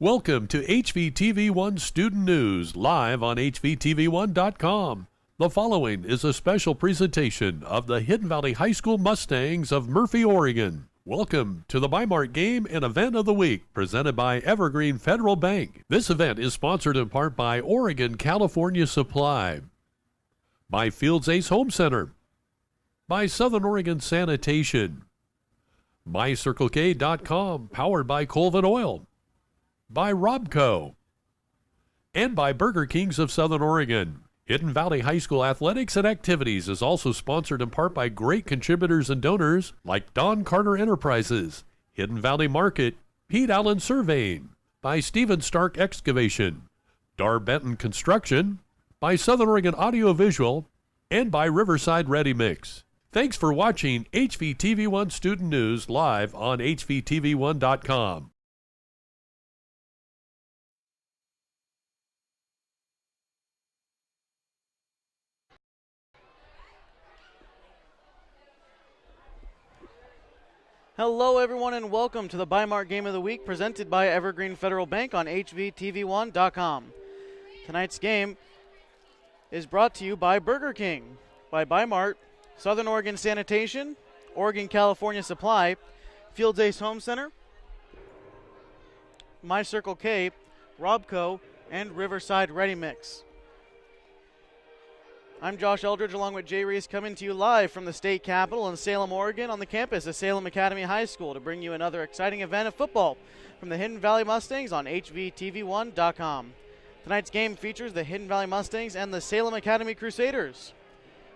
Welcome to HVTV1 Student News, live on HVTV1.com. The following is a special presentation of the Hidden Valley High School Mustangs of Murphy, Oregon. Welcome to the Bi-Mart Game and Event of the Week, presented by Evergreen Federal Bank. This event is sponsored in part by Oregon California Supply, by Fields Ace Home Center, by Southern Oregon Sanitation, by CircleK.com, powered by Colvin Oil, by Robco, and by Burger Kings of Southern Oregon. Hidden Valley High School Athletics and Activities is also sponsored in part by great contributors and donors like Don Carter Enterprises, Hidden Valley Market, Pete Allen Surveying, by Stephen Stark Excavation, Dar Benton Construction, by Southern Oregon Audio Visual, and by Riverside Ready Mix. Thanks for watching HVTV1 Student News live on HVTV1.com. Hello everyone and welcome to the Bi-Mart Game of the Week presented by Evergreen Federal Bank on HVTV1.com. Tonight's game is brought to you by Burger King, by Bi-Mart, Southern Oregon Sanitation, Oregon California Supply, Fields Ace Home Center, My Circle K, Robco, and Riverside Ready Mix. I'm Josh Eldridge along with Jay Reese, coming to you live from the state capitol in Salem, Oregon, on the campus of Salem Academy High School to bring you another exciting event of football from the Hidden Valley Mustangs on HVTV1.com. Tonight's game features the Hidden Valley Mustangs and the Salem Academy Crusaders.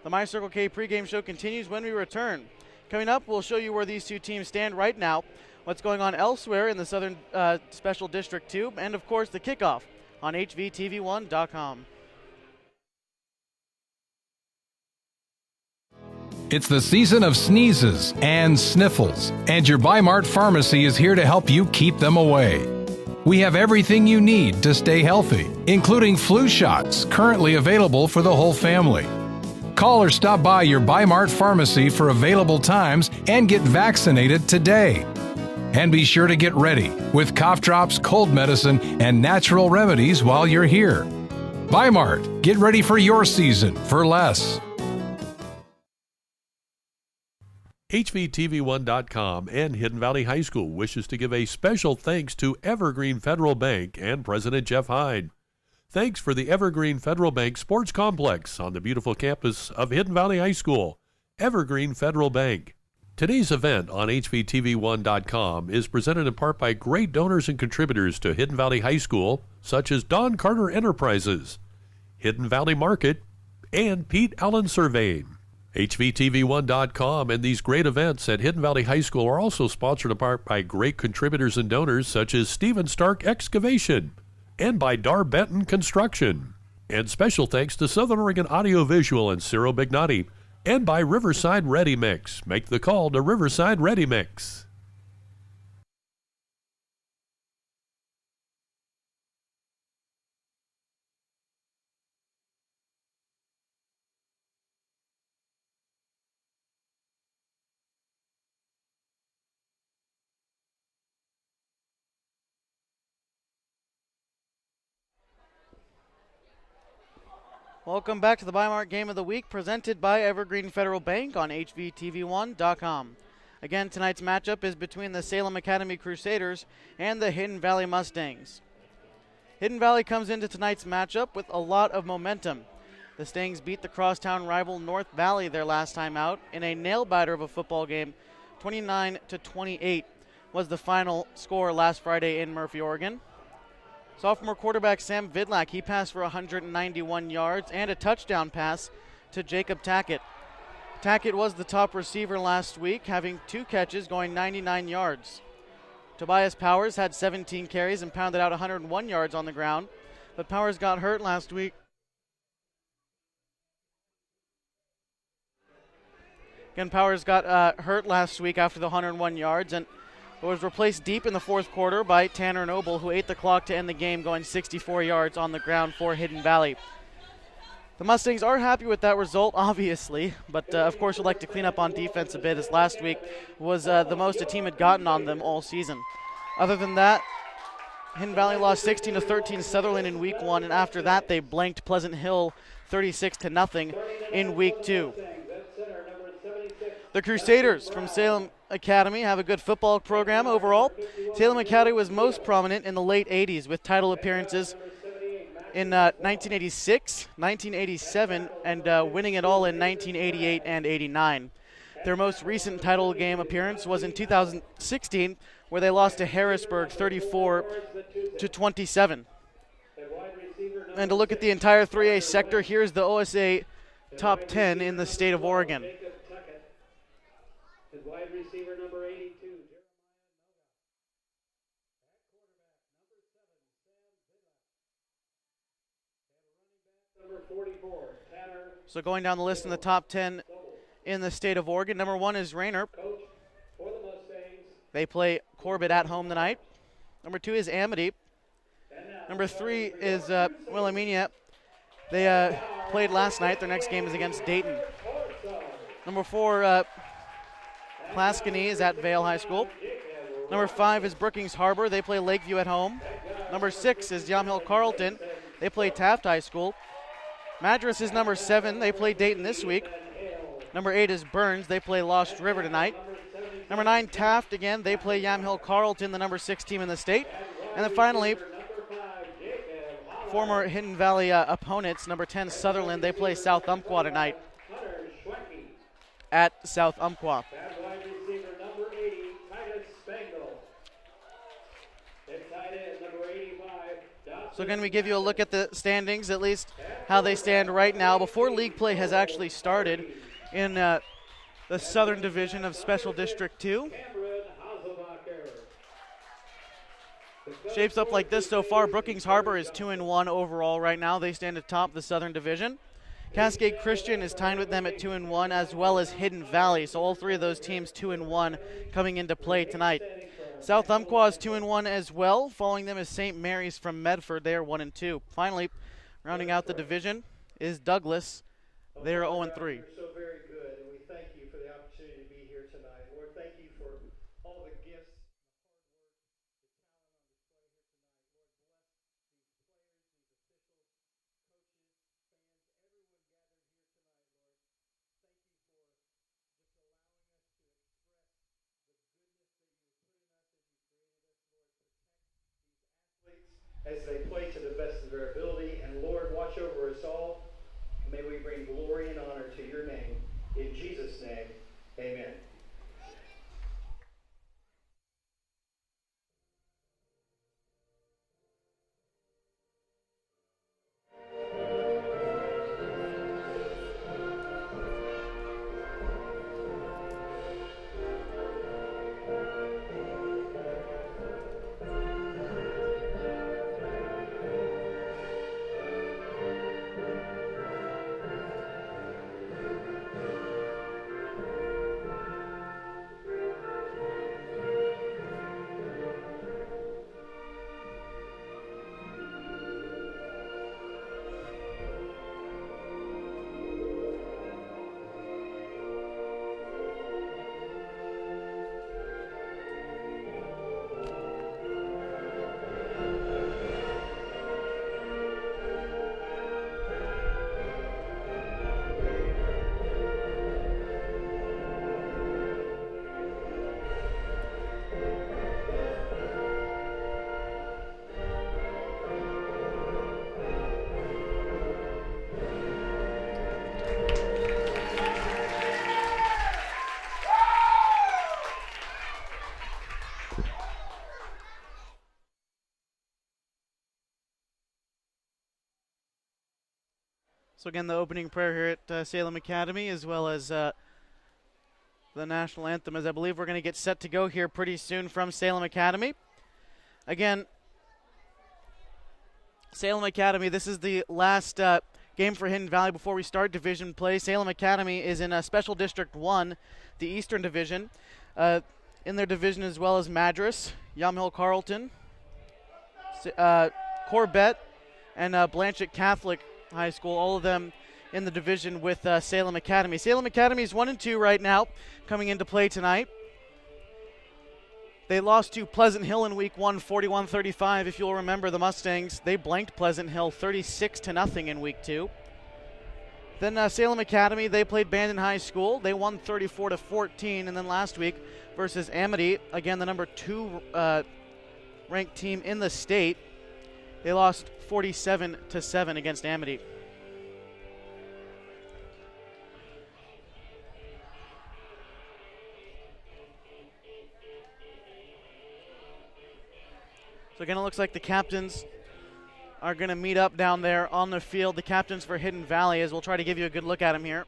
The My Circle K pregame show continues when we return. Coming up, we'll show you where these two teams stand right now, what's going on elsewhere in the Southern Special District 2, and of course the kickoff on HVTV1.com. It's the season of sneezes and sniffles, and your Bi-Mart Pharmacy is here to help you keep them away. We have everything you need to stay healthy, including flu shots currently available for the whole family. Call or stop by your Bi-Mart Pharmacy for available times and get vaccinated today. And be sure to get ready with cough drops, cold medicine, and natural remedies while you're here. Bi-Mart, get ready for your season for less. HVTV1.com and Hidden Valley High School wishes to give a special thanks to Evergreen Federal Bank and President Jeff Hyde. Thanks for the Evergreen Federal Bank Sports Complex on the beautiful campus of Hidden Valley High School. Evergreen Federal Bank. Today's event on HVTV1.com is presented in part by great donors and contributors to Hidden Valley High School, such as Don Carter Enterprises, Hidden Valley Market, and Pete Allen Surveying. HVTV1.com and these great events at Hidden Valley High School are also sponsored in part by great contributors and donors such as Stephen Stark Excavation and by Dar Benton Construction. And special thanks to Southern Oregon Audio Visual and Ciro Bignati, and by Riverside Ready Mix. Make the call to Riverside Ready Mix. Welcome back to the Bi-Mart Game of the Week presented by Evergreen Federal Bank on HVTV1.com. Again, tonight's matchup is between the Salem Academy Crusaders and the Hidden Valley Mustangs. Hidden Valley comes into tonight's matchup with a lot of momentum. The Stangs beat the crosstown rival North Valley their last time out in a nail-biter of a football game. 29-28 was the final score last Friday in Murphy, Oregon. Sophomore quarterback Sam Vidlak, he passed for 191 yards and a touchdown pass to Jacob Tackett. Tackett was the top receiver last week, having 2 catches going 99 yards. Tobias Powers had 17 carries and pounded out 101 yards on the ground, but Powers got hurt last week. Again, Powers got hurt last week after the 101 yards, and was replaced deep in the fourth quarter by Tanner Noble, who ate the clock to end the game, going 64 yards on the ground for Hidden Valley. The Mustangs are happy with that result, obviously, but of course would like to clean up on defense a bit, as last week was the most a team had gotten on them all season. Other than that, Hidden Valley lost 16-13 Sutherland in week 1, and after that they blanked Pleasant Hill 36-0 in week 2. The Crusaders from Salem Academy have a good football program overall. Salem Academy was most prominent in the late 80s with title appearances in 1986, 1987, and winning it all in 1988 and 89. Their most recent title game appearance was in 2016, where they lost to Harrisburg 34-27. And to look at the entire 3A sector, here's the OSA top 10 in the state of Oregon. Wide receiver number 82. Number 44, Tanner. So going down the list in the top 10 in the state of Oregon, number 1 is Rayner. Coach for the Mustangs. They play Corbett at home tonight. Number 2 is Amity. Number 3 is Wilhelmina. They played last night. Their next game is against Dayton. Number 4, Clascany is at Vale High School. Number 5 is Brookings Harbor. They play Lakeview at home. Number 6 is Yamhill Carleton. They play Taft High School. Madras is number 7. They play Dayton this week. Number 8 is Burns. They play Lost River tonight. Number 9, Taft again. They play Yamhill Carleton, the number 6 team in the state. And then finally, former Hidden Valley opponents, number 10, Sutherland. They play South Umpqua tonight at South Umpqua. Wide receiver number 80, Titus Spangle. At tight end, number 85, So again, we give you a look at the standings, at least how they stand right now, before league play has actually started in the Southern Division of Special District 2. Shapes up like this so far. Brookings Harbor is 2-1 overall right now. They stand atop the Southern Division. Cascade Christian is tied with them at 2-1, as well as Hidden Valley. So all three of those teams 2-1 coming into play tonight. South Umpqua is 2-1 as well. Following them is St. Mary's from Medford. They are 1-2. Finally, rounding out the division is Douglas. They are 0-3. You're so very good, and we thank you for the opportunity to be here tonight. Lord, thank you for all the gifts. As they play to the best of their ability, and Lord, watch over us all. May we bring glory and honor to your name. In Jesus' name, amen. So again, the opening prayer here at Salem Academy, as well as the national anthem, as I believe we're going to get set to go here pretty soon from Salem Academy. Again, Salem Academy, this is the last game for Hidden Valley before we start division play. Salem Academy is in Special District 1, the Eastern Division. In their division as well as Madras, Yamhill Carleton, Corbett, and Blanchett Catholic High School, all of them in the division with Salem Academy. Salem Academy is 1-2 right now, coming into play tonight. They lost to Pleasant Hill in week 1, 41-35. If you'll remember, the Mustangs, they blanked Pleasant Hill 36-0 in week 2. Then Salem Academy, they played Bandon High School. They won 34-14. And then last week versus Amity, again the number 2 ranked team in the state, they lost 47-7 against Amity. So again, it looks like the captains are going to meet up down there on the field. The captains for Hidden Valley, as we'll try to give you a good look at them here.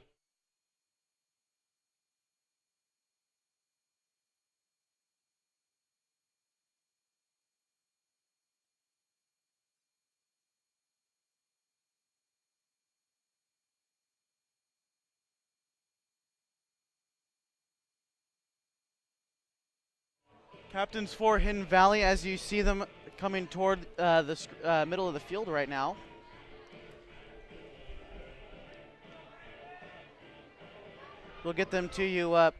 Captains for Hidden Valley, as you see them coming toward the middle of the field right now. We'll get them to you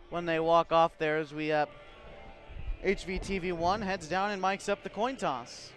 when they walk off there as we HVTV1 heads down and mics up the coin toss.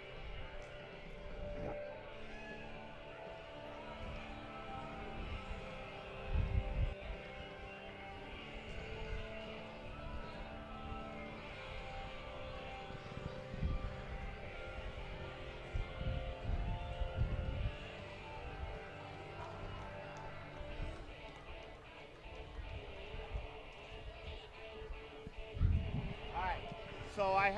So I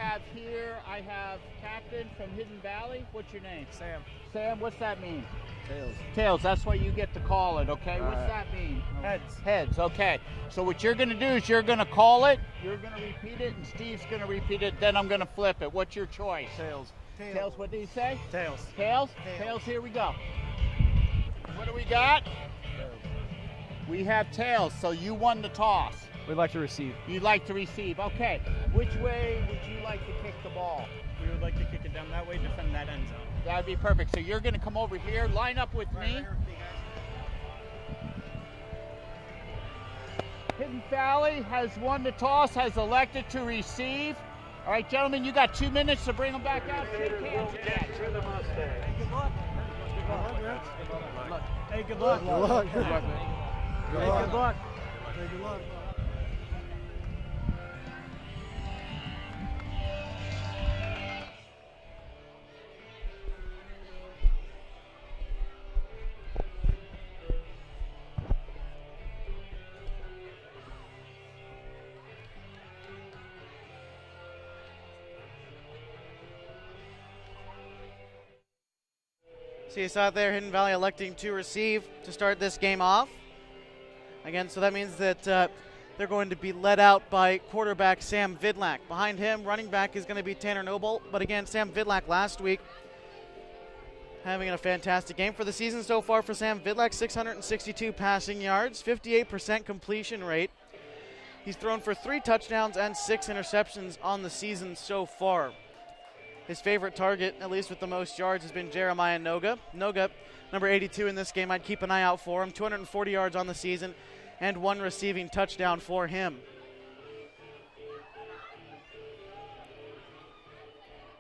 have captain from Hidden Valley. What's your name? Sam. Sam, what's that mean? Tails. Tails, that's why you get to call it, okay? All What's right. that mean? Heads. Heads, okay. So what you're gonna do is you're gonna call it, you're gonna repeat it, and Steve's gonna repeat it, then I'm gonna flip it. What's your choice? Tails. Tails, what did he say? Tails. Tails? Tails. Tails, here we go. What do we got? We have tails, so you won the toss. We'd like to receive. You'd like to receive, okay. Which way would you like to kick the ball? We would like to kick it down that way, defend that end zone. That'd be perfect. So you're gonna come over here, line up with me. Hidden Valley has won the toss, has elected to receive. All right, gentlemen, you got 2 minutes to bring them back out. Shake hands again. Good luck. Hey, good luck. Good luck. Good luck, man. Hey, good luck. Hey, good luck. So you saw it there, Hidden Valley electing to receive to start this game off. Again, so that means that they're going to be led out by quarterback Sam Vidlak. Behind him, running back is going to be Tanner Noble. But again, Sam Vidlak last week having a fantastic game for the season so far for Sam Vidlak. 662 passing yards, 58% completion rate. He's thrown for 3 touchdowns and 6 interceptions on the season so far. His favorite target, at least with the most yards, has been Jeremiah Noga. Noga, number 82 in this game, I'd keep an eye out for him. 240 yards on the season and 1 receiving touchdown for him.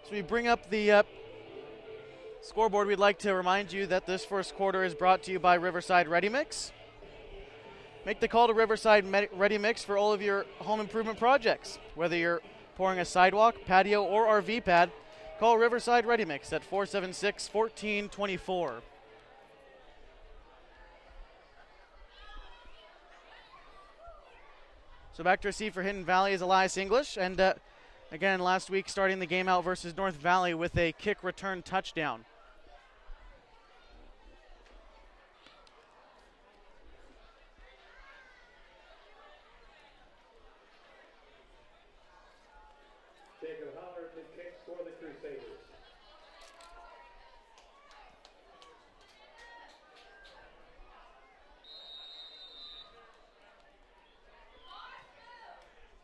So we bring up the scoreboard. We'd like to remind you that this first quarter is brought to you by Riverside Ready Mix. Make the call to Riverside Ready Mix for all of your home improvement projects. Whether you're pouring a sidewalk, patio, or RV pad, call Riverside Ready Mix at 476-1424. So back to receive for Hidden Valley is Elias English. And again, last week starting the game out versus North Valley with a kick return touchdown. Jacob Howard, the kicks for the Crusaders.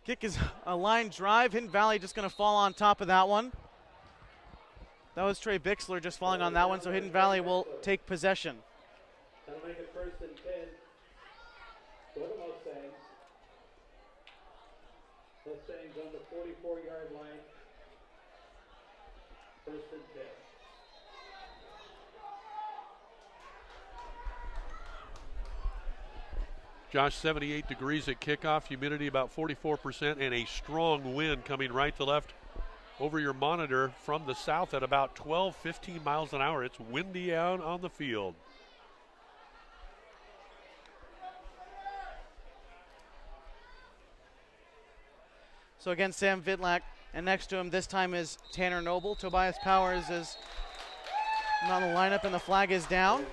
Kick is a line drive. Hidden Valley just going to fall on top of that one. That was Trey Bixler just falling on that one, so Hidden Valley will take possession. That'll make it 1st and 10 for the Mustangs. Mustangs on the 44-yard line. First and 10. Josh, 78 degrees at kickoff, humidity about 44%, and a strong wind coming right to left over your monitor from the south at about 12, 15 miles an hour. It's windy out on the field. So again, Sam Vidlak, and next to him this time is Tanner Noble. Tobias Powers is not in the lineup, and the flag is down.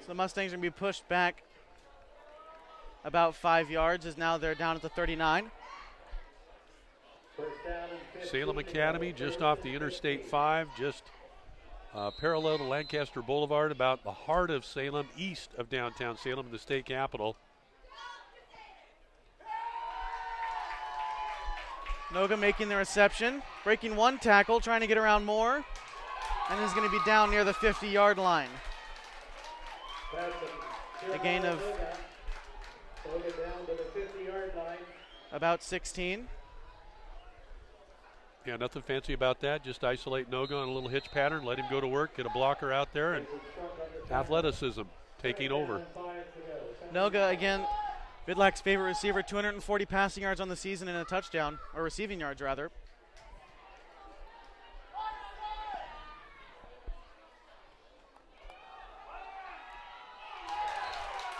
So the Mustangs are going to be pushed back about 5 yards, as now they're down at the 39. Salem Academy just off the Interstate 5, just parallel to Lancaster Boulevard, about the heart of Salem, east of downtown Salem, the state capital. Noga making the reception, breaking one tackle, trying to get around more, and is going to be down near the 50-yard line. A gain of about 16. Yeah, nothing fancy about that. Just isolate Noga on a little hitch pattern, let him go to work, get a blocker out there, and athleticism taking over. Noga, again, Vidlak's favorite receiver, 240 passing yards on the season and a touchdown, or receiving yards rather.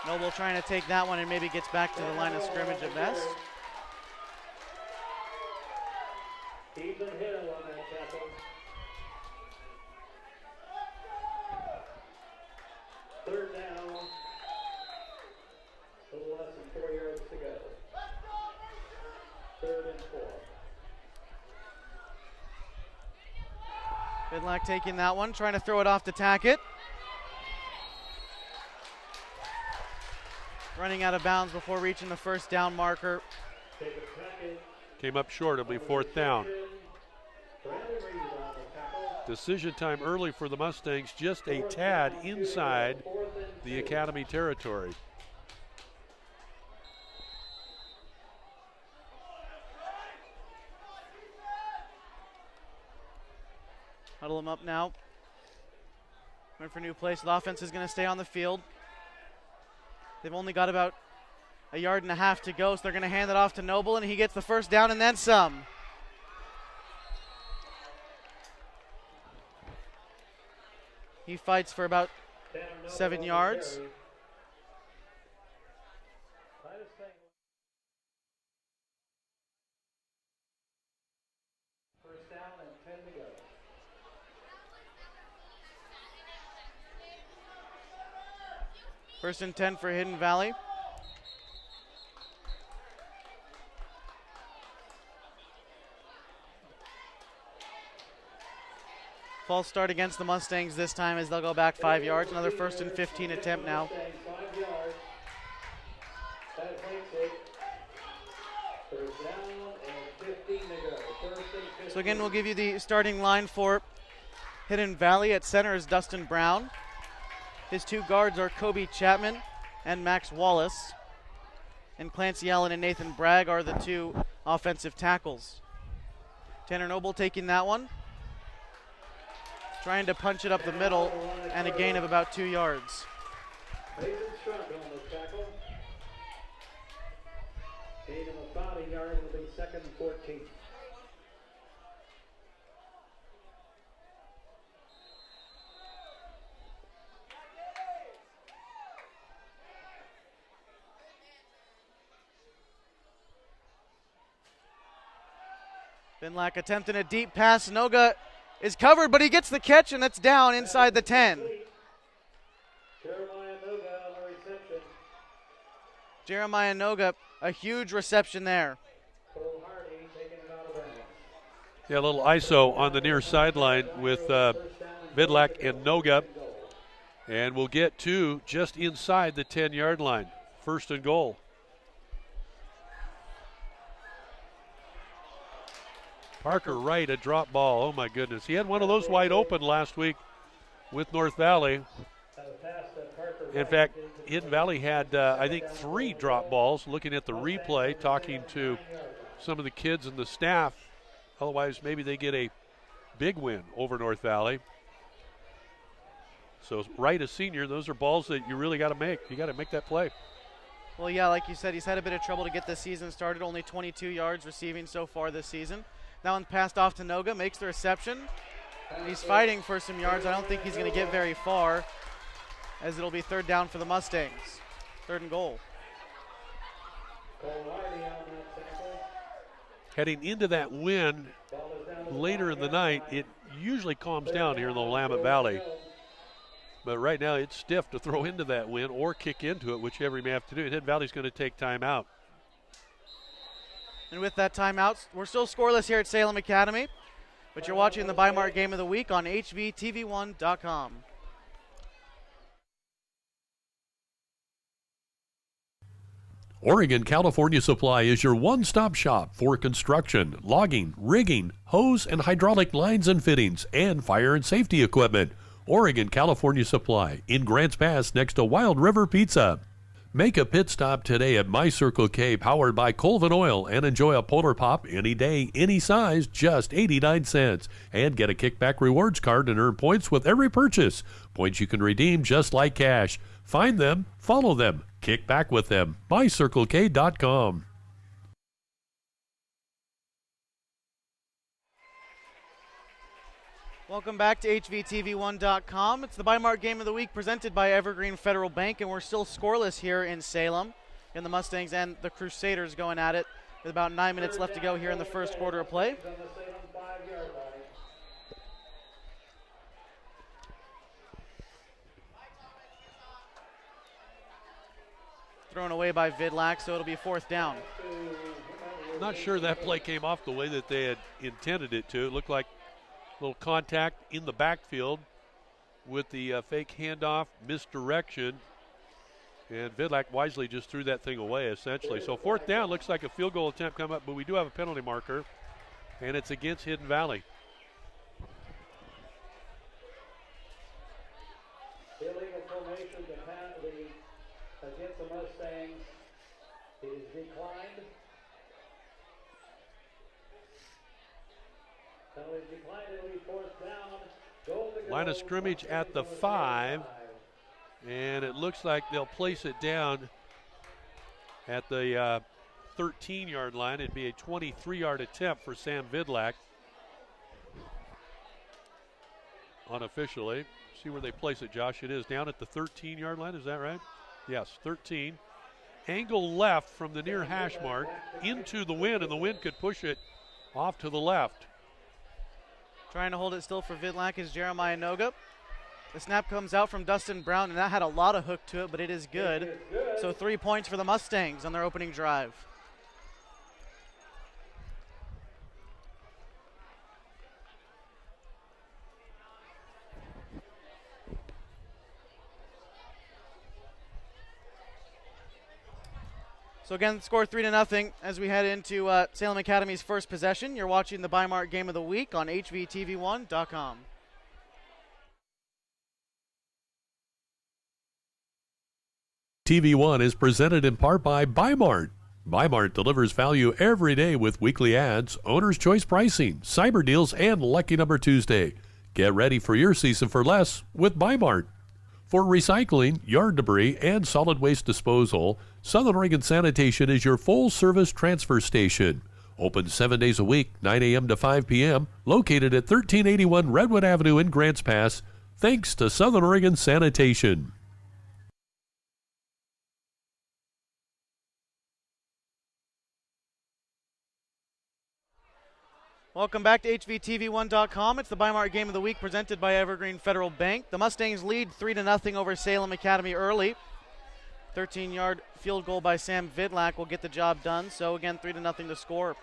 Noble trying to take that one and maybe gets back to the line of scrimmage at best. He's been hit on that tackle. Third down. A little less than 4 yards to go. Third and 4. Vidlak taking that one, trying to throw it off to Tackett. Running out of bounds before reaching the first down marker. Came up short, it'll be fourth down. Decision time early for the Mustangs, just a tad inside the Academy territory. Huddle them up now. Went for a new place. The offense is going to stay on the field. They've only got about a yard and a half to go, so they're going to hand it off to Noble, and he gets the first down and then some. He fights for about 7 yards. First down and 10 to go. First and 10 for Hidden Valley. False start against the Mustangs this time as they'll go back 5 yards. Another first and 15 attempt now. 5 yards. That makes it. First down and 15 to go. First and 15. So again, we'll give you the starting line for Hidden Valley. At center is Dustin Brown. His two guards are Kobe Chapman and Max Wallace. And Clancy Allen and Nathan Bragg are the two offensive tackles. Tanner Noble taking that one. Trying to punch it up the middle, and a gain of about 2 yards. Mason Strunk on the tackle. Gain of about a yard. It'll be second and 14. Vidlak attempting a deep pass. Noga is covered, but he gets the catch, and that's down inside the 10. Jeremiah Noga on the reception. Jeremiah Noga, a huge reception there. Cole Hardy taking it out of bounds. Yeah, a little ISO on the near sideline with Vidlak and Noga. And we'll get to just inside the 10-yard line. First and goal. Parker Wright, a drop ball. Oh, my goodness. He had one of those wide open last week with North Valley. In fact, Hidden Valley had, I think, 3 drop balls. Looking at the replay, talking to some of the kids and the staff. Otherwise, maybe they get a big win over North Valley. So, Wright, a senior, those are balls that you really got to make. You got to make that play. Well, yeah, like you said, he's had a bit of trouble to get this season started. Only 22 yards receiving so far this season. That one passed off to Noga, makes the reception. He's fighting for some yards. I don't think he's going to get very far, as it'll be 3rd down for the Mustangs. 3rd and goal. Heading into that win later in the night, it usually calms down here in the Willamette Valley. But right now it's stiff to throw into that win or kick into it, whichever you may have to do. Hidden Valley's going to take time out. And with that timeout, we're still scoreless here at Salem Academy, but you're watching the Bi-Mart Game of the Week on hvtv1.com. Oregon California Supply is your one-stop shop for construction, logging, rigging, hose and hydraulic lines and fittings, and fire and safety equipment. Oregon California Supply in Grants Pass next to Wild River Pizza. Make a pit stop today at My Circle K, powered by Colvin Oil, and enjoy a Polar Pop any day, any size, just 89 cents. And get a kickback rewards card and earn points with every purchase. Points you can redeem just like cash. Find them, follow them, kick back with them. MyCircleK.com. Welcome back to HVTV1.com. It's the Bi-Mart Game of the Week presented by Evergreen Federal Bank, and we're still scoreless here in Salem. And the Mustangs and the Crusaders going at it with about 9 minutes left to go here in the first quarter of play. Thrown away by Vidlac, so it'll be 4th down. Not sure that play came off the way that they had intended it to. It looked like a little contact in the backfield with the fake handoff, misdirection, and Vidlac wisely just threw that thing away, essentially. So 4th down, looks like a field goal attempt come up, but we do have a penalty marker, and it's against Hidden Valley. Illegal formation against the Mustangs is declined. Line of scrimmage at the 5, and it looks like they'll place it down at the 13-yard line. It'd be a 23-yard attempt for Sam Vidlac unofficially. See where they place it, Josh. It is down at the 13-yard line. Is that right? Yes, 13. Angle left from the near hash mark into the wind, and the wind could push it off to the left. Trying to hold it still for Vidlac is Jeremiah Noga. The snap comes out from Dustin Brown, and that had a lot of hook to it, but it is good. So 3 points for the Mustangs on their opening drive. So again, score 3-0 as we head into Salem Academy's first possession. You're watching the Bi-Mart Game of the Week on hvtv1.com. TV1 is presented in part by Bi-Mart. Bi-Mart delivers value every day with weekly ads, owner's choice pricing, cyber deals, and Lucky Number Tuesday. Get ready for your season for less with Bi-Mart. For recycling, yard debris, and solid waste disposal, Southern Oregon Sanitation is your full-service transfer station. Open 7 days a week, 9 a.m. to 5 p.m., located at 1381 Redwood Avenue in Grants Pass, thanks to Southern Oregon Sanitation. Welcome back to HVTV1.com. It's the Bi-Mart Game of the Week presented by Evergreen Federal Bank. The Mustangs lead 3-0 over Salem Academy early. 13-yard field goal by Sam Vidlac will get the job done. So again, 3-0 to score.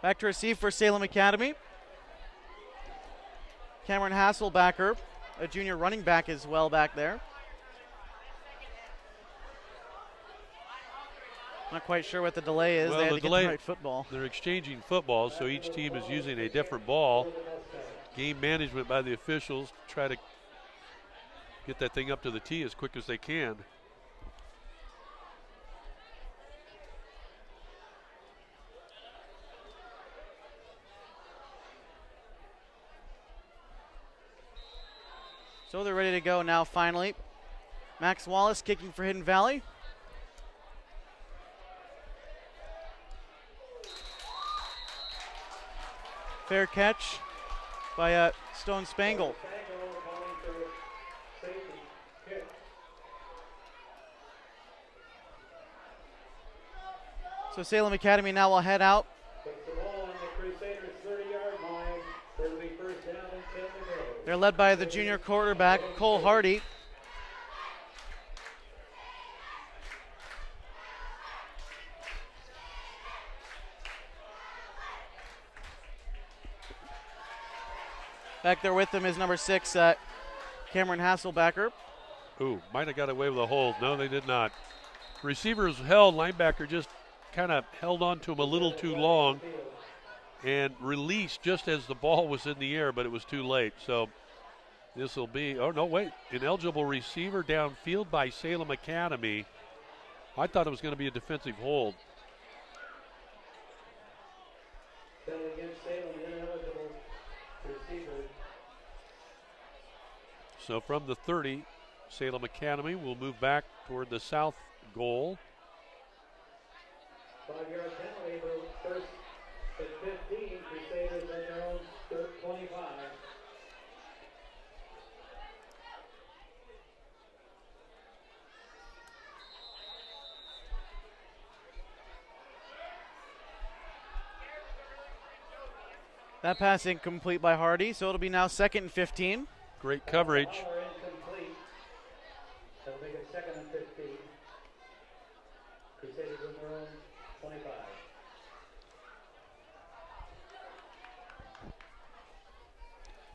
Back to receive for Salem Academy. Cameron Hasselbacker, a junior running back as well back there. Not quite sure what the delay is. Well, they had the to delay, get the right football. they're exchanging footballs, so each team is using a different ball. Game management by the officials to try to get that thing up to the tee as quick as they can. So they're ready to go now finally. Max Wallace kicking for Hidden Valley. Fair catch by Stone Spangle. So Salem Academy now will head out. They're led by the junior quarterback, Cole Hardy. Back there with him is number 6, Cameron Hasselbacker. Ooh, might have got away with a hold. No, they did not. Receivers held, linebacker just kind of held on to him a little too long and released just as the ball was in the air, but it was too late. So this will be, oh no, wait, ineligible receiver downfield by Salem Academy. I thought it was going to be a defensive hold. So from the 30, Salem Academy will move back toward the south goal. 5-yard penalty for first and 15. Crusaders at their own 25. That pass incomplete by Hardy, so it'll be now 2nd and 15. Great coverage. Incomplete. That'll make it 2nd and 15. Crusaders on their own 25.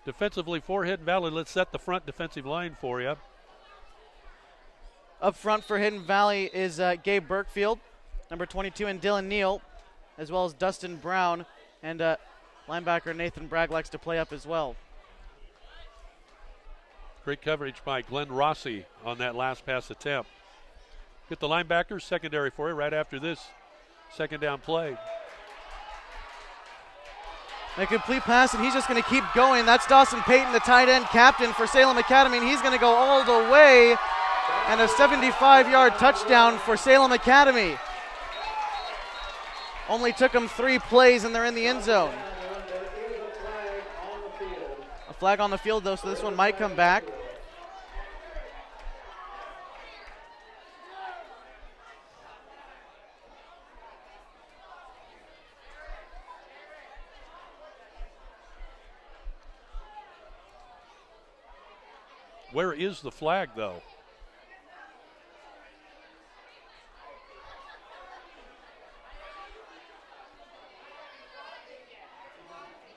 Defensively for Hidden Valley, let's set the front defensive line for you. Up front for Hidden Valley is Gabe Burkfield, number 22, and Dylan Neal, as well as Dustin Brown, and linebacker Nathan Bragg likes to play up as well. Great coverage by Glenn Rossi on that last pass attempt. Get the linebackers secondary for you right after this second down play. A complete pass, and he's just going to keep going. That's Dawson Payton, the tight end captain for Salem Academy, and he's going to go all the way. And a 75-yard touchdown for Salem Academy. Only took them 3 plays, and they're in the end zone. A flag on the field, though, so this one might come back. Where is the flag, though?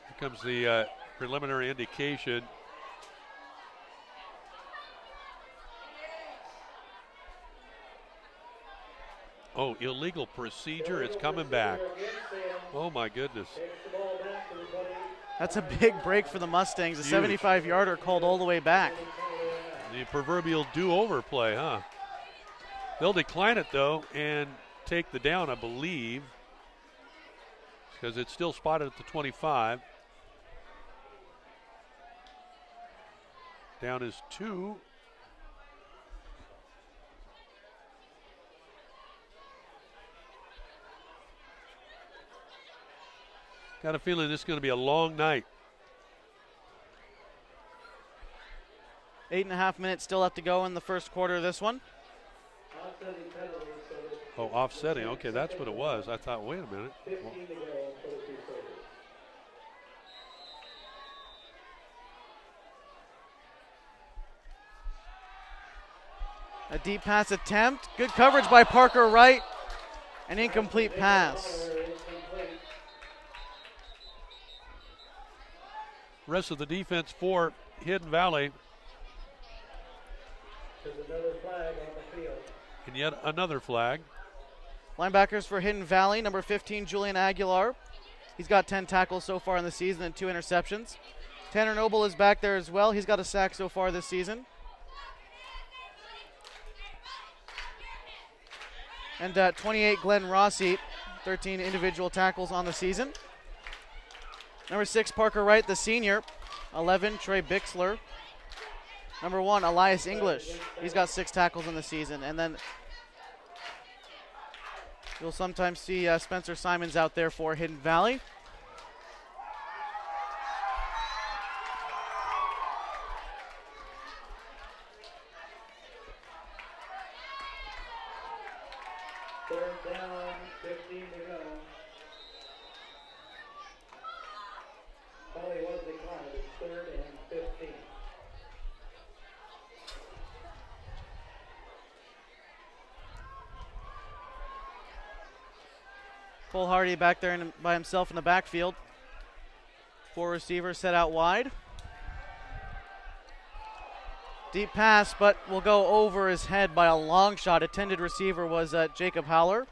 Here comes the preliminary indication. Oh, illegal procedure. It's coming back. Oh, my goodness. That's a big break for the Mustangs. A Huge. 75-yarder called all the way back. The proverbial do-over play, huh? They'll decline it, though, and take the down, I believe, because it's still spotted at the 25. Down is 2. Got a feeling this is going to be a long night. 8.5 minutes still left to go in the first quarter of this one. Oh, offsetting. Okay, that's what it was. I thought, wait a minute. Well, A deep pass attempt. Good coverage by Parker Wright. An incomplete pass. rest of the defense for Hidden Valley. There's another flag on the field. And yet another flag. Linebackers for Hidden Valley, number 15, Julian Aguilar. He's got 10 tackles so far in the season and 2 interceptions. Tanner Noble is back there as well. He's got a sack so far this season. And 28, Glenn Rossi, 13 individual tackles on the season. Number 6, Parker Wright, the senior. 11, Trey Bixler. Number 1, Elias English. He's got 6 tackles in the season. And then you'll sometimes see Spencer Simons out there for Hidden Valley. Third down, 15 to go. Valley was declined. It's 3rd and 15. Cole Hardy back there by himself in the backfield. 4 receivers set out wide. Deep pass, but will go over his head by a long shot. Intended receiver was Jacob Howler.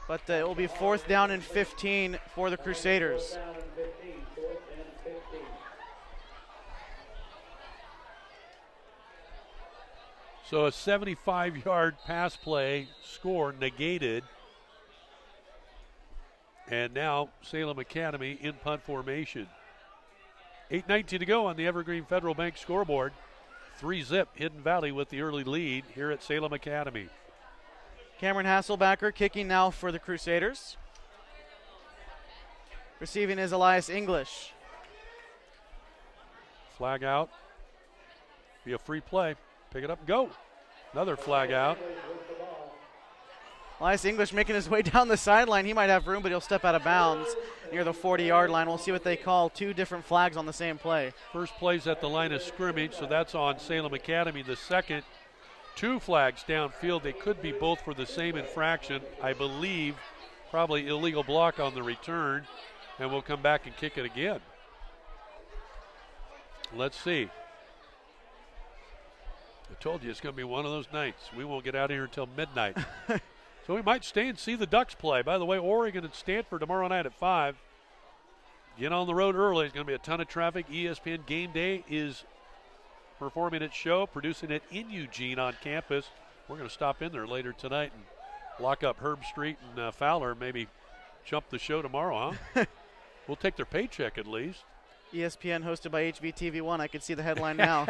But it will be 4th down and 15 for the Crusaders. 4th down and 15. 4th and 15. So a 75-yard pass play score negated. And now Salem Academy in punt formation. 8:19 to go on the Evergreen Federal Bank scoreboard. 3-zip, Hidden Valley with the early lead here at Salem Academy. Cameron Hasselbacker kicking now for the Crusaders. Receiving is Elias English. Flag out. Be a free play. Pick it up and go. Another flag out. Elias English making his way down the sideline. He might have room, but he'll step out of bounds near the 40-yard line. We'll see what they call. 2 different flags on the same play. First play's at the line of scrimmage, so that's on Salem Academy. The second, 2 flags downfield. They could be both for the same infraction. I believe probably illegal block on the return, and we'll come back and kick it again. Let's see. I told you it's going to be one of those nights. We won't get out of here until midnight. So we might stay and see the Ducks play. By the way, Oregon and Stanford tomorrow night at 5. Get on the road early. There's going to be a ton of traffic. ESPN Game Day is performing its show, producing it in Eugene on campus. We're going to stop in there later tonight and lock up Herb Street and Fowler, maybe jump the show tomorrow, huh? We'll take their paycheck at least. ESPN hosted by HVTV1. I can see the headline now.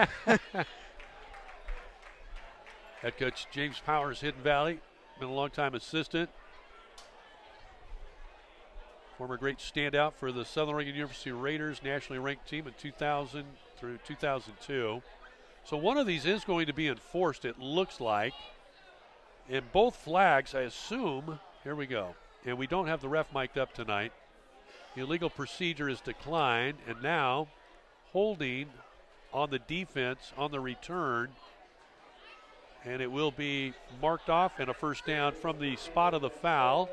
Head coach James Powers, Hidden Valley. Been a long-time assistant. Former great standout for the Southern Oregon University Raiders, nationally ranked team in 2000 through 2002. So one of these is going to be enforced, it looks like. And both flags, I assume, here we go. And we don't have the ref mic'd up tonight. The illegal procedure is declined, and now holding on the defense on the return. And it will be marked off and a first down from the spot of the foul.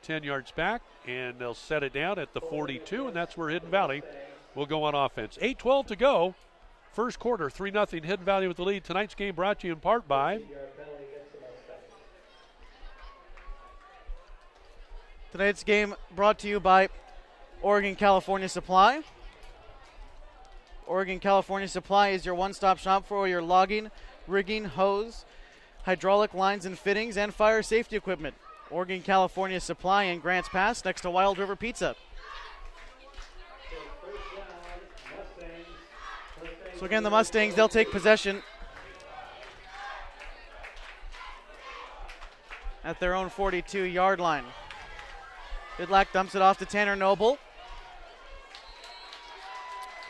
10 yards back, and they'll set it down at the 42, and that's where Hidden Valley will go on offense. 8:12 to go. First quarter, 3-0 Hidden Valley with the lead. Tonight's game brought to you in part by Tonight's game brought to you by Oregon California Supply. Oregon California Supply is your one-stop shop for your logging, rigging, hose, hydraulic lines and fittings, and fire safety equipment. Oregon California Supply in Grants Pass next to Wild River Pizza. So again, the Mustangs, they'll take possession at their own 42-yard line. Bidlack dumps it off to Tanner Noble.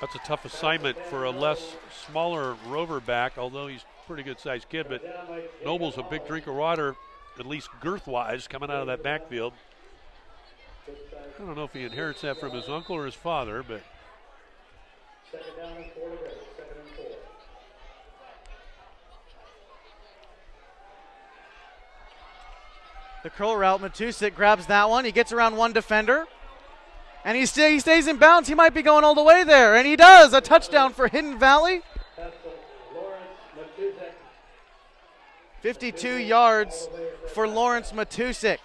That's a tough assignment for a smaller rover back, although he's a pretty good-sized kid. But Noble's a big drink of water, at least girth-wise, coming out of that backfield. I don't know if he inherits that from his uncle or his father, but. Second down and 4 to go. 2nd and 4. The curl route, Matusik grabs that one. He gets around one defender. And he stays in bounds. He might be going all the way there. And he does. A touchdown for Hidden Valley. 52 yards for Lawrence Matusik.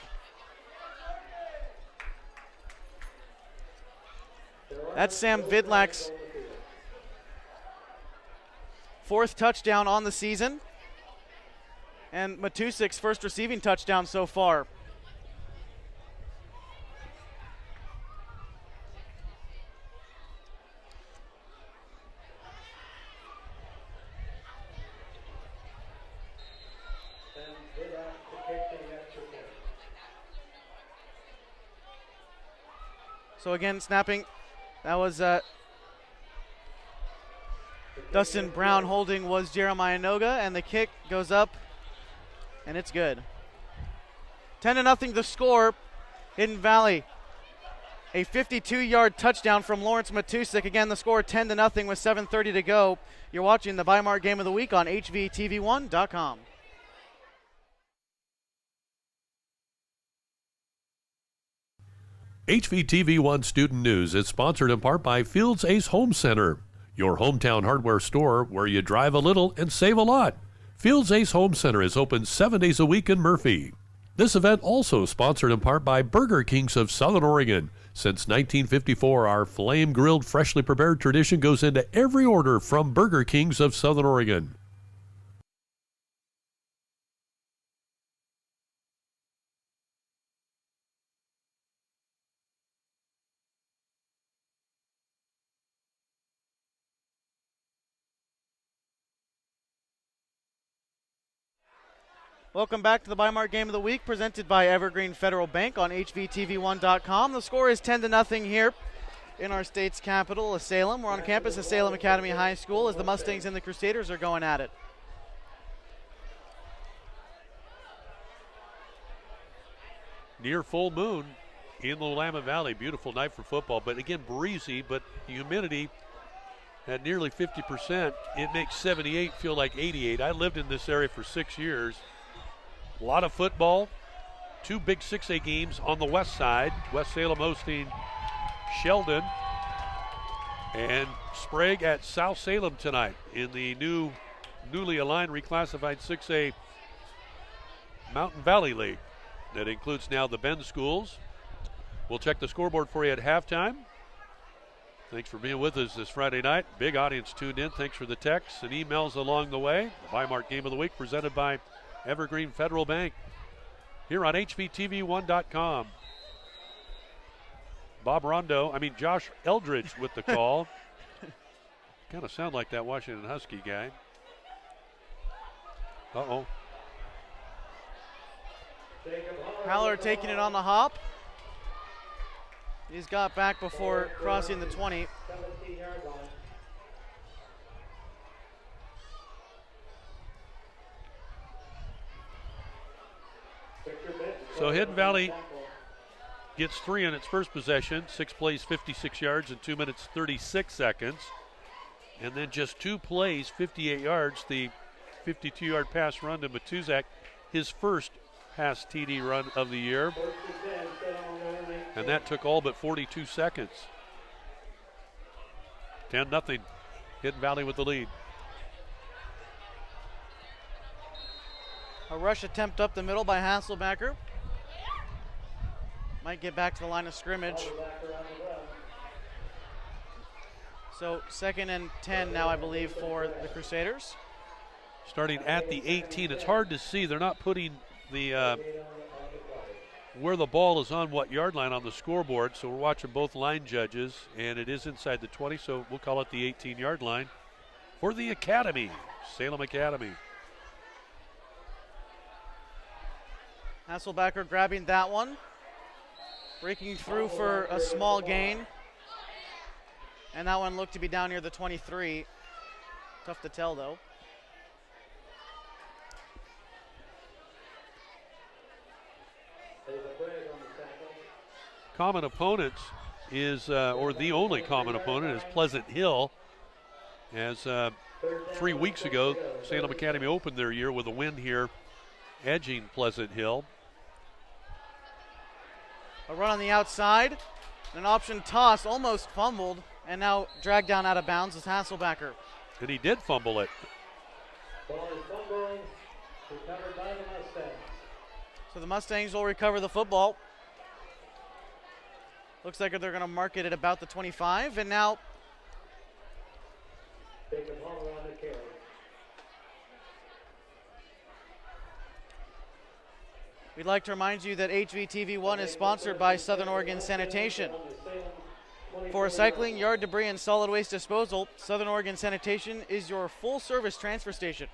That's Sam Vidlak's 4th touchdown on the season, and Matusik's first receiving touchdown so far. So again, snapping, that was Dustin Brown. Holding was Jeremiah Noga, and the kick goes up, and it's good. 10-0 the score. Hidden Valley, a 52-yard touchdown from Lawrence Matusik. Again, the score 10-0 with 7:30 to go. You're watching the Weimar Game of the Week on HVTV1.com. HVTV1 Student News is sponsored in part by Fields Ace Home Center, your hometown hardware store where you drive a little and save a lot. Fields Ace Home Center is open 7 days a week in Murphy. This event also sponsored in part by Burger Kings of Southern Oregon. Since 1954, our flame-grilled, freshly prepared tradition goes into every order from Burger Kings of Southern Oregon. Welcome back to the Weimar Game of the Week, presented by Evergreen Federal Bank on HVTV1.com. The score is 10-0 here in our state's capital, Salem. We're on campus at Salem Academy High School as the Mustangs and the Crusaders are going at it. Near full moon in the Willamette Valley. Beautiful night for football, but again, breezy, but the humidity at nearly 50%. It makes 78 feel like 88. I lived in this area for 6 years. A lot of football. 2 big 6A games on the west side. West Salem hosting Sheldon. And Sprague at South Salem tonight in the newly aligned reclassified 6A Mountain Valley League. That includes now the Bend schools. We'll check the scoreboard for you at halftime. Thanks for being with us this Friday night. Big audience tuned in. Thanks for the texts and emails along the way. The Weimar Game of the Week presented by Evergreen Federal Bank here on HVTV1.com. Josh Eldridge with the call. Kind of sound like that Washington Husky guy. Uh-oh. Haller taking it on the hop. He's got back before crossing the 20. So Hidden Valley gets 3 in its first possession. 6 plays, 56 yards in 2 minutes, 36 seconds. And then just 2 plays, 58 yards. The 52-yard pass run to Matuzak, his first pass TD run of the year. And that took all but 42 seconds. 10-0. Hidden Valley with the lead. A rush attempt up the middle by Hasselbacker. Might get back to the line of scrimmage. So 2nd and 10 now, I believe, for the Crusaders. Starting at the 18. It's hard to see. They're not putting the where the ball is on what yard line on the scoreboard, so we're watching both line judges, and it is inside the 20, so we'll call it the 18-yard line for the Academy, Salem Academy. Hasselbacker grabbing that one. Breaking through for a small gain. And that one looked to be down near the 23. Tough to tell, though. Common opponents is, or the only common opponent is Pleasant Hill. As 3 weeks ago, Salem Academy opened their year with a win here, edging Pleasant Hill. A run on the outside, an option toss, almost fumbled, and now dragged down out of bounds is Hasselbacker. And he did fumble it. Ball is fumbled, recovered So the Mustangs will recover the football. Looks like they're going to mark it at about the 25. And now Jacob Holler on the carry. we'd like to remind you that HVTV1 is sponsored by Southern Oregon Sanitation. For recycling, yard debris, and solid waste disposal, Southern Oregon Sanitation is your full-service transfer station.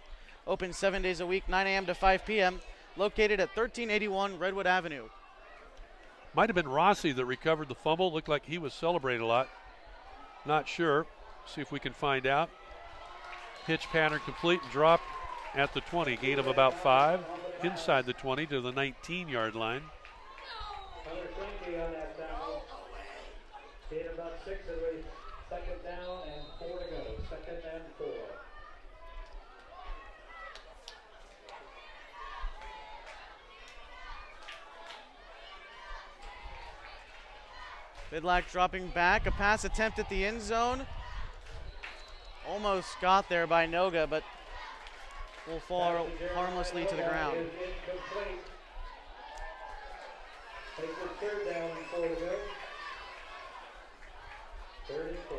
Open 7 days a week, 9 a.m. to 5 p.m., located at 1381 Redwood Avenue. Might have been Rossi that recovered the fumble. Looked like he was celebrating a lot. Not sure. See if we can find out. Pitch pattern complete and dropped at the 20. Gain of about 5. Inside the 20 to the 19-yard line. Hunter Frankie on that tackle. Gain about 6 of the second down and 4 to go. Second and 4. Vidlac dropping back, a pass attempt at the end zone. Almost got there by Noga, but will fall harmlessly to the ground. Takes it third down and 4 to go. Third and 4.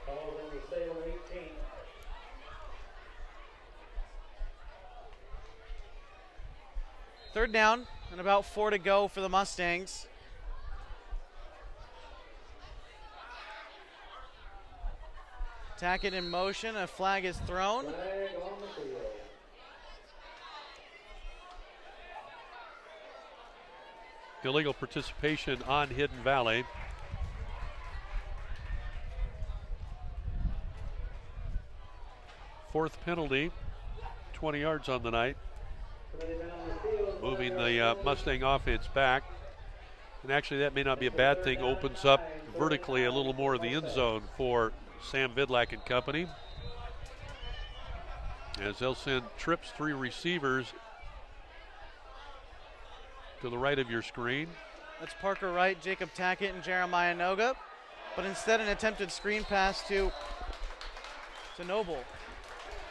Calls on the Salem 18. Third down and about 4 to go for the Mustangs. Tackett in motion, a flag is thrown. Flag on the field. Illegal participation on Hidden Valley. Fourth penalty, 20 yards on the night. Moving the Mustang offense back. And actually that may not be a bad thing. Opens up vertically a little more of the end zone for Sam Vidlac and company. As they'll send trips 3 receivers to the right of your screen. That's Parker Wright, Jacob Tackett, and Jeremiah Noga. But instead an attempted screen pass to Noble.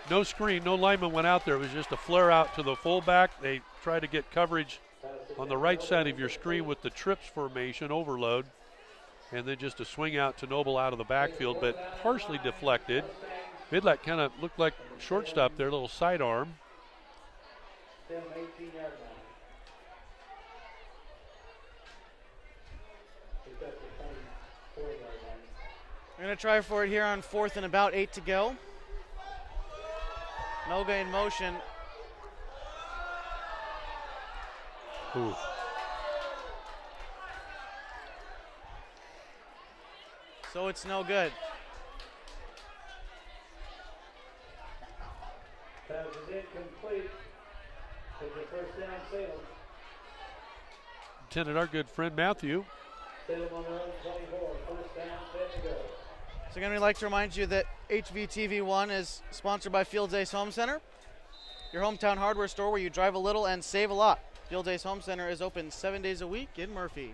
No screen, no lineman went out there. It was just a flare out to the fullback. They tried to get coverage on the right side of your screen with the trips formation overload. And then just a swing out to Noble out of the backfield, but partially deflected. Vidlac kind of looked like shortstop there, a little sidearm. Still 18-yard line. He's got the 24-yard line. We're going to try for it here on 4th and about 8 to go. Noga in motion. Ooh. So it's no good. Pass is incomplete. It's a first down Salem. Intended our good friend Matthew. Salem on their own 24. First down, 10 to go. So again, we'd like to remind you that HVTV1 is sponsored by Fields Ace Home Center, your hometown hardware store where you drive a little and save a lot. Fields Ace Home Center is open 7 days a week in Murphy.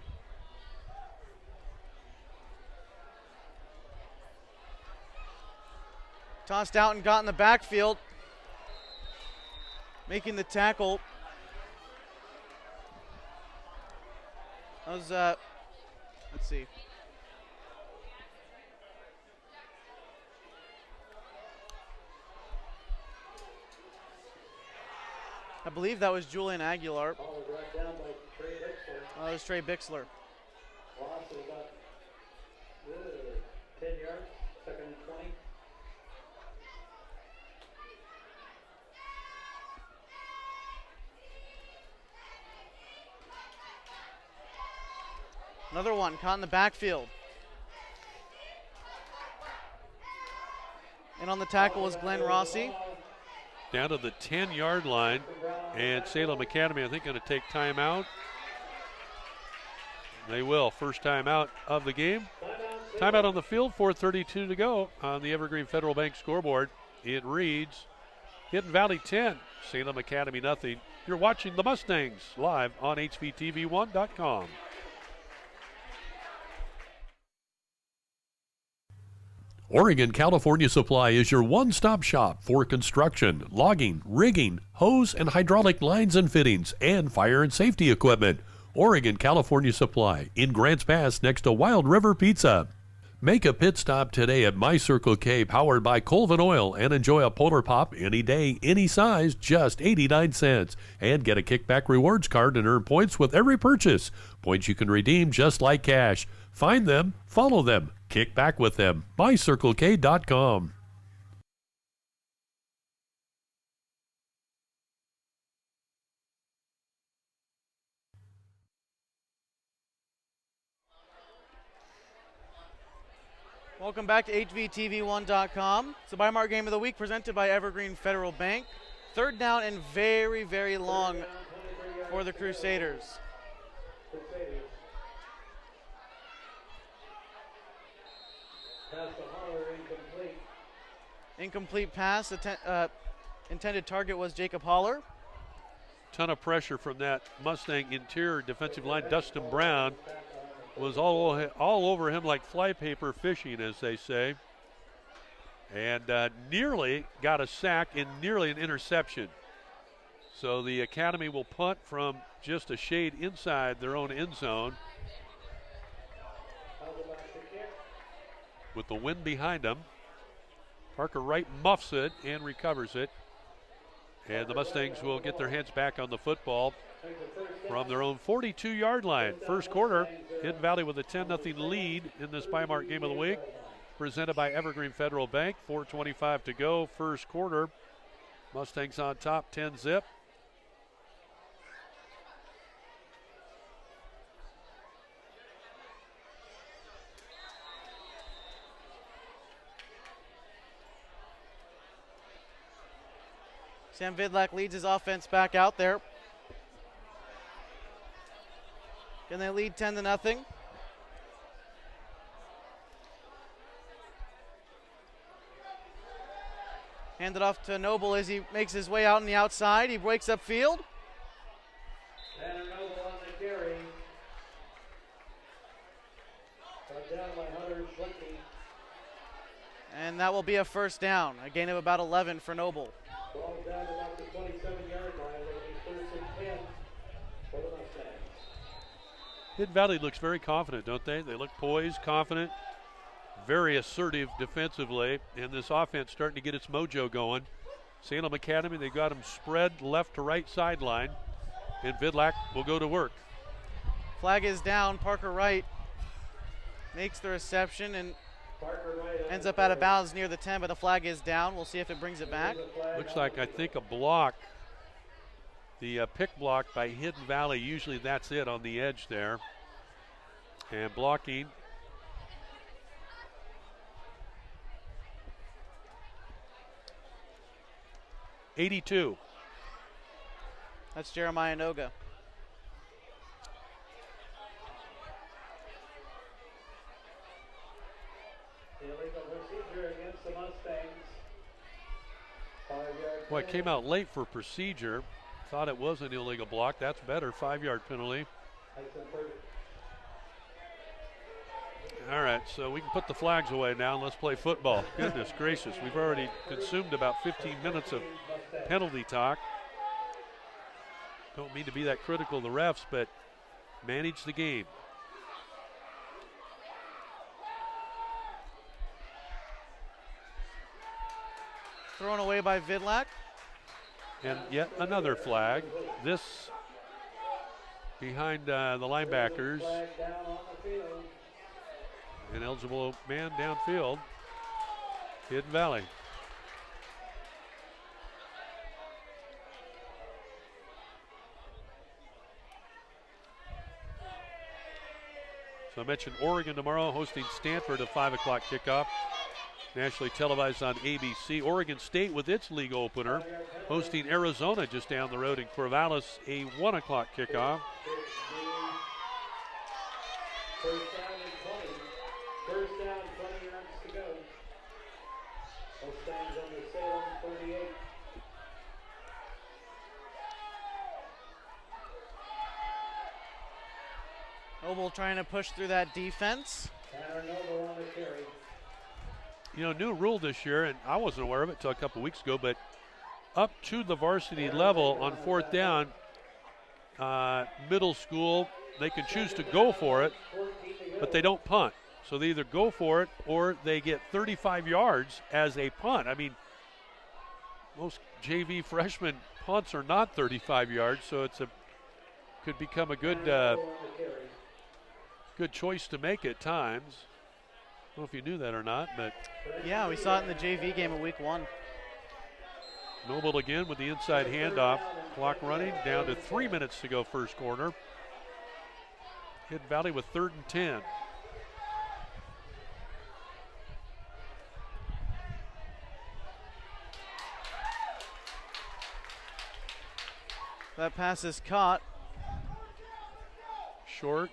Tossed out and got in the backfield. Making the tackle. That was, let's see. I believe that was Julian Aguilar. Ball was right down by Trey Bixler. That was Trey Bixler. Loss of about 10 yards, second and 20. Another one caught in the backfield. And on the tackle was Glenn Rossi. Down to the 10-yard line. And Salem Academy, I think, going to take timeout. They will. First timeout of the game. Timeout on the field, 4:32 to go on the Evergreen Federal Bank scoreboard. It reads, Hidden Valley 10, Salem Academy nothing. You're watching the Mustangs live on HVTV1.com. Oregon California Supply is your one-stop shop for construction, logging, rigging, hose and hydraulic lines and fittings, and fire and safety equipment. Oregon California Supply in Grants Pass next to Wild River Pizza. Make a pit stop today at My Circle K, powered by Colvin Oil, and enjoy a Polar Pop any day, any size, just 89 cents. And get a kickback rewards card and earn points with every purchase. Points you can redeem just like cash. Find them, follow them, kick back with them. MyCircleK.com. Welcome back to HVTV1.com. It's the Bimart Game of the Week presented by Evergreen Federal Bank. Third down and very, very long for the Crusaders. Pass to Holler, incomplete. Incomplete pass. Intended target was Jacob Holler. Ton of pressure from that Mustang interior defensive line. Dustin Brown was all over him like flypaper fishing, as they say. And nearly got a sack and nearly an interception. So the Academy will punt from just a shade inside their own end zone. With the wind behind them, Parker Wright muffs it and recovers it. And the Mustangs will get their hands back on the football from their own 42-yard line. First quarter, Hidden Valley with a 10-0 lead in this Bimart Game of the Week, presented by Evergreen Federal Bank. 4:25 to go, first quarter. Mustangs on top, 10-zip. Sam Vidlak leads his offense back out there. And they lead 10-0. Hand it off to Noble as he makes his way out on the outside. He breaks up field. Tanner Noble on the carry. Brought down by Hunter Schwenke. And that will be a first down. A gain of about 11 for Noble. Ball down to about the 27-yard line. It'll be 1st and 10 for the Mustangs. Hidden Valley looks very confident, don't they? They look poised, confident, very assertive defensively, and this offense starting to get its mojo going. Salem Academy, they got them spread left to right sideline, and Vidlak will go to work. Flag is down. Parker Wright makes the reception and ends up out of bounds near the 10, but the flag is down. We'll see if it brings it back. Looks like, I think, a block. The pick block by Hidden Valley, usually that's it on the edge there. And blocking. '82. That's Jeremiah Noga. Illegal procedure against the Mustangs. 5-yard Boy, it came out late for procedure. Thought it was an illegal block. That's better. 5-yard penalty. All right, so we can put the flags away now and let's play football. Goodness gracious, we've already consumed about 15 minutes of penalty talk. Don't mean to be that critical of the refs, but manage the game. Thrown away by Vidlak. And yet another flag. This behind the linebackers. An eligible man downfield. Hidden Valley. So I mentioned Oregon tomorrow hosting Stanford at 5 o'clock kickoff. Nationally televised on ABC. Oregon State with its league opener hosting Arizona just down the road in Corvallis, a 1 o'clock kickoff. First down and 20. First down, 20 yards to go. Mustangs on the Salem 38. Noble trying to push through that defense. Tanner Noble on the carry. new rule this year, and I wasn't aware of it until a couple weeks ago, but up to the varsity level on fourth down, middle school, they can choose to go for it, but they don't punt. So they either go for it or they get 35 yards as a punt. I mean, most JV freshman punts are not 35 yards, so could become a good choice to make at times. I don't know if you knew that or not, but Yeah, we saw it in the JV game of week 1. Noble again with the inside handoff. Clock running down to 3 minutes to go first quarter. Hidden Valley with 3rd and 10. That pass is caught. Short.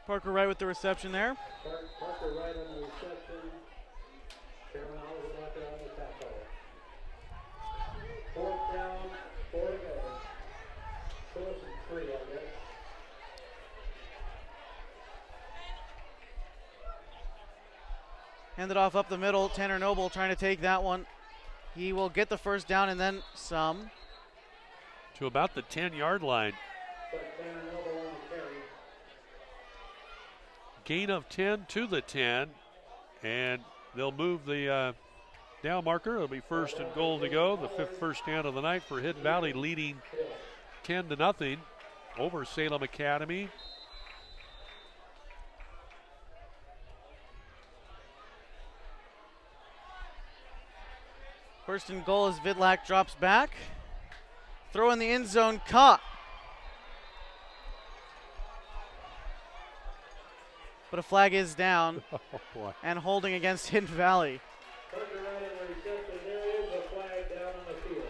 Parker Wright with the reception there. Parker Wright on the reception. Cameron Howell about there on the tackle. 4th down, 4 to go. 4th and 3, I guess. Handed off up the middle. Tanner Noble trying to take that one. He will get the first down and then some. To about the 10-yard line. But Tanner Noble on the carry. Gain of 10 to the 10. And they'll move the down marker. It'll be 1st and goal to go. The 5th first down of the night for Hidden Valley, leading 10-0 over Salem Academy. First and goal as Vidlak drops back. Throw in the end zone, caught. But a flag is down Oh, boy. and holding against Hidden Valley. Parker Wright on the reception. There is a flag down on the field.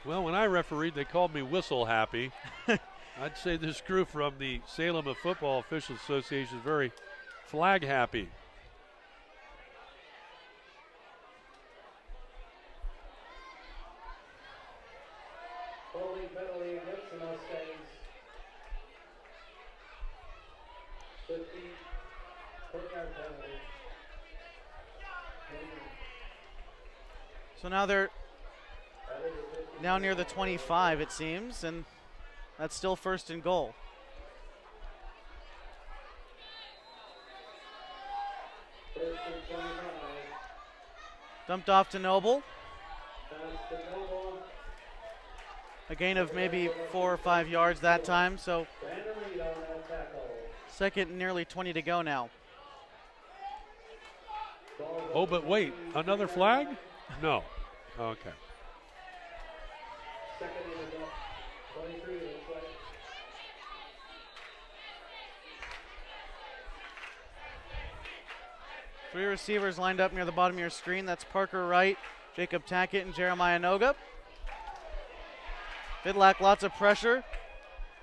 Well, when I refereed, they called me whistle happy. I'd say this crew from the Salem Football Officials Association is very flag happy. Holding penalty against the Mustangs. 10-yard penalty. So now they're down near the 25, it seems, and that's still 1st and goal. First and 25. Dumped off to Noble. Pass to Noble. A gain of maybe 4 or 5 yards that time, so Brandon Reed on that tackle. 2nd and nearly 20 to go now. Oh, but wait, another flag? No. Okay. 2nd and 23, looks like. Three receivers lined up near the bottom of your screen. That's Parker Wright, Jacob Tackett, and Jeremiah Noga. Vidlak, lots of pressure.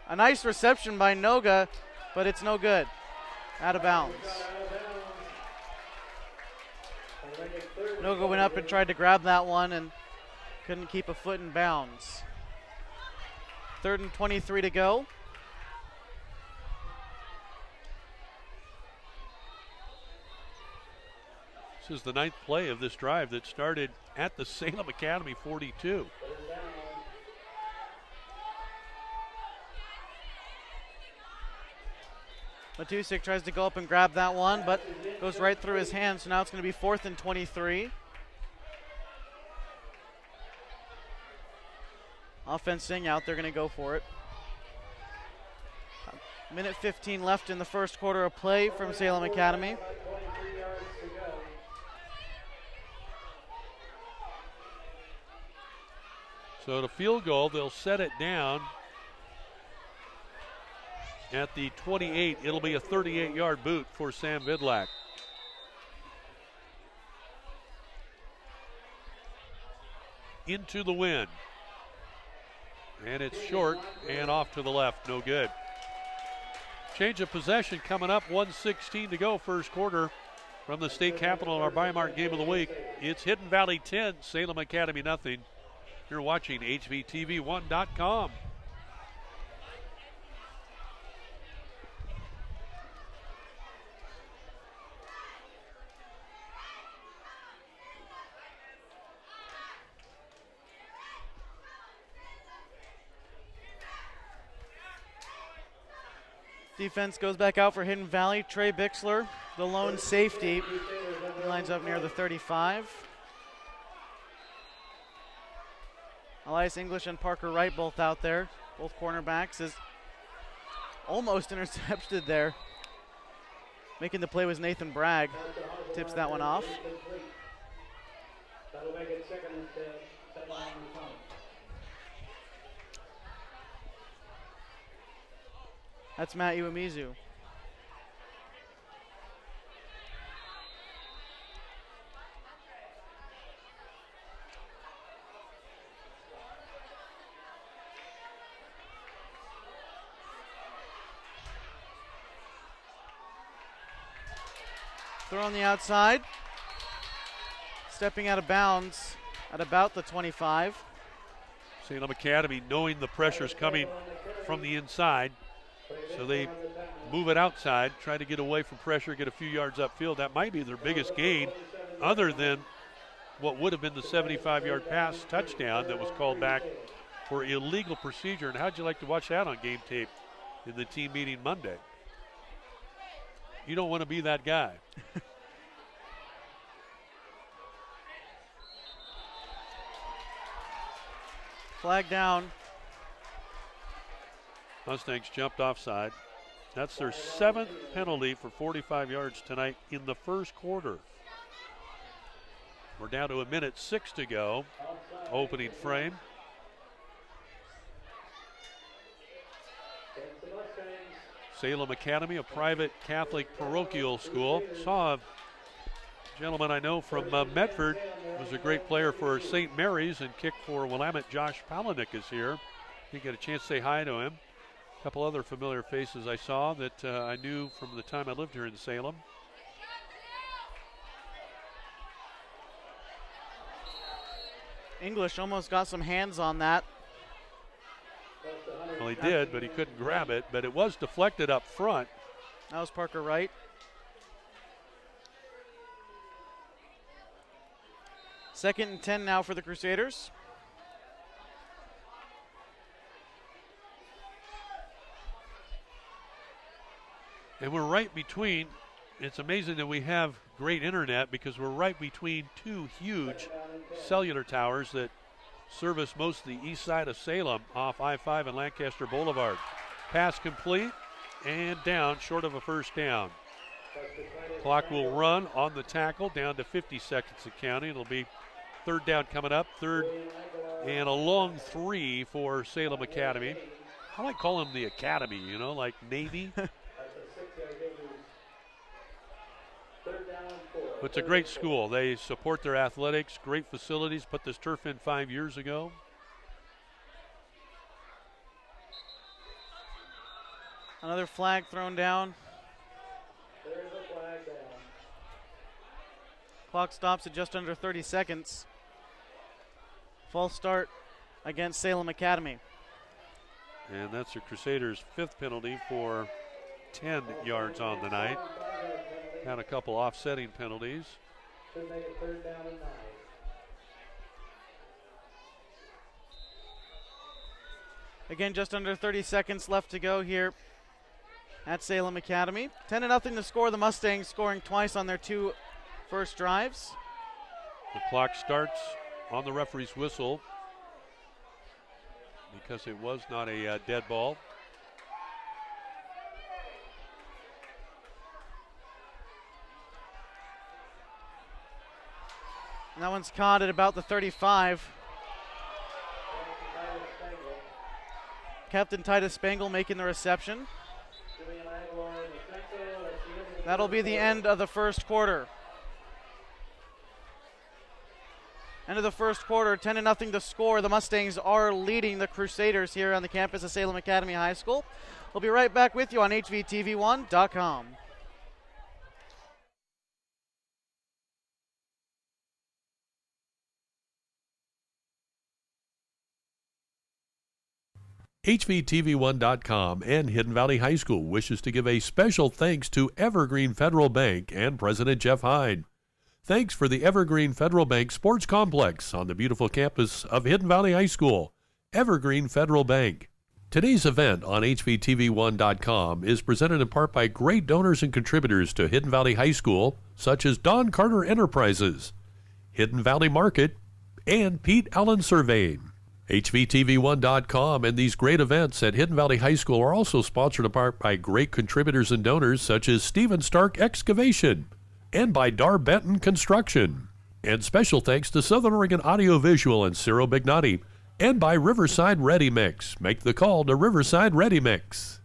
A nice reception by Noga, but it's no good. Out of bounds. Noga went up and tried to grab that one and couldn't keep a foot in bounds. 3rd and 23 to go. This is the 9th play of this drive that started at the Salem Academy 42. Matusik tries to go up and grab that one, but goes right through his hands. So now it's going to be 4th and 23. Offensing out, they're going to go for it. Minute 15 left in the first quarter of play from Salem Academy. 23 yards to go. So the field goal, they'll set it down at the 28. It'll be a 38-yard boot for Sam Vidlak. Into the wind. And it's short and off to the left. No good. Change of possession coming up. 1:16 to go first quarter from the state capitol in our Bi-Mart game of the week. It's Hidden Valley 10, Salem Academy nothing. You're watching HVTV1.com. Defense goes back out for Hidden Valley. Trey Bixler, the lone safety. He lines up near the 35. Elias English and Parker Wright both out there. Both cornerbacks is almost intercepted there. Making the play was Nathan Bragg. Tips that one off. That'll make it second and 10. That's Matt Iwamizu. Throw on the outside. Stepping out of bounds at about the 25. Salem Academy knowing the pressure's coming from the inside, so they move it outside, try to get away from pressure, get a few yards upfield. That might be their biggest gain, other than what would have been the 75-yard pass touchdown that was called back for illegal procedure. And how'd you like to watch that on game tape in the team meeting Monday? You don't want to be that guy. Flag down. Mustangs jumped offside. That's their 7th penalty for 45 yards tonight in the first quarter. We're down to 1:06 to go. Opening frame. Salem Academy, a private Catholic parochial school. Saw a gentleman I know from Medford, was a great player for St. Mary's and kicked for Willamette. Josh Palaniuk is here. Didn't get a chance to say hi to him. A couple other familiar faces I saw that I knew from the time I lived here in Salem. English almost got some hands on that. Well, he did, but he couldn't grab it. But it was deflected up front. That was Parker Wright. Second and 10 now for the Crusaders. And we're right between, it's amazing that we have great internet because we're right between two huge cellular towers that service most of the east side of Salem off I-5 and Lancaster Boulevard. Pass complete and down, short of a first down. Clock will run on the tackle down to 50 seconds of counting. It'll be third down coming up, third and a long 3 for Salem Academy. I like calling them the Academy, you know, like Navy. It's a great school. They support their athletics, great facilities, put this turf in 5 years ago. Another flag thrown down. There's a flag down. Clock stops at just under 30 seconds. False start against Salem Academy. And that's the Crusaders' 5th penalty for 10 yards on the night. Had a couple offsetting penalties. Should make it third down and 9. Again, just under 30 seconds left to go here at Salem Academy. 10-0 to score. The Mustangs scoring twice on their 2 first drives. The clock starts on the referee's whistle because it was not a dead ball. And that one's caught at about the 35. Captain Titus Spangle making the reception. That'll be the end of the first quarter. End of the first quarter, 10-0 to score. The Mustangs are leading the Crusaders here on the campus of Salem Academy High School. We'll be right back with you on HVTV1.com. HVTV1.com and Hidden Valley High School wishes to give a special thanks to Evergreen Federal Bank and President Jeff Hyde. Thanks for the Evergreen Federal Bank Sports Complex on the beautiful campus of Hidden Valley High School. Evergreen Federal Bank. Today's event on HVTV1.com is presented in part by great donors and contributors to Hidden Valley High School, such as Don Carter Enterprises, Hidden Valley Market, and Pete Allen Surveying. HVTV1.com and these great events at Hidden Valley High School are also sponsored in part by great contributors and donors such as Stephen Stark Excavation and by Dar Benton Construction. And special thanks to Southern Oregon Audio Visual and Ciro Bignati, and by Riverside Ready Mix. Make the call to Riverside Ready Mix.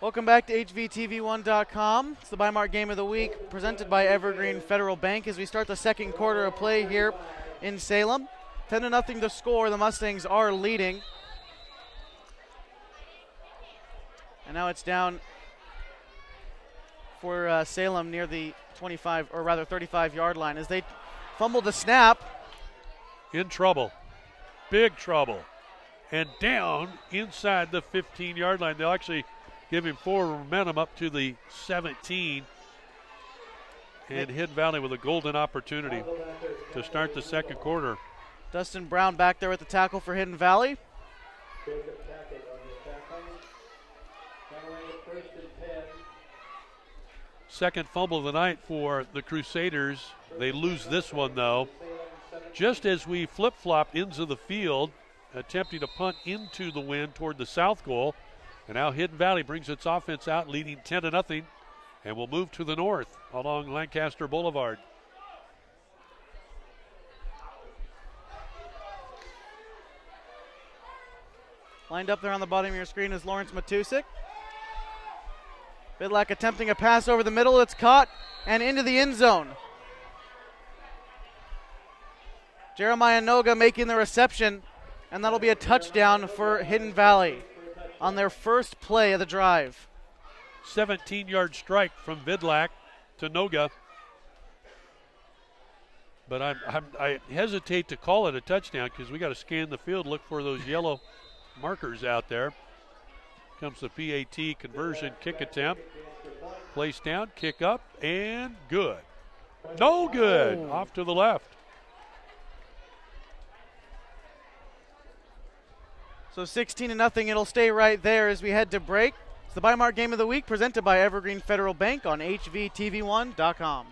Welcome back to HVTV1.com. It's the Bi-Mart Game of the Week presented by Evergreen Federal Bank as we start the second quarter of play here in Salem. 10-0 to score. The Mustangs are leading. And now it's down for Salem near the 25, or rather 35-yard line as they fumble the snap. In trouble. Big trouble. And down inside the 15-yard line. They'll actually give him forward momentum up to the 17. And Hidden Valley with a golden opportunity to start the second quarter. Dustin Brown back there at the tackle for Hidden Valley. Second fumble of the night for the Crusaders. They lose this one, though. Just as we flip-flop into the field, attempting to punt into the wind toward the south goal. And now Hidden Valley brings its offense out, leading 10-0, and will move to the north along Lancaster Boulevard. Lined up there on the bottom of your screen is Lawrence Matusik. Vidlac attempting a pass over the middle. It's caught and into the end zone. Jeremiah Noga making the reception, and that'll be a touchdown for Hidden Valley on their first play of the drive. 17-yard strike from Vidlac to Noga. But I hesitate to call it a touchdown because we got to scan the field, look for those yellow markers out there. Comes the PAT conversion kick attempt. Place down, kick up, and good. No good. Off to the left. So 16-0, it'll stay right there as we head to break. It's the Bi-Mart Game of the Week presented by Evergreen Federal Bank on HVTV1.com.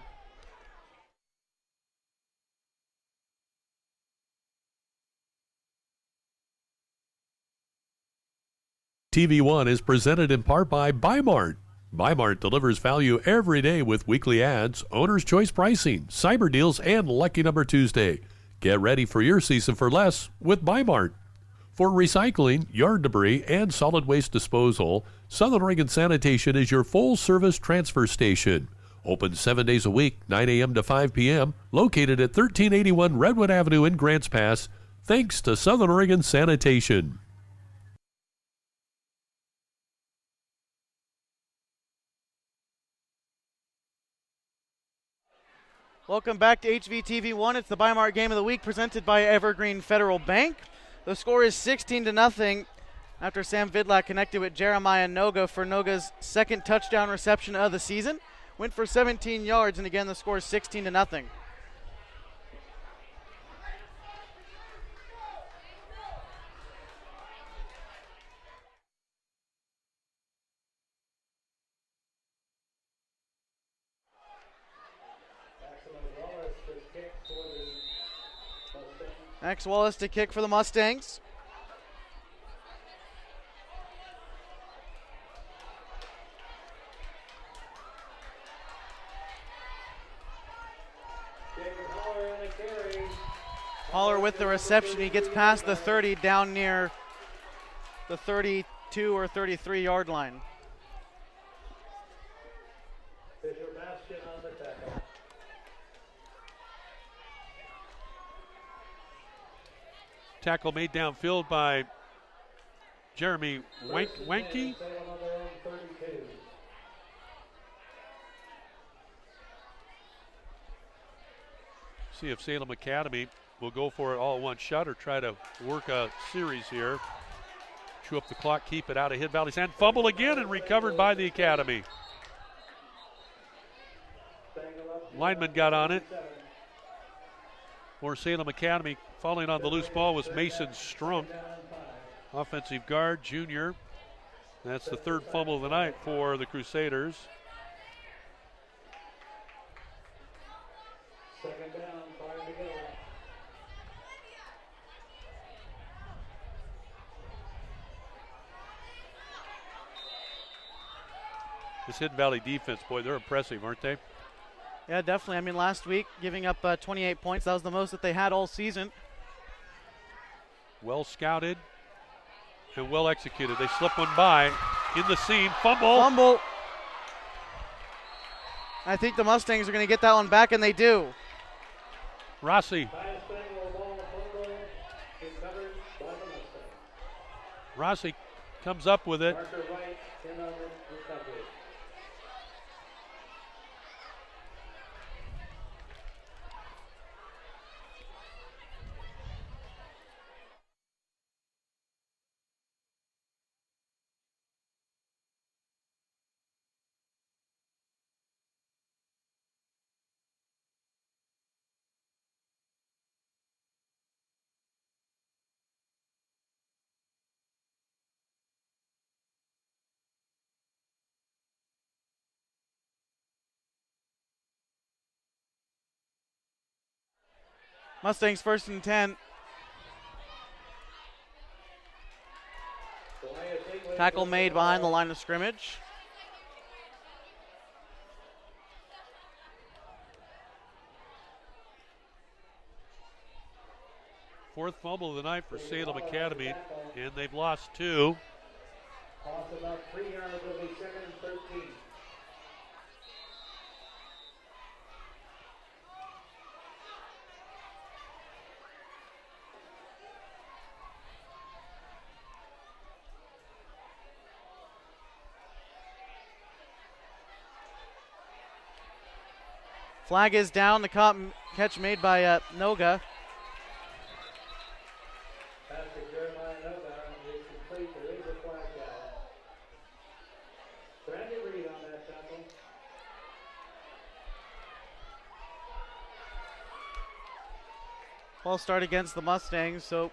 TV1 is presented in part by Bi-Mart. Bi-Mart delivers value every day with weekly ads, owner's choice pricing, cyber deals, and Lucky Number Tuesday. Get ready for your season for less with Bi-Mart. For recycling, yard debris, and solid waste disposal, Southern Oregon Sanitation is your full-service transfer station. Open 7 days a week, 9 a.m. to 5 p.m., located at 1381 Redwood Avenue in Grants Pass, thanks to Southern Oregon Sanitation. Welcome back to HVTV1. It's the Bi-Mart Game of the Week presented by Evergreen Federal Bank. The score is 16-0 after Sam Vidlac connected with Jeremiah Noga for Noga's second touchdown reception of the season. Went for 17 yards, and again the score is 16-0. Max Wallace to kick for the Mustangs. Holler with the reception. He gets past the 30 down near the 32 or 33 yard line. Tackle made downfield by Jeremy Wanke. See if Salem Academy will go for it all at one shot or try to work a series here. Chew up the clock, keep it out of Hidden Valley's hand. Fumble again and recovered by the Academy. lineman got on it. For Salem Academy, falling on the loose ball was Mason Strunk, offensive guard, junior. That's the third fumble of the night for the Crusaders. Second down, 5 to go. This Hidden Valley defense, boy, they're impressive, aren't they? Yeah, definitely. I mean, last week, giving up 28 points, that was the most that they had all season. Well scouted and well executed. They slip one by in the seam. Fumble. I think the Mustangs are going to get that one back, and they do. Rossi. Rossi comes up with it. Marker right, 10 on the recovery. Mustangs 1st and 10. Tackle made behind the line of scrimmage. Fourth fumble of the night for Salem Academy, and they've lost 2. Off about 3 yards, it'll be 2nd and 13. Flag is down. The catch made by Noga. Pass to Jeremiah Noga is complete. There is a flag down. Brandy Reed on that tackle. False start against the Mustangs, so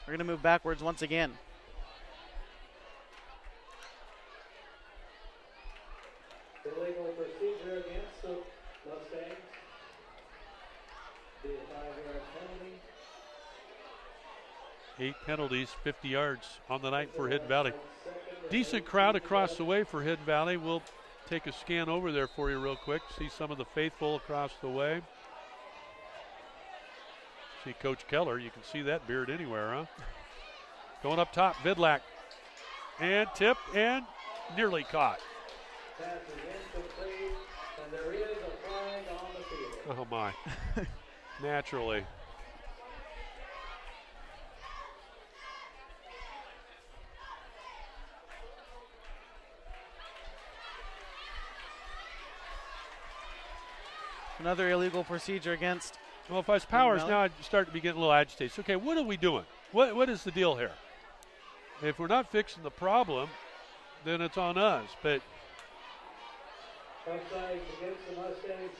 we're going to move backwards once again. Illegal procedure against the Mustangs. Be a 5-yard penalty. 8 penalties, 50 yards on the night for Hidden Valley. Decent crowd across the way for Hidden Valley. We'll take a scan over there for you real quick. See some of the faithful across the way. See Coach Keller. You can see that beard anywhere, huh? Going up top, Vidlac. And tip and nearly caught. Pass is incomplete, and there is a flag on the field. Oh, my. Naturally. Another illegal procedure against. Well, if I was Powers now, I'd start to be getting a little agitated. So, okay, what are we doing? What is the deal here? If we're not fixing the problem, then it's on us. But Offside against the Mustangs.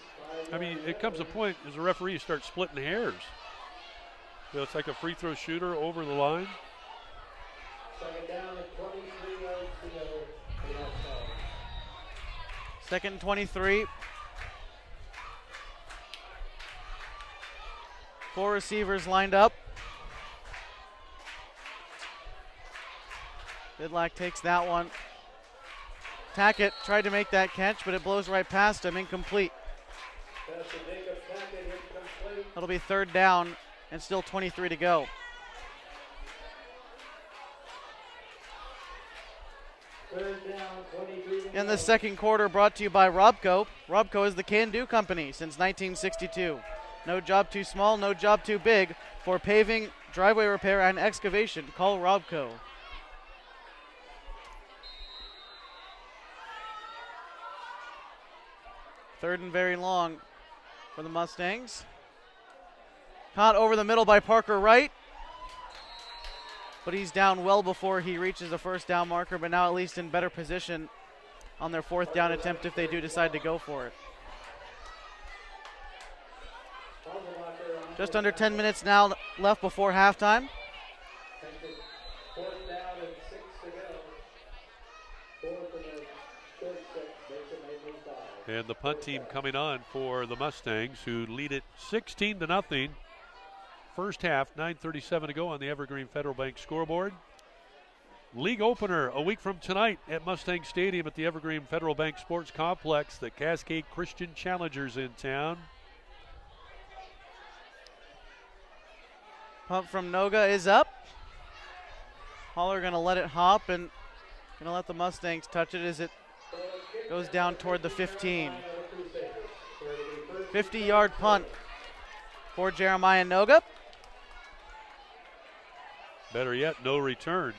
I mean, it comes a point as a referee you start splitting hairs. So it's like a free throw shooter over the line. Second down at 23 yards to go. The offside. 2nd and 23. 4 receivers lined up. Vidlac takes that one. Tackett tried to make that catch, but it blows right past him, incomplete. Pass to Jacob Tackett, incomplete. That'll be 3rd down and still 23 to go. Third down, 23 to In go. the second quarter, brought to you by Robco. Robco is the can-do company since 1962. No job too small, no job too big. For paving, driveway repair, and excavation, call Robco. Third and very long for the Mustangs. Caught over the middle by Parker Wright. But he's down well before he reaches the 1st down marker, but now at least in better position on their 4th down attempt if they do decide to go for it. Just under 10 minutes now left before halftime. Fourth down and 6 to go. Fourth and a short 6 makes it maybe 5. And the punt team coming on for the Mustangs, who lead it 16-0. First half, 9:37 to go on the Evergreen Federal Bank scoreboard. League opener a week from tonight at Mustang Stadium at the Evergreen Federal Bank Sports Complex. The Cascade Christian Challengers in town. Punt from Noga is up. Haller going to let it hop and going to let the Mustangs touch it as it goes down toward the 15. 50-yard punt for Jeremiah Noga. Better yet, no return.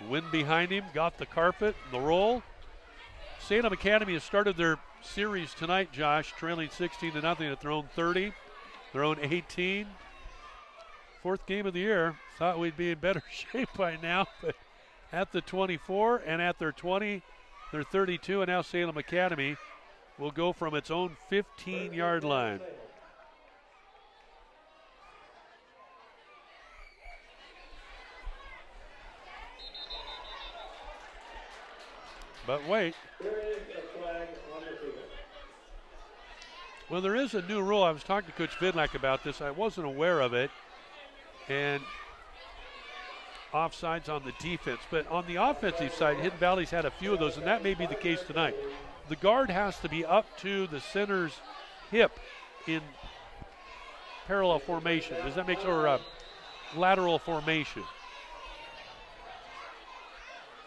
Wind behind him, got the carpet, the roll. Salem Academy has started their series tonight, Josh, trailing 16-0 at their own 30, their own 18. Fourth game of the year. Thought we'd be in better shape by now, but at the 24 and at their 20, their 32, and now Salem Academy will go from its own 15-yard line. But wait. There is a flag on the field. Well, there is a new rule. I was talking to Coach Vidlac about this. I wasn't aware of it. And offsides on the defense. But on the offensive side, Hidden Valley's had a few of those, and that may be the case tonight. The guard has to be up to the center's hip in parallel formation. Does that make sense? Or lateral formation.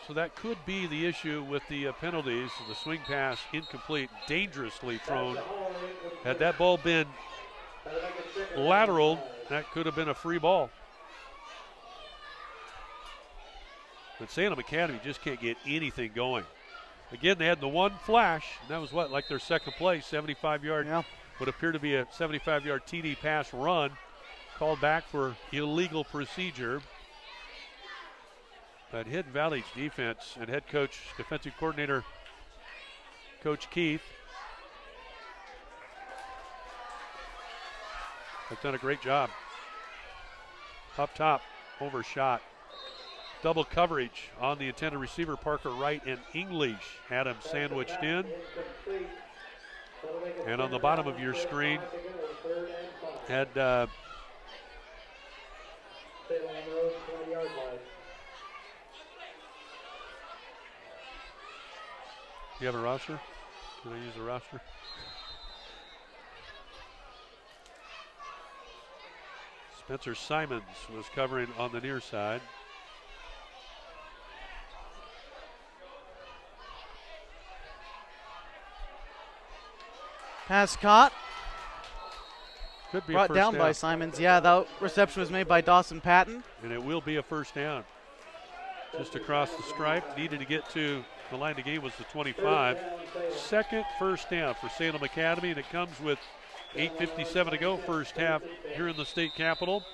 So that could be the issue with the penalties. The swing pass incomplete, dangerously thrown. Had that ball been lateral, that could have been a free ball. But Salem Academy just can't get anything going. Again, they had the one flash, and that was what, like their second play, 75-yard, would appear to be a 75-yard TD pass run, called back for illegal procedure. But Hidden Valley's defense and head coach, defensive coordinator, Coach Keith, have done a great job. Up top, overshot. Double coverage on the intended receiver, Parker Wright and English had him sandwiched in. And on the bottom of your screen, had you have a roster? Can I use a roster? Spencer Simons was covering on the near side. Pass caught. Could be brought down by Simons. Yeah, that reception was made by Dawson Patton. And it will be a first down. Just across the stripe. Needed to get to the line of game was the 25. Second first down for Salem Academy, and it comes with 8:57 to go, first half here in the state capitol.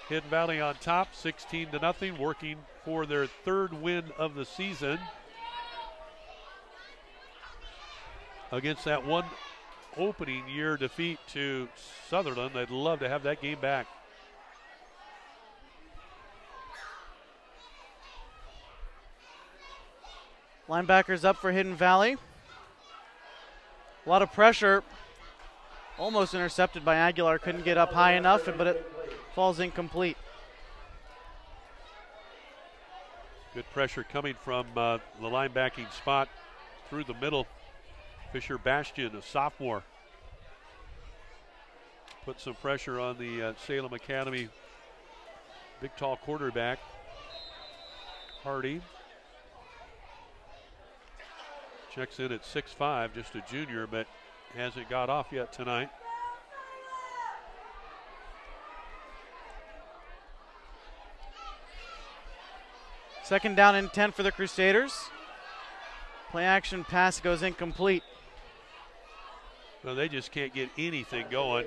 Hidden Valley on top, 16-0, working for their third win of the season against that one opening year defeat to Sutherland. They'd love to have that game back. Linebackers up for Hidden Valley. A lot of pressure. Almost intercepted by Aguilar. Couldn't get up high enough, but it falls incomplete. Good pressure coming from the linebacking spot through the middle. Fisher Bastion, a sophomore, put some pressure on the Salem Academy big tall quarterback, Hardy. Checks in at 6'5", just a junior, but hasn't got off yet tonight. Second down and 10 for the Crusaders. Play action pass goes incomplete. Well, they just can't get anything going.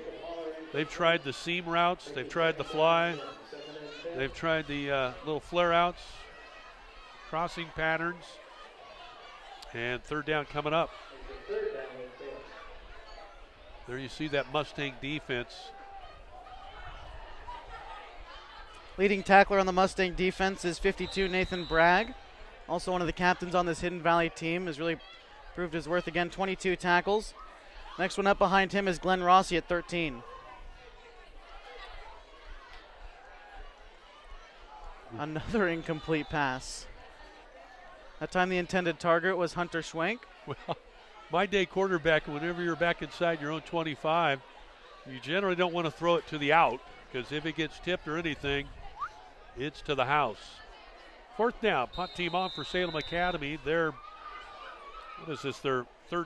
They've tried the seam routes, they've tried the fly, they've tried the little flare outs, crossing patterns, and third down coming up. There you see that Mustang defense Leading tackler on the Mustang defense is 52 Nathan Bragg. Also one of the captains on this Hidden Valley team, has really proved his worth again, 22 tackles. Next one up behind him is Glenn Rossi at 13. Another incomplete pass. That time the intended target was Hunter Schwenk. Well, my day quarterback, whenever you're back inside your own 25, you generally don't want to throw it to the out, because if it gets tipped or anything, it's to the house. Fourth down, punt team off for Salem Academy. Their third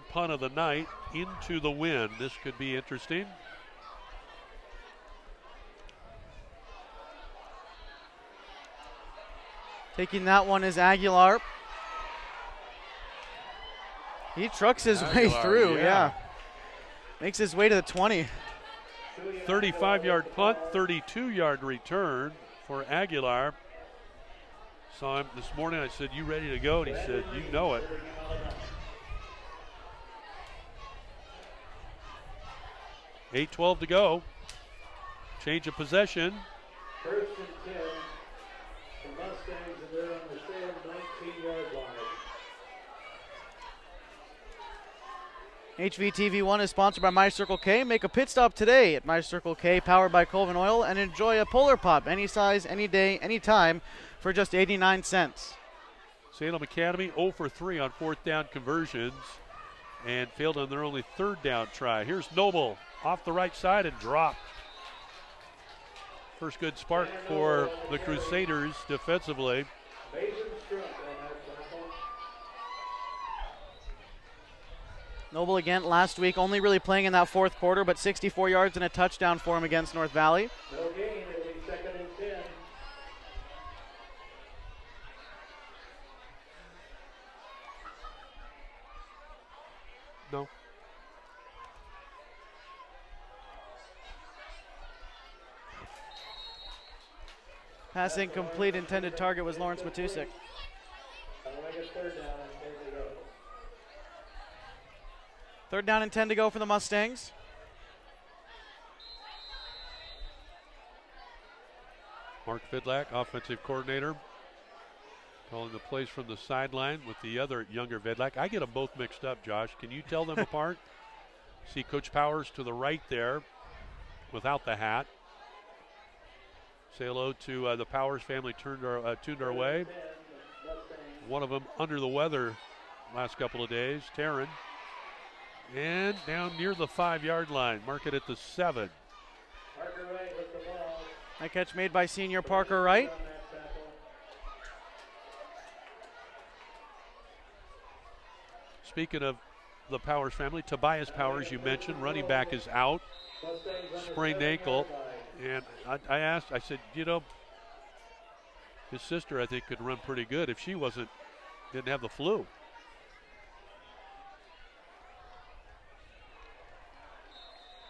punt of the night into the wind. This could be interesting. Taking that one is Aguilar. He trucks his way through, yeah. Makes his way to the 20. 35-yard punt, 32-yard return for Aguilar. Saw him this morning. I said, "You ready to go?" And he said, "You know it." $8:12 to go. Change of possession. First and 10. The Mustangs, and they're on the Salem 19-yard line. HVTV1 is sponsored by My Circle K. Make a pit stop today at My Circle K, powered by Colvin Oil, and enjoy a Polar Pop any size, any day, any time for just 89 cents. Salem Academy 0 for 3 on fourth down conversions and failed on their only third down try. Here's Noble off the right side and dropped. First good spark for the Crusaders defensively. Noble again last week, only really playing in that fourth quarter, but 64 yards and a touchdown for him against North Valley. No gain, it'll be second and 10. No. Pass incomplete, intended target was Lawrence Matusik. Third down and 10 to go for the Mustangs. Mark Vidlak, offensive coordinator, calling the plays from the sideline with the other younger Vidlak. I get them both mixed up, Josh. Can you tell them apart? See Coach Powers to the right there without the hat. Say hello to the Powers family tuned our way. One of them under the weather last couple of days, Taryn. And down near the 5-yard line, mark it at the 7. That catch made by senior Parker Wright. Speaking of the Powers family, Tobias Powers, you mentioned, running back is out, sprained ankle. And I asked, I said, you know, his sister, I think, could run pretty good if she didn't have the flu.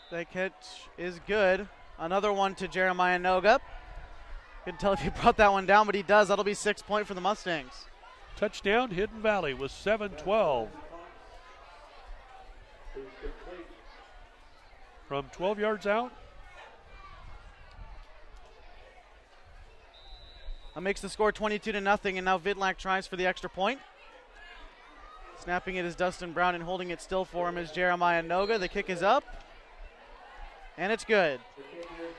That catch is good. Another one to Jeremiah Noga. Couldn't tell if he brought that one down, but he does. That'll be 6 points for the Mustangs. Touchdown, Hidden Valley with 7-12. From 12 yards out. That makes the score 22-0, and now Vidlak tries for the extra point. Snapping it is Dustin Brown, and holding it still for him is Jeremiah Noga. The kick is up, and it's good.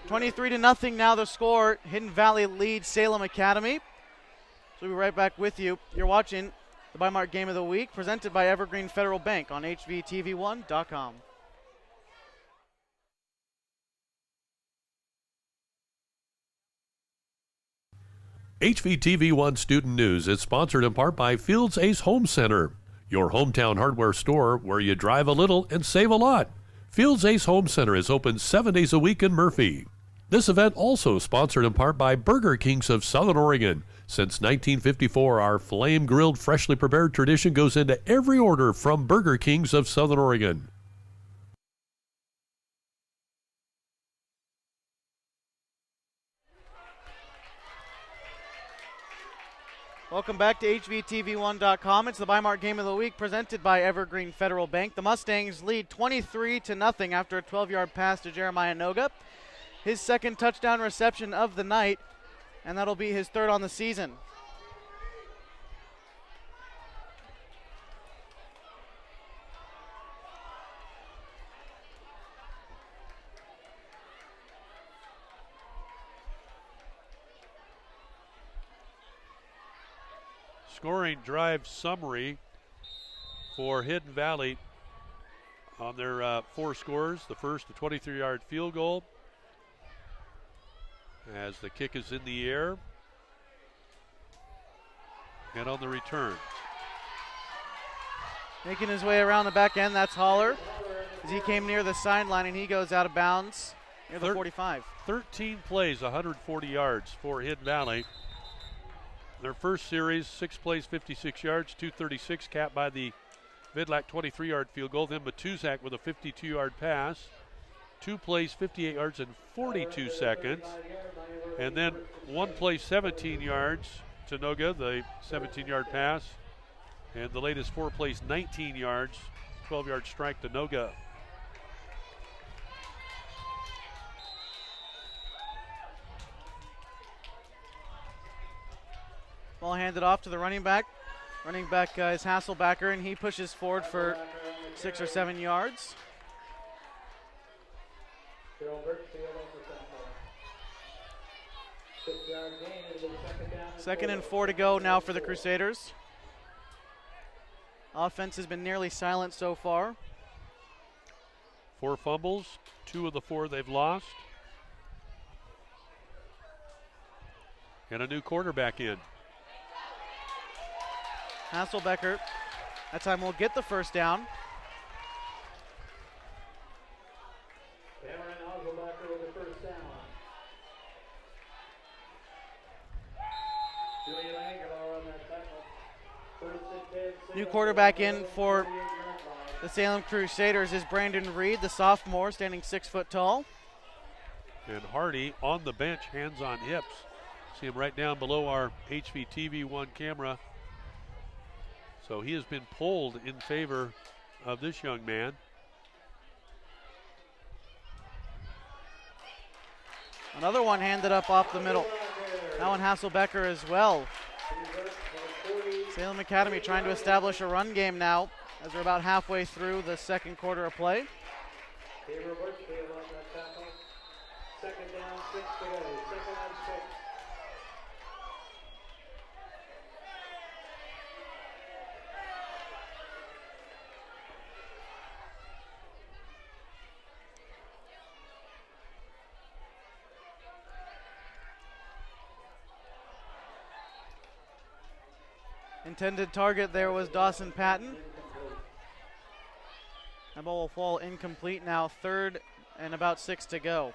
23-0 now the score. Hidden Valley leads Salem Academy. So we'll be right back with you. You're watching the Bi-Mart Game of the Week, presented by Evergreen Federal Bank on HVTV1.com. HVTV1 Student News is sponsored in part by Fields Ace Home Center, your hometown hardware store where you drive a little and save a lot. Fields Ace Home Center is open 7 days a week in Murphy. This event also sponsored in part by Burger Kings of Southern Oregon. Since 1954, our flame-grilled, freshly prepared tradition goes into every order from Burger Kings of Southern Oregon. Welcome back to HVTV1.com. It's the Bi-Mart Game of the Week presented by Evergreen Federal Bank. The Mustangs lead 23-0 after a 12-yard pass to Jeremiah Noga. His second touchdown reception of the night. and that'll be his third on the season. Scoring drive summary for Hidden Valley on their 4 scores. The first, a 23-yard field goal as the kick is in the air. And on the return, making his way around the back end, that's Haller, as he came near the sideline and he goes out of bounds near the 45. 13 plays, 140 yards for Hidden Valley. Their first series, 6 plays, 56 yards, 236, capped by the Vidlac 23-yard field goal. Then Matuzak with a 52-yard pass. 2 plays, 58 yards in 42 seconds. And then 1 play, 17 yards to Noga, the 17-yard pass. And the latest 4 plays, 19 yards, 12-yard strike to Noga. Ball handed off to the running back. Running back is Hasselbacker, and he pushes forward for 6 or 7 yards. Second and 4 to go now for the Crusaders. Offense has been nearly silent so far. 4 fumbles, 2 of the 4 they've lost. And a new quarterback in. Hasselbecker, that time will get the first down. Cameron Hasselbecker with the first down. Julian Aguilar on that tackle. First and 10. New quarterback in for the Salem Crusaders is Brandon Reed, the sophomore, standing 6 foot tall. And Hardy on the bench, hands on hips. See him right down below our HVTV1 camera. So he has been pulled in favor of this young man. Another one handed up off the middle. That one Hasselbecker as well. Salem Academy trying to establish a run game now as we're about halfway through the second quarter of play. Second down, 6 to go. Second and 6. Intended target there was Dawson Patton. That ball will fall incomplete now. Third and about 6 to go.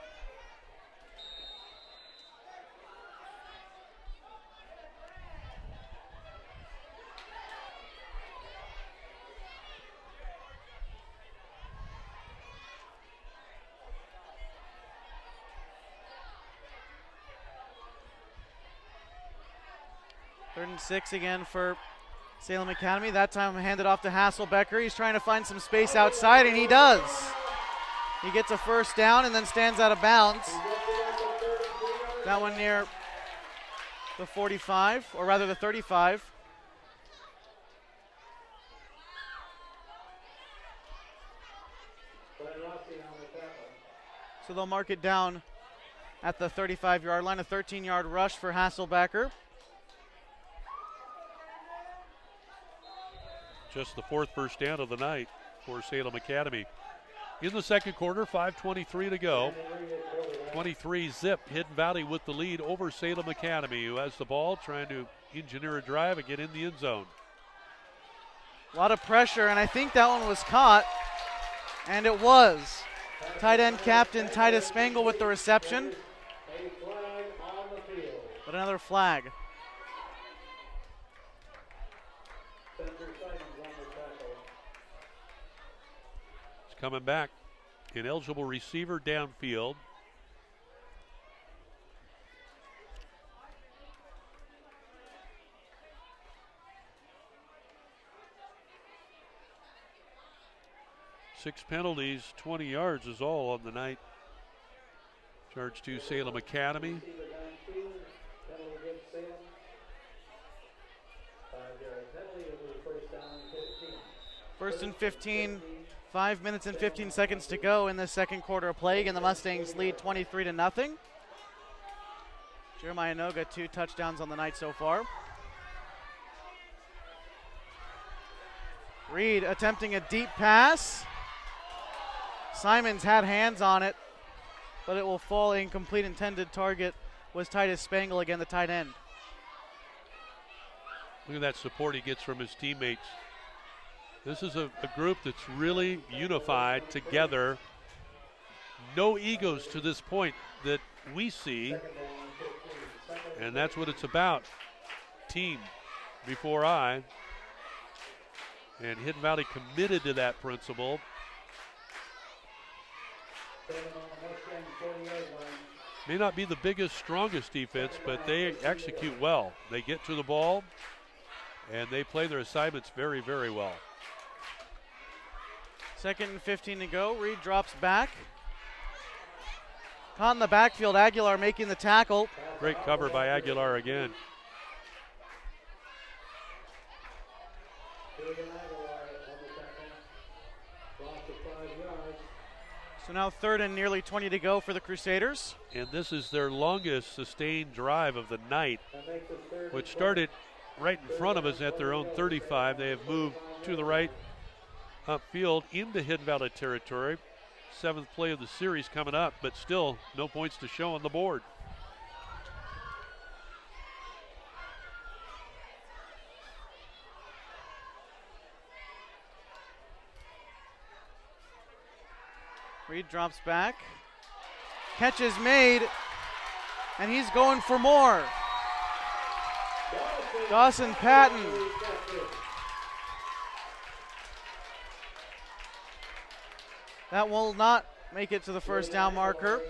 Third and 6 again for Salem Academy. That time handed off to Hasselbecker. He's trying to find some space outside, and he does. He gets a first down and then stands out of bounds. That one near the 45, or rather the 35. So they'll mark it down at the 35-yard line. A 13-yard rush for Hasselbecker. Just the 4th first down of the night for Salem Academy. In the second quarter, 5:23 to go. 23-zip, Hidden Valley with the lead over Salem Academy, who has the ball, trying to engineer a drive and get in the end zone. A lot of pressure, and I think that one was caught, and it was. Tight end captain Titus Spangle with the reception. But another flag. It's coming back. An eligible receiver downfield. Six penalties, 20 yards is all on the night. Charge to Salem Academy. First and 15, 5 minutes and 15 seconds to go in the second quarter of play. Again, the Mustangs lead 23-0. Jeremiah Noga, 2 touchdowns on the night so far. Reed attempting a deep pass. Simons had hands on it, but it will fall incomplete. Intended target was Titus Spangle, again the tight end. Look at that support he gets from his teammates. This is a group that's really unified together. No egos to this point that we see, and that's what it's about. Team before I. And Hidden Valley committed to that principle. May not be the biggest, strongest defense, but they execute well. They get to the ball, and they play their assignments very, very well. Second and 15 to go. Reed drops back. Caught in the backfield. Aguilar making the tackle. Great cover by Aguilar again. So now third and nearly 20 to go for the Crusaders. And this is their longest sustained drive of the night, which started right in front of us at their own 35. They have moved to the right upfield into Hidden Valley territory. 7th play of the series coming up, but still no points to show on the board. Reed drops back. Catch is made, and he's going for more. Dawson Patton. That will not make it to the first down marker.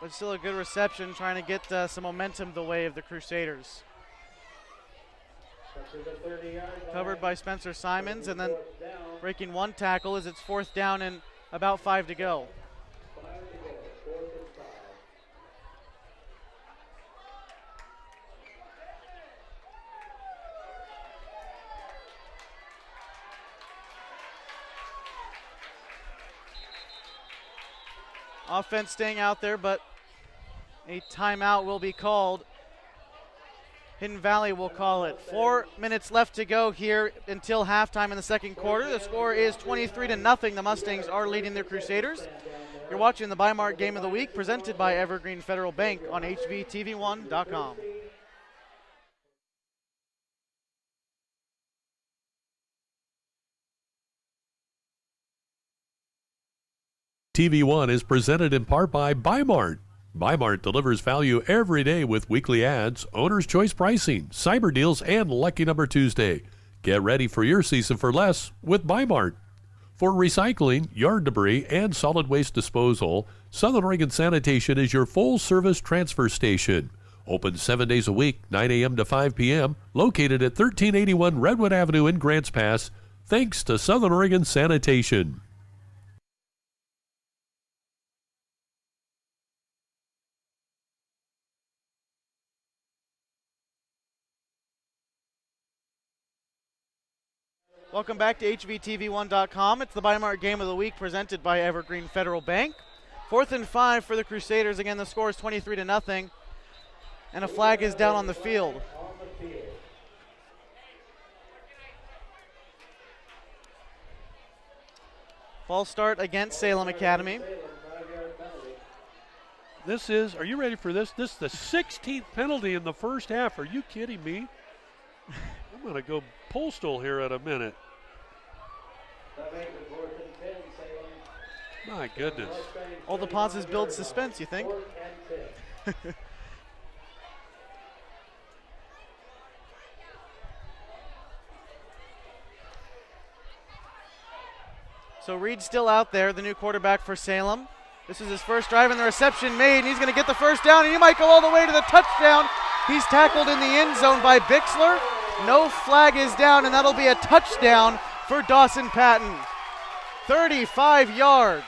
But still a good reception, trying to get some momentum the way of the Crusaders. Covered by Spencer Simons, and then breaking one tackle as it's 4th down and about 5 to go. Offense staying out there, but a timeout will be called. Hidden Valley will call it. 4 minutes left to go here until halftime in the second quarter. The score is 23-0. The Mustangs are leading the Crusaders. You're watching the Bi-Mart Game of the Week, presented by Evergreen Federal Bank on HVTV1.com. TV1 is presented in part by Bi-Mart. Bi-Mart delivers value every day with weekly ads, owner's choice pricing, cyber deals, and Lucky Number Tuesday. Get ready for your season for less with Bi-Mart. For recycling, yard debris, and solid waste disposal, Southern Oregon Sanitation is your full-service transfer station. Open 7 days a week, 9 a.m. to 5 p.m., located at 1381 Redwood Avenue in Grants Pass, thanks to Southern Oregon Sanitation. Welcome back to HVTV1.com. It's the Bi-Mart Game of the Week presented by Evergreen Federal Bank. 4th and 5 for the Crusaders. Again, the score is 23-0, and a flag is down on the field. False start against Salem Academy. This is, are you ready for this? This is the 16th penalty in the first half. Are you kidding me? I'm going to go postal here in a minute. My goodness. All the pauses build suspense, you think? So Reed's still out there, the new quarterback for Salem. This is his first drive, and the reception made, and he's going to get the first down, and he might go all the way to the touchdown. He's tackled in the end zone by Bixler. No flag is down, and that'll be a touchdown for Dawson Patton. 35 yards.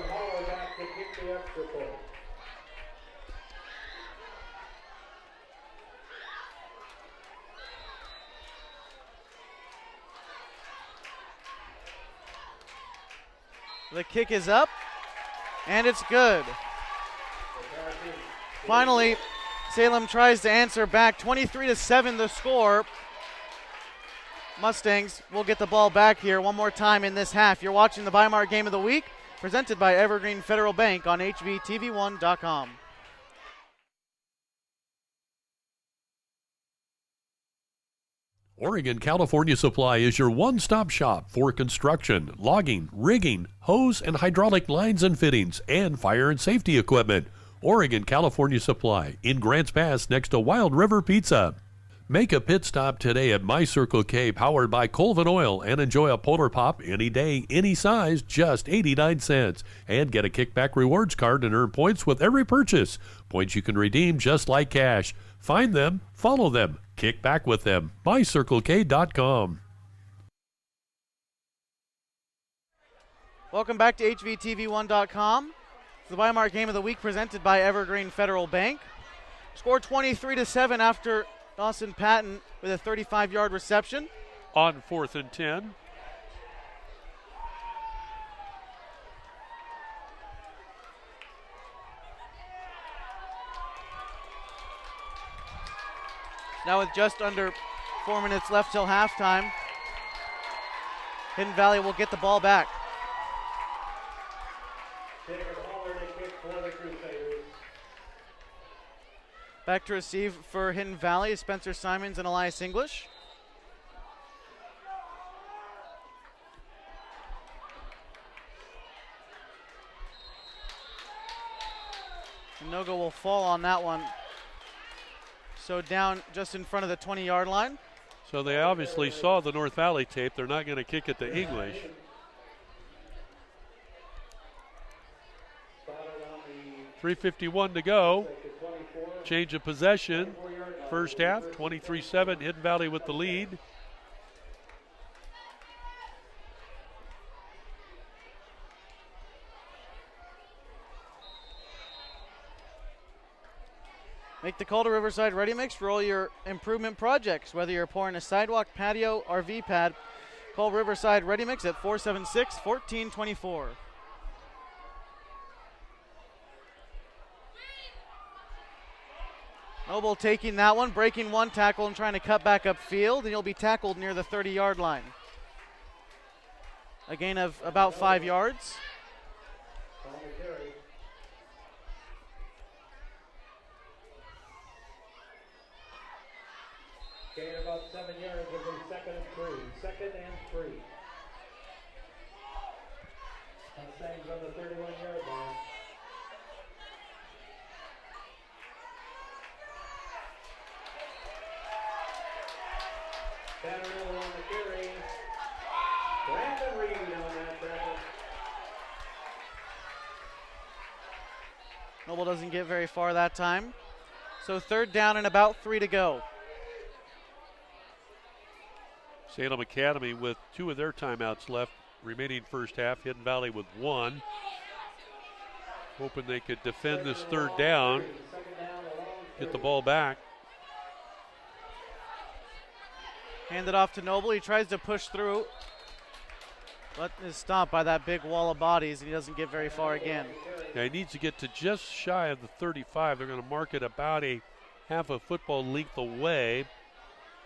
Jacob Holler back to kick the extra point. The kick is up, and it's good. Finally, Salem tries to answer back. 23-7 the score. Mustangs will get the ball back here one more time in this half. You're watching the Weimar Game of the Week, presented by Evergreen Federal Bank on HVTV1.com. Oregon California Supply is your one-stop shop for construction, logging, rigging, hose and hydraulic lines and fittings, and fire and safety equipment. Oregon California Supply in Grants Pass next to Wild River Pizza. Make a pit stop today at My Circle K, powered by Colvin Oil, and enjoy a Polar Pop any day, any size, just 89 cents. And get a kickback rewards card and earn points with every purchase. Points you can redeem just like cash. Find them, follow them, kick back with them. MyCircleK.com. Welcome back to HVTV1.com. It's the Weimar Game of the Week presented by Evergreen Federal Bank. Scored 23-7 after Dawson Patton with a 35-yard reception. On 4th and 10. Now with just under 4 minutes left till halftime, Hidden Valley will get the ball back. Jacob Holler to kick for the Crusaders. Back to receive for Hidden Valley, Spencer Simons and Elias English. Noga will fall on that one. So down just in front of the 20-yard line. So they obviously saw the North Valley tape. They're not going to kick it to English. .351 to go. Change of possession. First half, 23-7. Hidden Valley with the lead. Make the call to Riverside Ready Mix for all your improvement projects. Whether you're pouring a sidewalk, patio, RV pad, call Riverside Ready Mix at 476-1424. Noble taking that one, breaking one tackle and trying to cut back upfield, and you'll be tackled near the 30-yard line. A gain of about 5 yards. Gain about 7 yards, will be 2nd and 3. 2nd and 3. Mustangs on the 31-yard line. Bannerell on the carry. Brandon Reed on that tackle. Noble doesn't get very far that time. So 3rd down and about 3 to go. Salem Academy with 2 of their timeouts left, remaining first half. Hidden Valley with 1. Hoping they could defend this 3rd down, get the ball back. Hand it off to Noble. He tries to push through, but is stopped by that big wall of bodies, and he doesn't get very far again. Yeah, he needs to get to just shy of the 35. They're going to mark it about a half a football length away.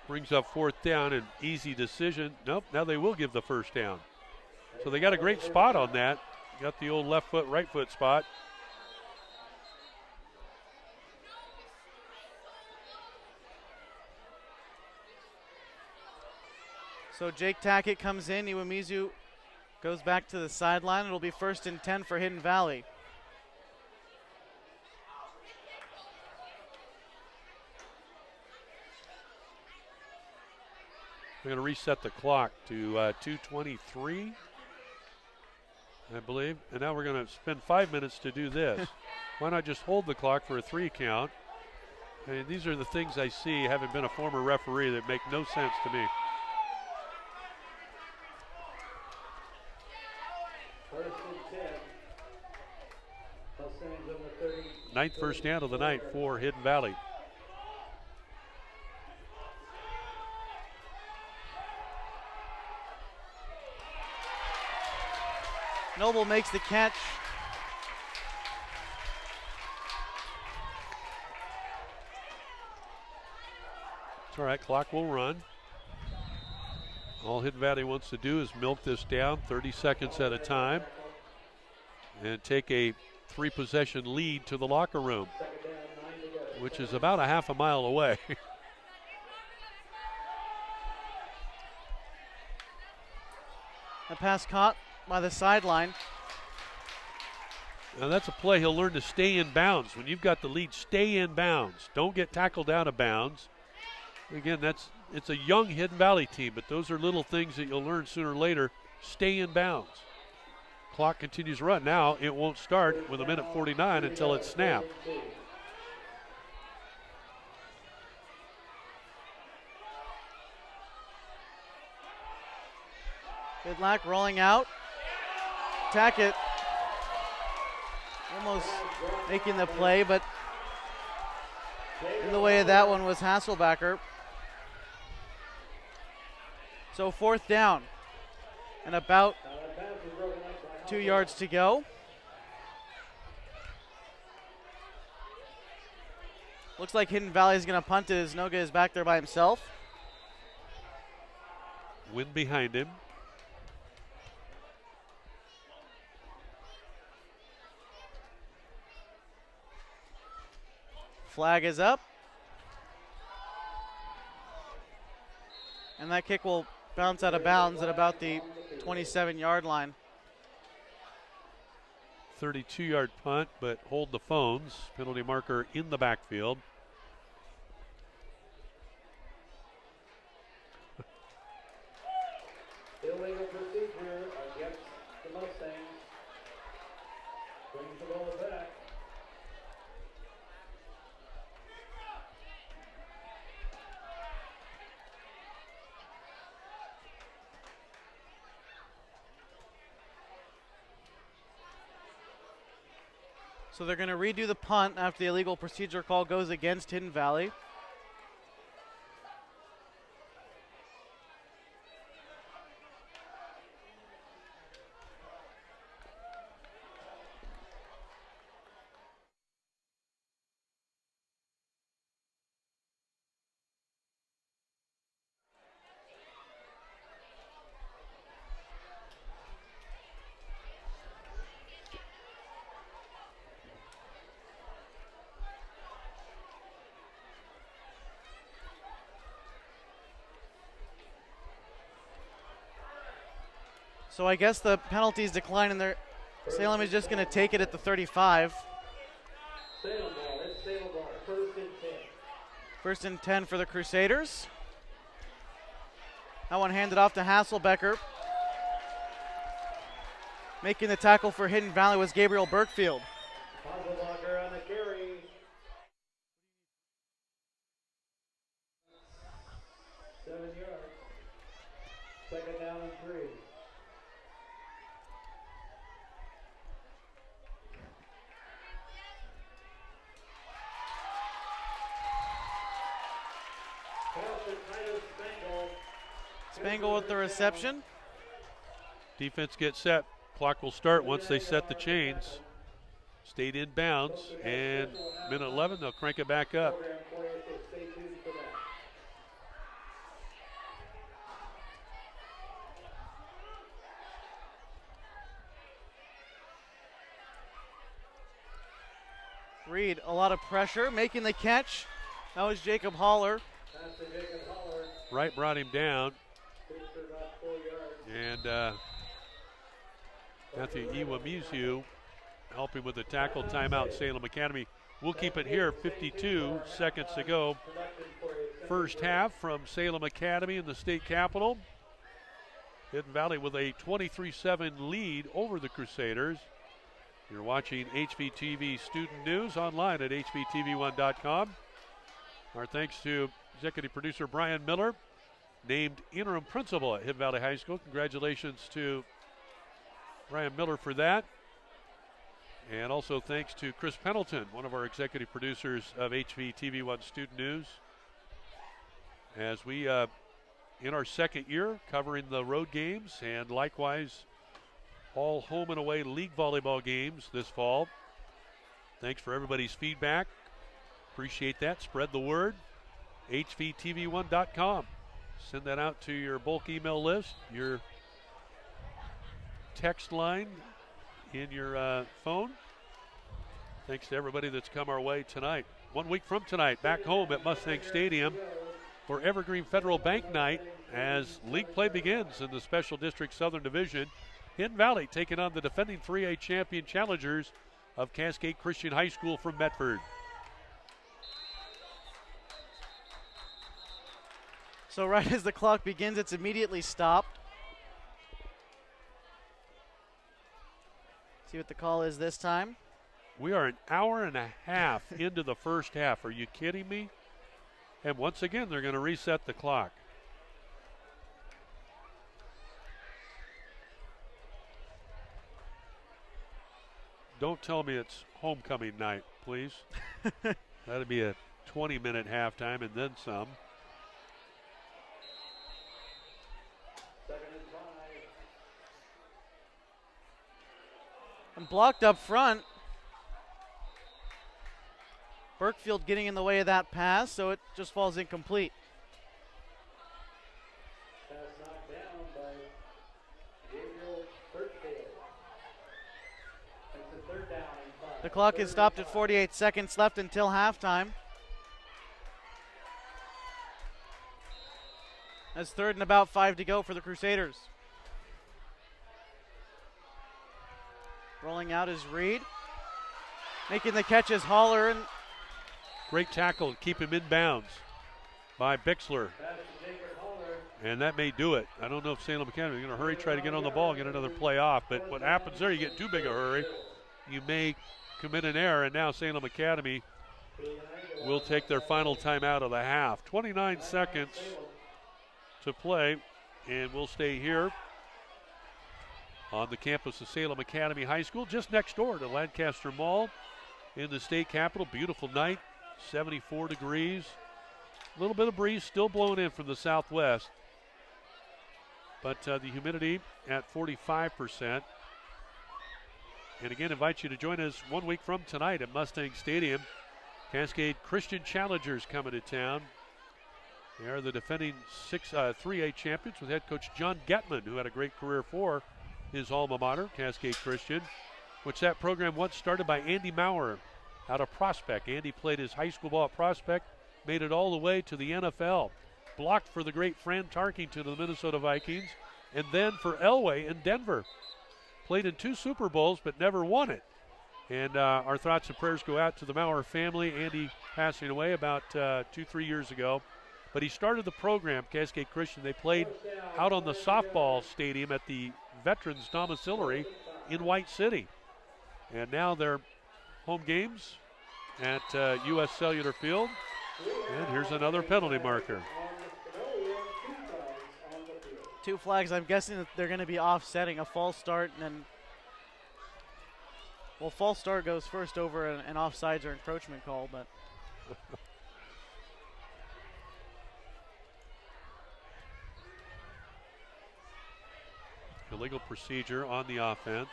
Brings up 4th down, an easy decision. Nope, now they will give the first down. So they got a great spot on that. Got the old left foot, right foot spot. So Jake Tackett comes in. Iwamizu goes back to the sideline. It'll be 1st and 10 for Hidden Valley. We're going to reset the clock to 2:23, I believe. And now we're going to spend 5 minutes to do this. Why not just hold the clock for a 3 count? I mean, these are the things I see, having been a former referee, that make no sense to me. ninth first down of the night for Hidden Valley. Noble makes the catch. It's all right, clock will run. All Hidden Valley wants to do is milk this down 30 seconds at a time and take a 3-possession lead to the locker room, which is about a half a mile away. The pass caught by the sideline. Now that's a play he'll learn to stay in bounds. When you've got the lead, stay in bounds. Don't get tackled out of bounds. Again, it's a young Hidden Valley team, but those are little things that you'll learn sooner or later. Stay in bounds. Clock continues to run. Now it won't start with 1:49 until it's snapped. Bidlack rolling out. Tackett almost making the play, but in the way of that one was Hasselbacher. So 4th down and about 2 yards to go. Looks like Hidden Valley is going to punt it as Noga is back there by himself. Wind behind him. Flag is up. And that kick will bounce out of bounds at about the 27-yard line. 32-yard punt, but hold the phones. Penalty marker in the backfield. Illegal procedure against the Mustangs. Brings the ball back. So they're going to redo the punt after the illegal procedure call goes against Hidden Valley. So I guess the penalties decline and Salem is just going to take it at the 35. Salem ball. It's Salem ball. 1st and 10. 1st and 10 for the Crusaders. That one handed off to Hasselbecker. Making the tackle for Hidden Valley was Gabriel Burkfield. Hasselbacher on the carry. 7 yards. 2nd down and 3. Spangle with the reception. Defense gets set. Clock will start once they set the chains. Stayed in bounds, and minute 11, they'll crank it back up. Reed, a lot of pressure, making the catch. That was Jacob Haller. Wright brought him down. And Matthew Iwamizu helping with the tackle. Timeout, Salem Academy. We'll keep it here, 52 seconds to go. First half from Salem Academy in the state capitol. Hidden Valley with a 23-7 lead over the Crusaders. You're watching HVTV Student News online at hvtv1.com. Our thanks to executive producer Brian Miller, named interim principal at Hidden Valley High School. Congratulations to Brian Miller for that. And also thanks to Chris Pendleton, one of our executive producers of HVTV1 Student News. As we, in our second year, covering the road games and likewise all home and away league volleyball games this fall. Thanks for everybody's feedback. Appreciate that. Spread the word. HVTV1.com. Send that out to your bulk email list, your text line in your phone. Thanks to everybody that's come our way tonight. 1 week from tonight, back home at Mustang Stadium for Evergreen Federal Bank Night as league play begins in the Special District Southern Division. Hidden Valley taking on the defending 3A champion challengers of Cascade Christian High School from Medford. So right as the clock begins, it's immediately stopped. See what the call is this time. We are an hour and a half into the first half. Are you kidding me? And once again, they're going to reset the clock. Don't tell me it's homecoming night, please. That'd be a 20-minute halftime and then some. And blocked up front. Burkfield getting in the way of that pass, so it just falls incomplete. Pass knocked down by Gabriel Burkfield. That's a third down and 5. The clock is stopped at 48 seconds left until halftime. That's third and about 5 to go for the Crusaders. Rolling out is Reed. Making the catch is Haller. And great tackle to keep him in bounds by Bixler. And that may do it. I don't know if Salem Academy is going to hurry, try to get on the ball, get another play off. But what happens there, you get too big a hurry, you may commit an error. And now Salem Academy will take their final timeout of the half. 29 seconds to play, and we'll stay here on the campus of Salem Academy High School, just next door to Lancaster Mall in the state capitol. Beautiful night, 74 degrees. A little bit of breeze still blowing in from the southwest, but the humidity at 45%. And again, invite you to join us 1 week from tonight at Mustang Stadium. Cascade Christian Challengers coming to town. They are the defending 3A champions with head coach John Getman, who had a great career for his alma mater, Cascade Christian, which that program once started by Andy Maurer out of Prospect. Andy played his high school ball at Prospect, made it all the way to the NFL, blocked for the great Fran Tarkington of the Minnesota Vikings, and then for Elway in Denver. Played in 2 Super Bowls but never won it. And our thoughts and prayers go out to the Maurer family. Andy passing away about 2-3 years ago. But he started the program, Cascade Christian. They played out on the softball stadium at the Veterans Domiciliary in White City. And now their home games at U.S. Cellular Field. And here's another penalty marker. 2 flags. I'm guessing that they're going to be offsetting a false start and then, well, false start goes first over an offsides or encroachment call, but. Illegal procedure on the offense.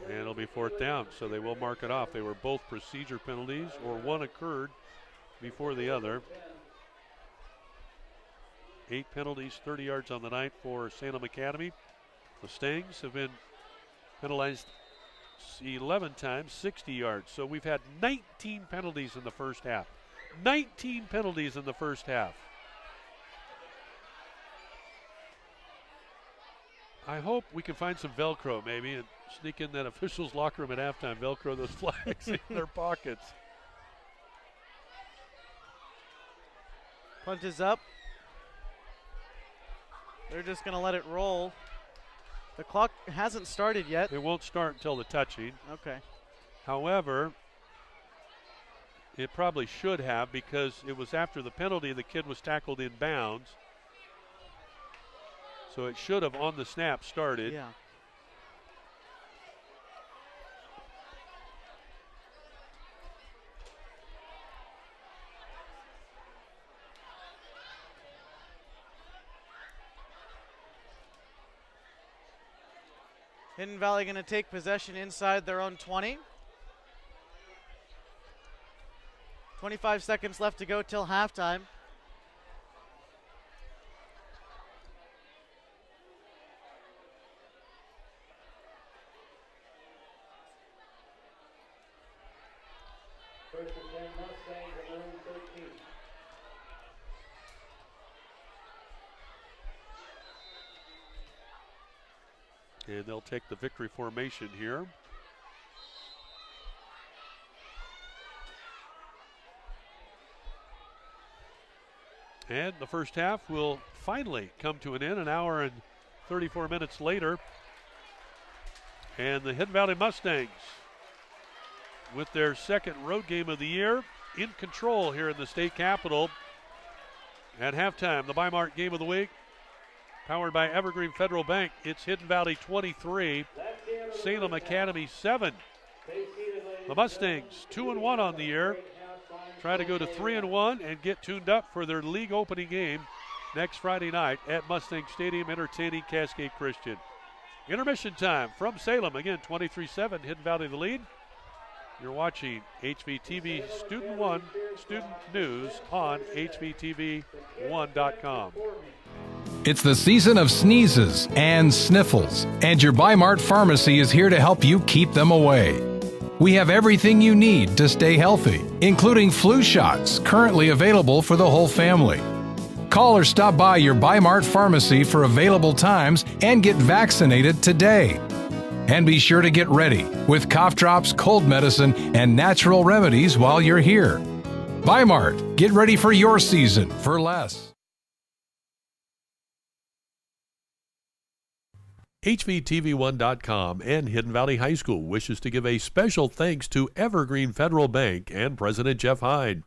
And it'll be 4th down, so they will mark it off. They were both procedure penalties, or one occurred before the other. 8 penalties, 30 yards on the night for Salem Academy. The Stangs have been penalized 11 times, 60 yards. So we've had 19 penalties in the first half. 19 penalties in the first half. I hope we can find some Velcro maybe and sneak in that officials' locker room at halftime, Velcro those flags in their pockets. Punt is up. They're just going to let it roll. The clock hasn't started yet. It won't start until the touching. Okay. However, it probably should have, because it was after the penalty the kid was tackled in bounds. So it should have on the snap started. Yeah. Hidden Valley going to take possession inside their own 20. 25 seconds left to go till halftime. First and 10 Mustangs at their own 13. And they'll take the victory formation here. And the first half will finally come to an end, an hour and 34 minutes later. And the Hidden Valley Mustangs, with their second road game of the year, in control here in the state capitol. At halftime, the Bi-Mart Game of the Week, powered by Evergreen Federal Bank. It's Hidden Valley 23, Salem Academy 7. The Mustangs 2-1 on the year. Try to go to 3-1 and get tuned up for their league opening game next Friday night at Mustang Stadium, entertaining Cascade Christian. Intermission time from Salem. Again, 23-7, Hidden Valley the lead. You're watching HVTV Student News on HVTV1.com. It's the season of sneezes and sniffles, and your Bi-Mart Pharmacy is here to help you keep them away. We have everything you need to stay healthy, including flu shots currently available for the whole family. Call or stop by your Bi-Mart Pharmacy for available times and get vaccinated today. And be sure to get ready with cough drops, cold medicine, and natural remedies while you're here. Bi-Mart, get ready for your season for less. HVTV1.com and Hidden Valley High School wishes to give a special thanks to Evergreen Federal Bank and President Jeff Hyde.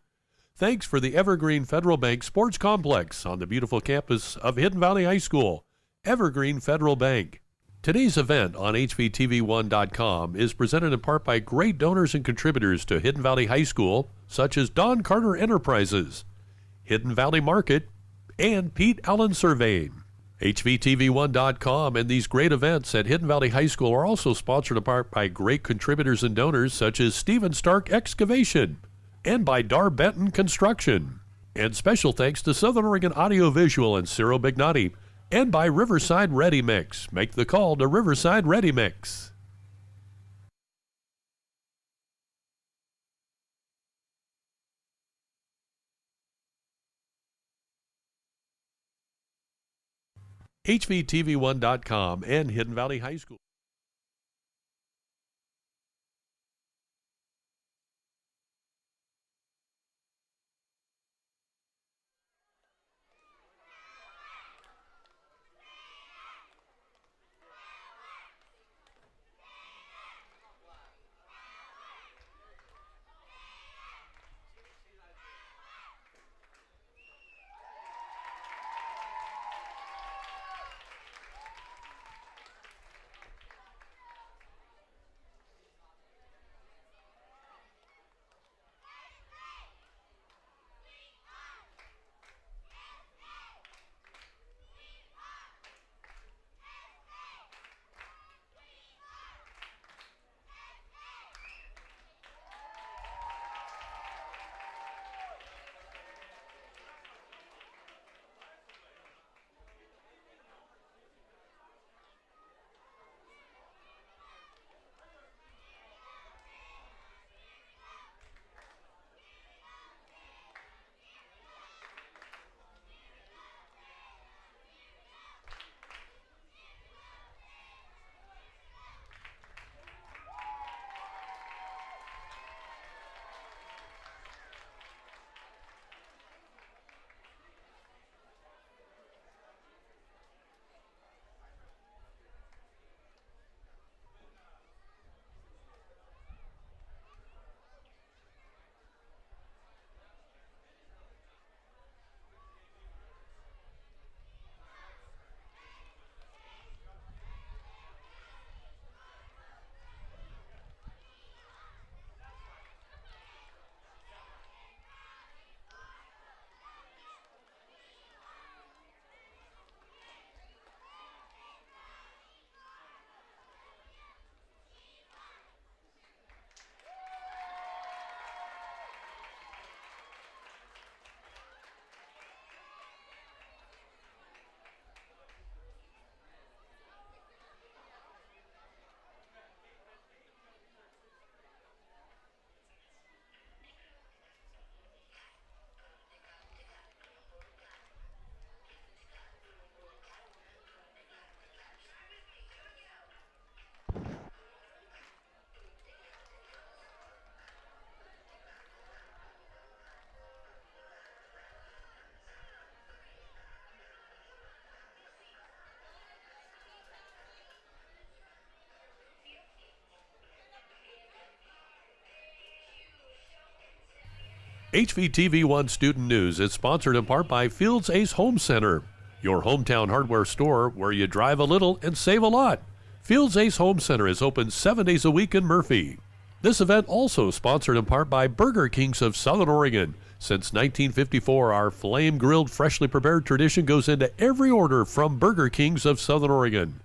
Thanks for the Evergreen Federal Bank Sports Complex on the beautiful campus of Hidden Valley High School. Evergreen Federal Bank. Today's event on HVTV1.com is presented in part by great donors and contributors to Hidden Valley High School, such as Don Carter Enterprises, Hidden Valley Market, and Pete Allen Surveying. HVTV1.com and these great events at Hidden Valley High School are also sponsored in part by great contributors and donors such as Stephen Stark Excavation and by Dar Benton Construction. And special thanks to Southern Oregon Audio Visual and Ciro Bignati, and by Riverside Ready Mix. Make the call to Riverside Ready Mix. HVTV1.com and Hidden Valley High School. HVTV1 Student News is sponsored in part by Fields Ace Home Center, your hometown hardware store where you drive a little and save a lot. Fields Ace Home Center is open 7 days a week in Murphy. This event also sponsored in part by Burger Kings of Southern Oregon. Since 1954, our flame-grilled, freshly prepared tradition goes into every order from Burger Kings of Southern Oregon.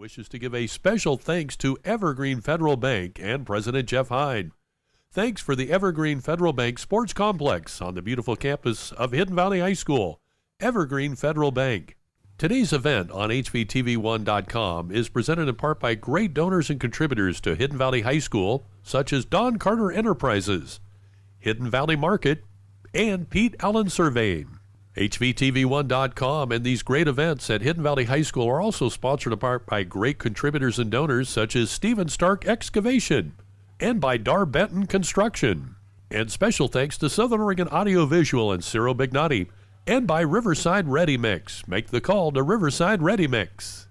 wishes to give a special thanks to Evergreen Federal Bank and President Jeff Hyde. Thanks for the Evergreen Federal Bank Sports Complex on the beautiful campus of Hidden Valley High School. Evergreen Federal Bank. Today's event on HVTV1.com is presented in part by great donors and contributors to Hidden Valley High School, such as Don Carter Enterprises, Hidden Valley Market, and Pete Allen Surveying. HVTV1.com and these great events at Hidden Valley High School are also sponsored in part by great contributors and donors such as Stephen Stark Excavation and by Dar Benton Construction. And special thanks to Southern Oregon Audio Visual and Ciro Bignati, and by Riverside Ready Mix. Make the call to Riverside Ready Mix.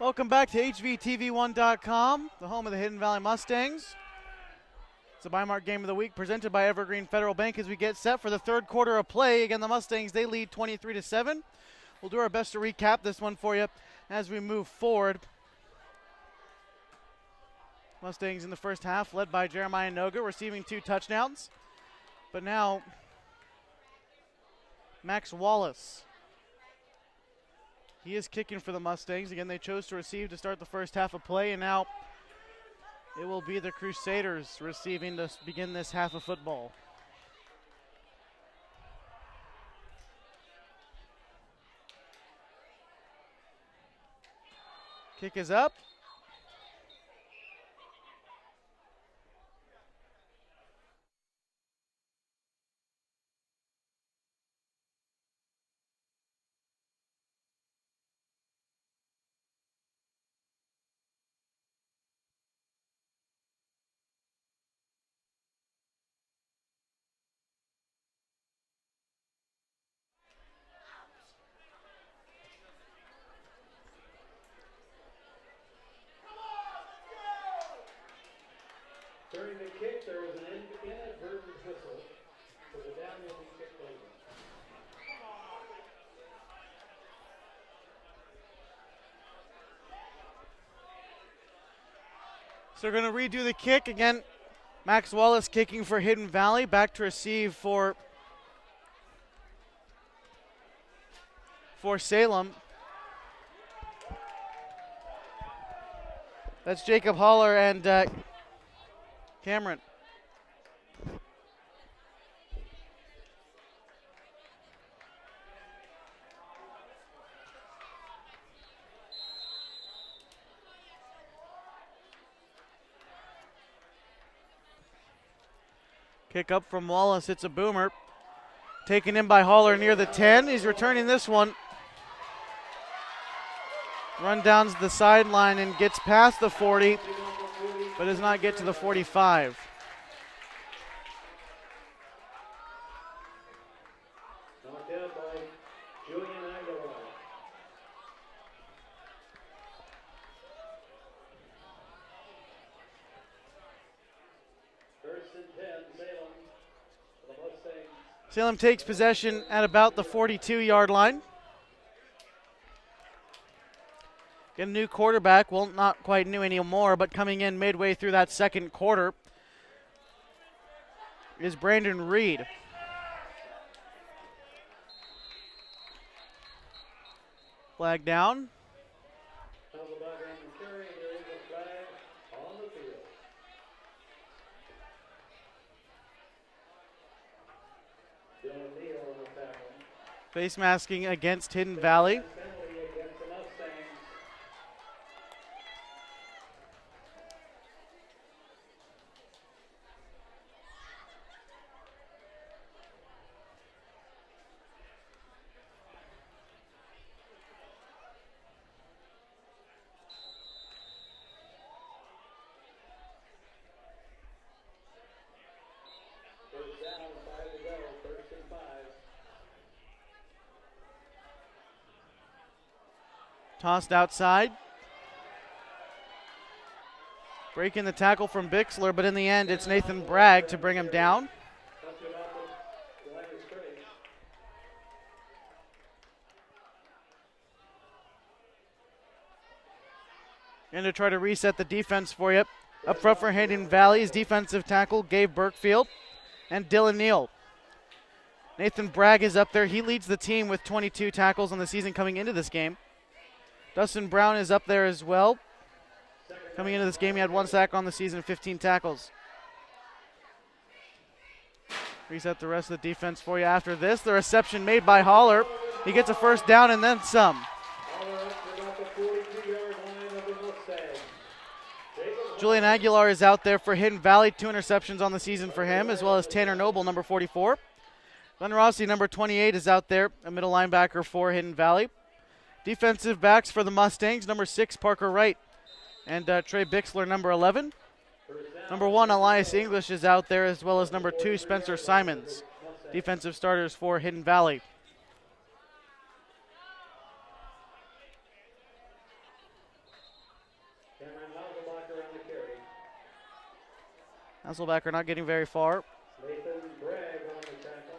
Welcome back to HVTV1.com, the home of the Hidden Valley Mustangs. It's the Bi-Mart Game of the Week presented by Evergreen Federal Bank as we get set for the third quarter of play. Again, the Mustangs, they lead 23-7. We'll do our best to recap this one for you as we move forward. Mustangs in the first half led by Jeremiah Noga, receiving 2 touchdowns. But now, Max Wallace. He is kicking for the Mustangs. Again, they chose to receive to start the first half of play, and now it will be the Crusaders receiving to begin this half of football. Kick is up. During the kick, there was an inadvertent whistle, so the down will be kicked over. So we're going to redo the kick. Again, Max Wallace kicking for Hidden Valley. Back to receive for Salem. That's Jacob Haller and Cameron. Kick up from Wallace, it's a boomer. Taken in by Haller near the 10. He's returning this one. Run down to the sideline and gets past the 40, but does not get to the 45. Knocked out by Julian Aguilar. First and 10, Salem for the Mustangs. Salem takes possession at about the 42-yard line. Get a new quarterback. Well, not quite new anymore, but coming in midway through that second quarter is Brandon Reed. Flag down. Held by Brandon Curry, there is a flag on the field. Dylan Neal on the tackle. Face masking against Hidden Valley. Penalty against the Mustangs. First down, 5 to go, first and 5. Tossed outside. Breaking the tackle from Bixler, but in the end, it's Nathan Bragg to bring him down. That's about the line is straight. And to try to reset the defense for you. Up front for Hidden Valley's defensive tackle, Gabe Burkfield and Dylan Neal. Nathan Bragg is up there. He leads the team with 22 tackles on the season coming into this game. Dustin Brown is up there as well. Coming into this game, he had 1 sack on the season, 15 tackles. Reset the rest of the defense for you after this. The reception made by Haller. He gets a first down and then some. Haller up to about the 42-yard line of the Mustangs. Julian Aguilar is out there for Hidden Valley. 2 interceptions on the season for him, as well as Tanner Noble, number 44. Glenn Rossi, number 28, is out there, a middle linebacker for Hidden Valley. Defensive backs for the Mustangs, number 6, Parker Wright, and Trey Bixler, number 11. Number 1, Elias English is out there, as well as number 2, Spencer Simons. Defensive starters for Hidden Valley. Hasselbecker not getting very far. Nathan Bragg on the tackle.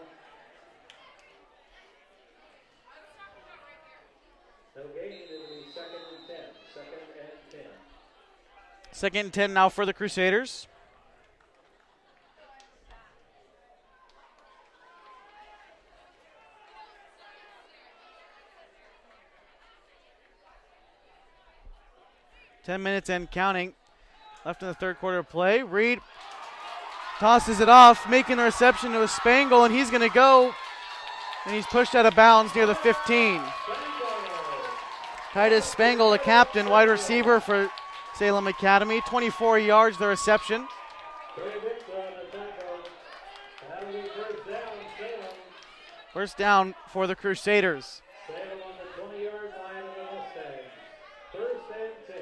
No gain, it'll be 2nd and 10. 2nd and 10. 2nd and 10 now for the Crusaders. Ten minutes and counting left in the third quarter of play. Reed tosses it off, making the reception to a Spangle, and he's going to go, and he's pushed out of bounds near the 15. Titus Spangle, the captain, wide receiver for Salem Academy. 24 yards, the reception. First down for the Crusaders. Salem on the 20-yard line of the Mustangs. 1st and 10.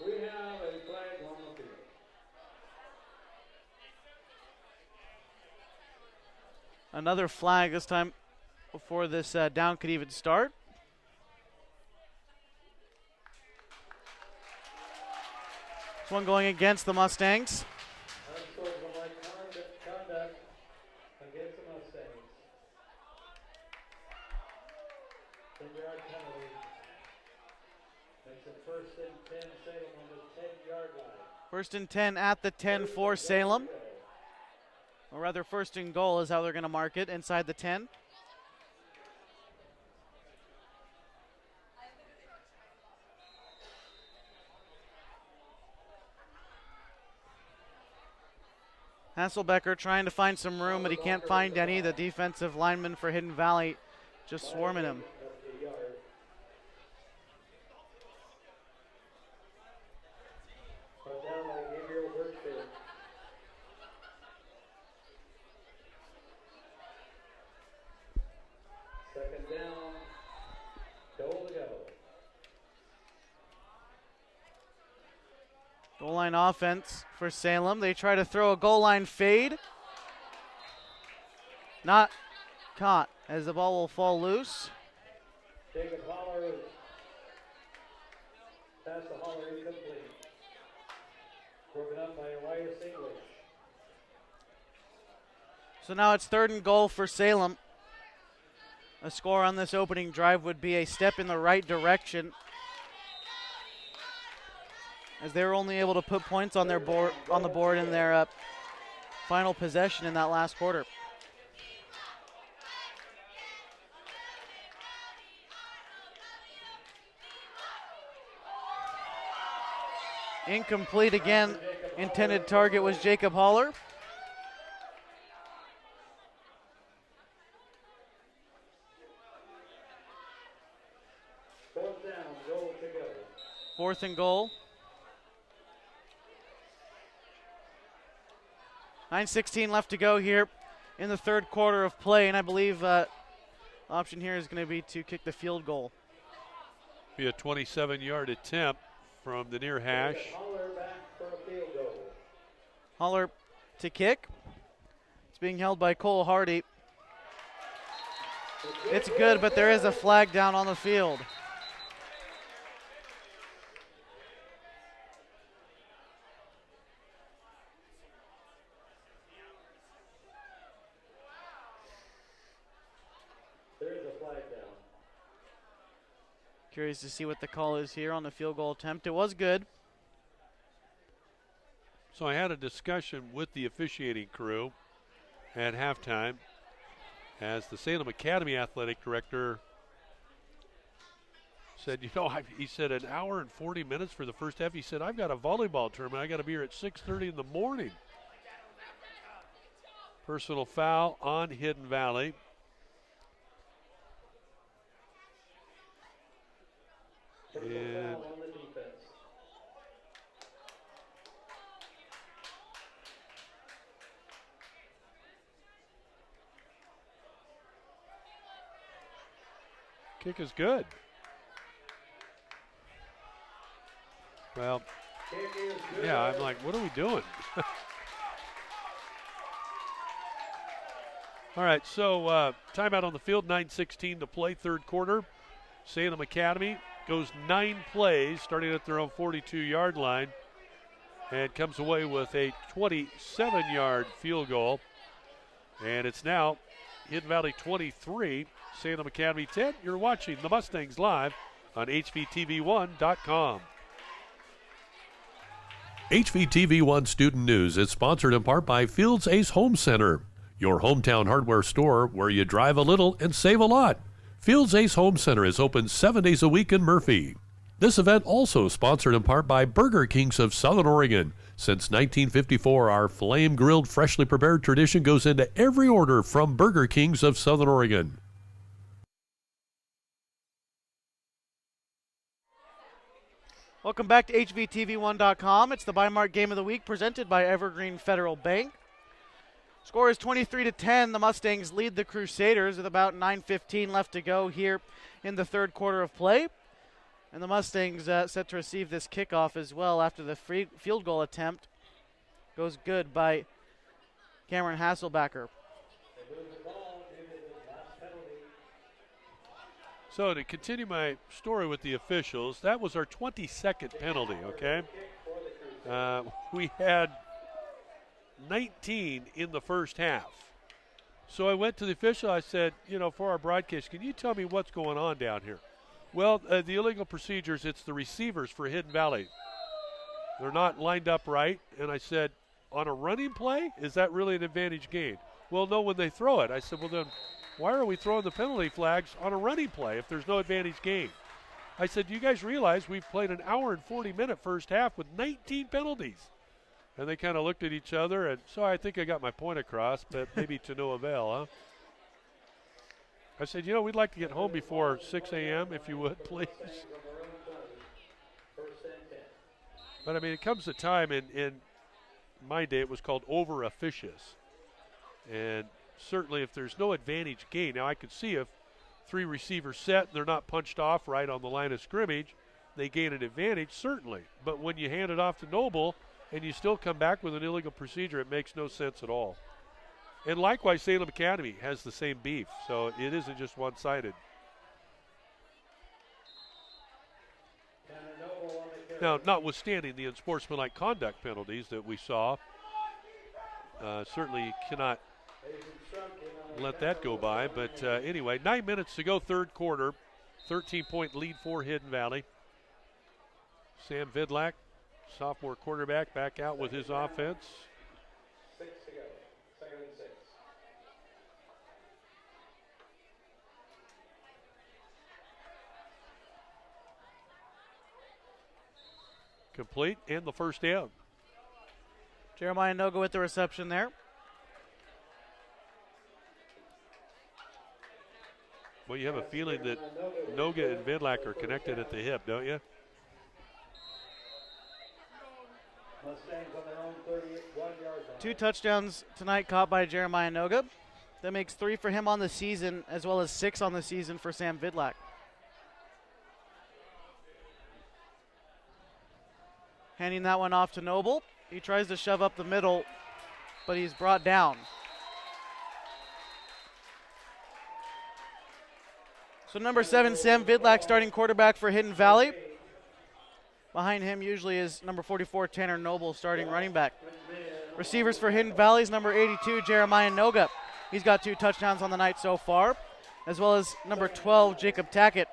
We have a flag on the field. Another flag this time before this down could even start. This one going against the Mustangs. Unsportsmanlike conduct against the Mustangs. 10-yard penalty. Makes it 1st and 10, Salem on the 10-yard line. 1st and 10 at the 10 for Salem. Or rather, 1st and goal is how they're going to mark it, inside the 10. Hasselbecker trying to find some room, but he can't find any. The defensive lineman for Hidden Valley just swarming him. Second down, goal to go. Goal line offense for Salem. They try to throw a goal line fade. Not caught as the ball will fall loose. Jacob Holler, pass to Holler, incomplete. Broken up by Elias English. So now it's 3rd and goal for Salem. A score on this opening drive would be a step in the right direction, as they were only able to put points on the board in their final possession in that last quarter. Incomplete again. Intended target was Jacob Holler. Fourth down, goal to go. 4th and goal. 9:16 left to go here in the third quarter of play, and I believe option here is going to be to kick the field goal. Be a 27-yard attempt from the near hash. Holler back for a field goal. Holler to kick. It's being held by Cole Hardy. It's good, but there is a flag down on the field. There is a flag down. Curious to see what the call is here on the field goal attempt. It was good. So I had a discussion with the officiating crew at halftime as the Salem Academy athletic director said, he said an hour and 40 minutes for the first half. He said, I've got a volleyball tournament. I got to be here at 6:30 in the morning. Personal foul on Hidden Valley. And Foul on the defense. kick is good. Well, Kick is good. yeah, I'm like, what are we doing? All right, so timeout on the field, 9:16 to play, third quarter. Salem Academy goes 9 plays, starting at their own 42-yard line, and comes away with a 27-yard field goal. And it's now Hidden Valley 23, Salem Academy 10. You're watching the Mustangs live on HVTV1.com. HVTV1 Student News is sponsored in part by Fields Ace Home Center, your hometown hardware store where you drive a little and save a lot. Fields Ace Home Center is open 7 days a week in Murphy. This event also sponsored in part by Burger Kings of Southern Oregon. Since 1954, our flame-grilled, freshly prepared tradition goes into every order from Burger Kings of Southern Oregon. Welcome back to HVTV1.com. It's the Bi-Mart Game of the Week presented by Evergreen Federal Bank. Score is 23-10. The Mustangs lead the Crusaders with about 9:15 left to go here in the third quarter of play. And the Mustangs set to receive this kickoff as well after the field goal attempt goes good by Cameron Hasselbacker. So to continue my story with the officials, that was our 22nd penalty, okay? We had 19 in the first half. So I went to the official, I said, you know, for our broadcast, can you tell me what's going on down here? Well, the illegal procedures, it's the receivers for Hidden Valley. They're not lined up right. And I said, on a running play, is that really an advantage gained? Well, no, when they throw it. I said, well, then why are we throwing the penalty flags on a running play if there's no advantage gained? I said, do you guys realize we've played an hour and 40-minute first half with 19 penalties? And they kind of looked at each other, and so I think I got my point across, but maybe to no avail, huh? I said, you know, we'd like to get home before 6 a.m., if you would, please. But, I mean, it comes a time in my day it was called over-officious. And certainly if there's no advantage gain, now I could see if 3 receivers set and they're not punched off right on the line of scrimmage, they gain an advantage, certainly. But when you hand it off to Noble and you still come back with an illegal procedure, it makes no sense at all. And likewise, Salem Academy has the same beef, so it isn't just one-sided. Now, notwithstanding the unsportsmanlike conduct penalties that we saw, certainly you cannot let that go by. But anyway, 9 minutes to go, third quarter, 13-point lead for Hidden Valley. Sam Vidlak, sophomore quarterback, back out with his offense. 6 to go. Second and 6. Complete, and the first down. Jeremiah Noga with the reception there. Well, you have a feeling that Noga and Vidlak are connected at the hip, don't you? Mustangs on their own 31-yard line. 2 touchdowns tonight caught by Jeremiah Noga. That makes 3 for him on the season, as well as 6 on the season for Sam Vidlak. Handing that one off to Noble. He tries to shove up the middle, but he's brought down. So number 7, Sam Vidlak, starting quarterback for Hidden Valley. Behind him usually is number 44, Tanner Noble, starting running back. Receivers for Hidden Valley is number 82, Jeremiah Noga. He's got 2 touchdowns on the night so far, as well as number 12, Jacob Tackett.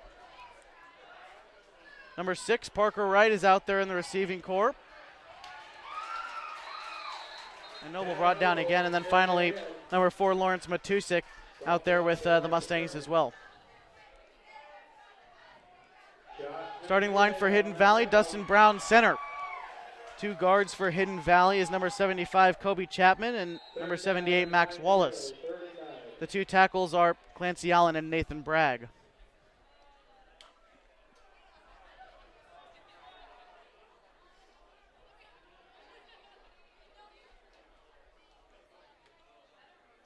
Number 6, Parker Wright, is out there in the receiving corps. And Noble brought down again. And then finally, number 4, Lawrence Matusik, out there with the Mustangs as well. Starting line for Hidden Valley, Dustin Brown, center. 2 guards for Hidden Valley is number 75, Kobe Chapman, and number 78, Max Wallace. The 2 tackles are Clancy Allen and Nathan Bragg.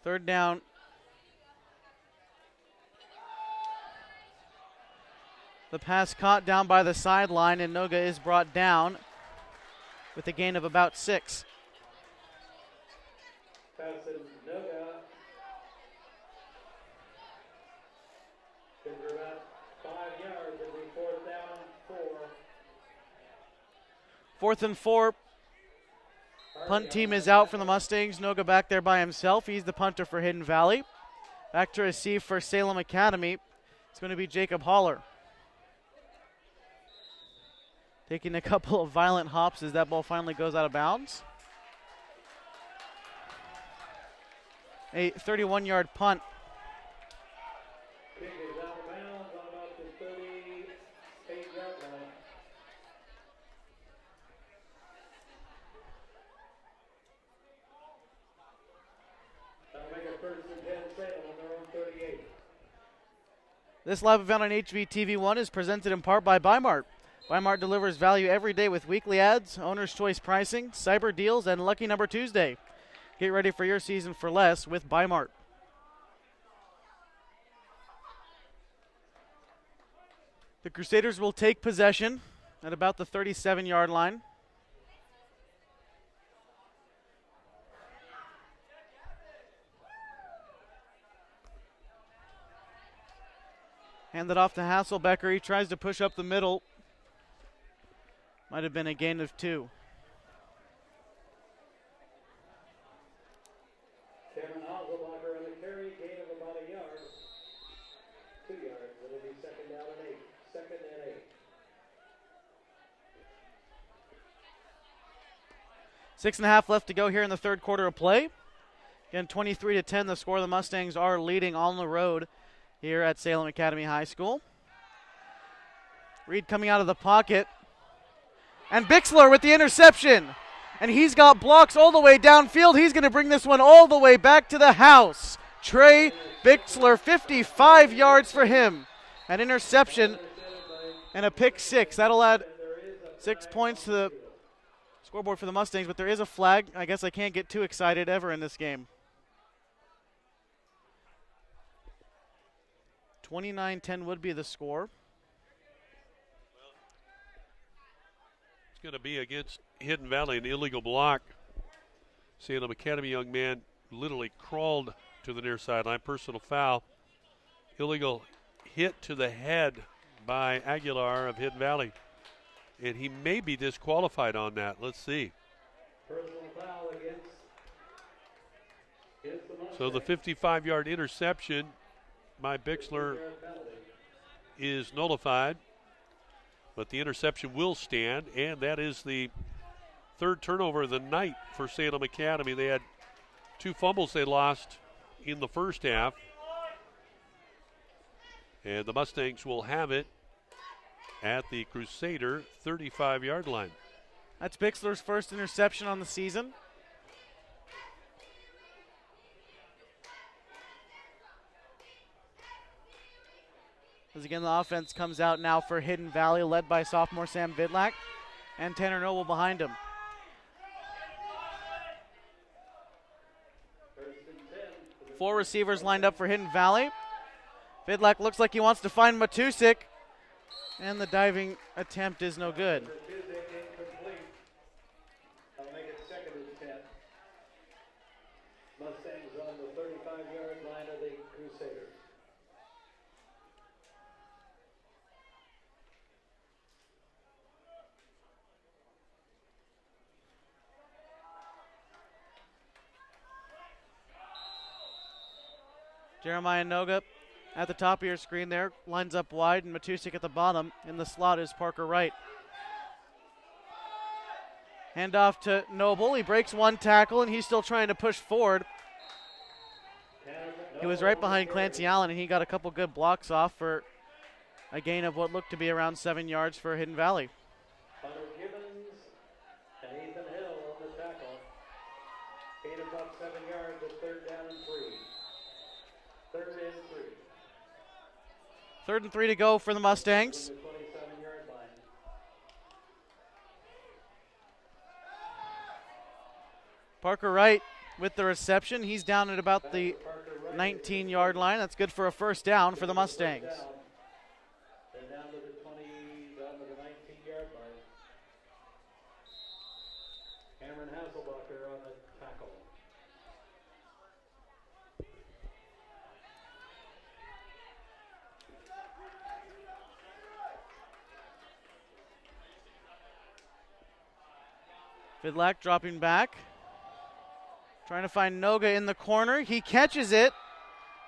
Third down. The pass caught down by the sideline, and Noga is brought down with a gain of about 6. Passing Noga. About 5 yards. it'll be 4th down, 4. 4th and 4. Punt team is out for the Mustangs. Noga back there by himself. He's the punter for Hidden Valley. Back to receive for Salem Academy. It's going to be Jacob Haller. Taking a couple of violent hops as that ball finally goes out of bounds. A 31-yard punt. Kick is out of bounds on about the 38-yard line. That'll make it 1st and 10 Salem on their own 38. This live event on HVTV1 is presented in part by Bimart. Bimart delivers value every day with weekly ads, owner's choice pricing, cyber deals, and Lucky Number Tuesday. Get ready for your season for less with Bimart. The Crusaders will take possession at about the 37-yard line. Hand it off to Hasselbecker. He tries to push up the middle. Might have been a gain of 2. Cameron Hasselbecker on the carry, gain of about a yard. 2 yards. It'll be 2nd down and 8. 2nd and 8. 6.5 left to go here in the third quarter of play. Again, 23-10 the score. The Mustangs are leading on the road here at Salem Academy High School. Reed coming out of the pocket. And Bixler with the interception. And he's got blocks all the way downfield. He's going to bring this one all the way back to the house. Trey Bixler, 55 yards for him. An interception and a pick 6. That'll add 6 points to the scoreboard for the Mustangs, but there is a flag. I guess I can't get too excited ever in this game. 29-10 would be the score. It's going to be against Hidden Valley, an illegal block. Salem Academy young man literally crawled to the near sideline. Personal foul. Illegal hit to the head by Aguilar of Hidden Valley. And he may be disqualified on that. Let's see. Personal foul against the Mustangs. So the 55-yard interception by Bixler is nullified. But the interception will stand, and that is the third turnover of the night for Salem Academy. They had 2 fumbles they lost in the first half. And the Mustangs will have it at the Crusader 35-yard line. That's Bixler's first interception on the season. As again, the offense comes out now for Hidden Valley, led by sophomore Sam Vidlak and Tanner Noble behind him. Four receivers lined up for Hidden Valley. Vidlak looks like he wants to find Matusik, and the diving attempt is no good. I'll make it 2nd and 10. Mustangs on the 35-yard line of the Crusaders. Jeremiah Noga at the top of your screen there, lines up wide, and Matusik at the bottom. In the slot is Parker Wright. Handoff to Noble. He breaks one tackle, and he's still trying to push forward. He was right behind Clancy Allen, and he got a couple good blocks off for a gain of what looked to be around 7 yards for Hidden Valley. Hunter Gibbons and Ethan Hill on the tackle. Gain of about 7 yards at 3rd down and 3. 3rd and 3. 3rd and 3 to go for the Mustangs. 27-yard line. Parker Wright with the reception. He's down at about the 19-yard line. That's good for a first down for the Mustangs. They're down to the 19-yard line. Cameron Hasselbecker on the tackle. Vidlak dropping back. Trying to find Noga in the corner. He catches it.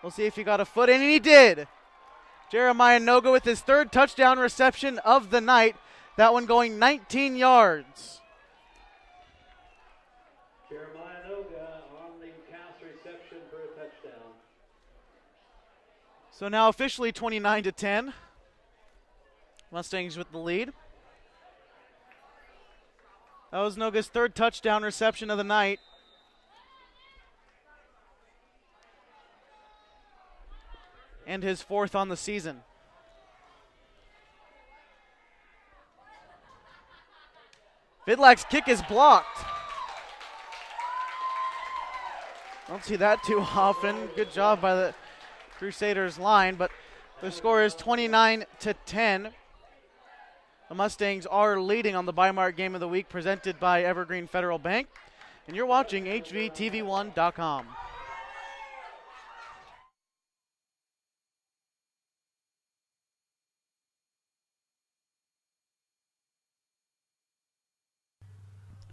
We'll see if he got a foot in, and he did. Jeremiah Noga with his third touchdown reception of the night. That one going 19 yards. Jeremiah Noga on the pass reception for a touchdown. So now officially 29-10. Mustangs with the lead. That was Noga's third touchdown reception of the night. And his fourth on the season. Vidlak's kick is blocked. Don't see that too often. Good job by the Crusaders line, but the score is 29-10. The Mustangs are leading on the Bimart Game of the Week presented by Evergreen Federal Bank. And you're watching HVTV1.com.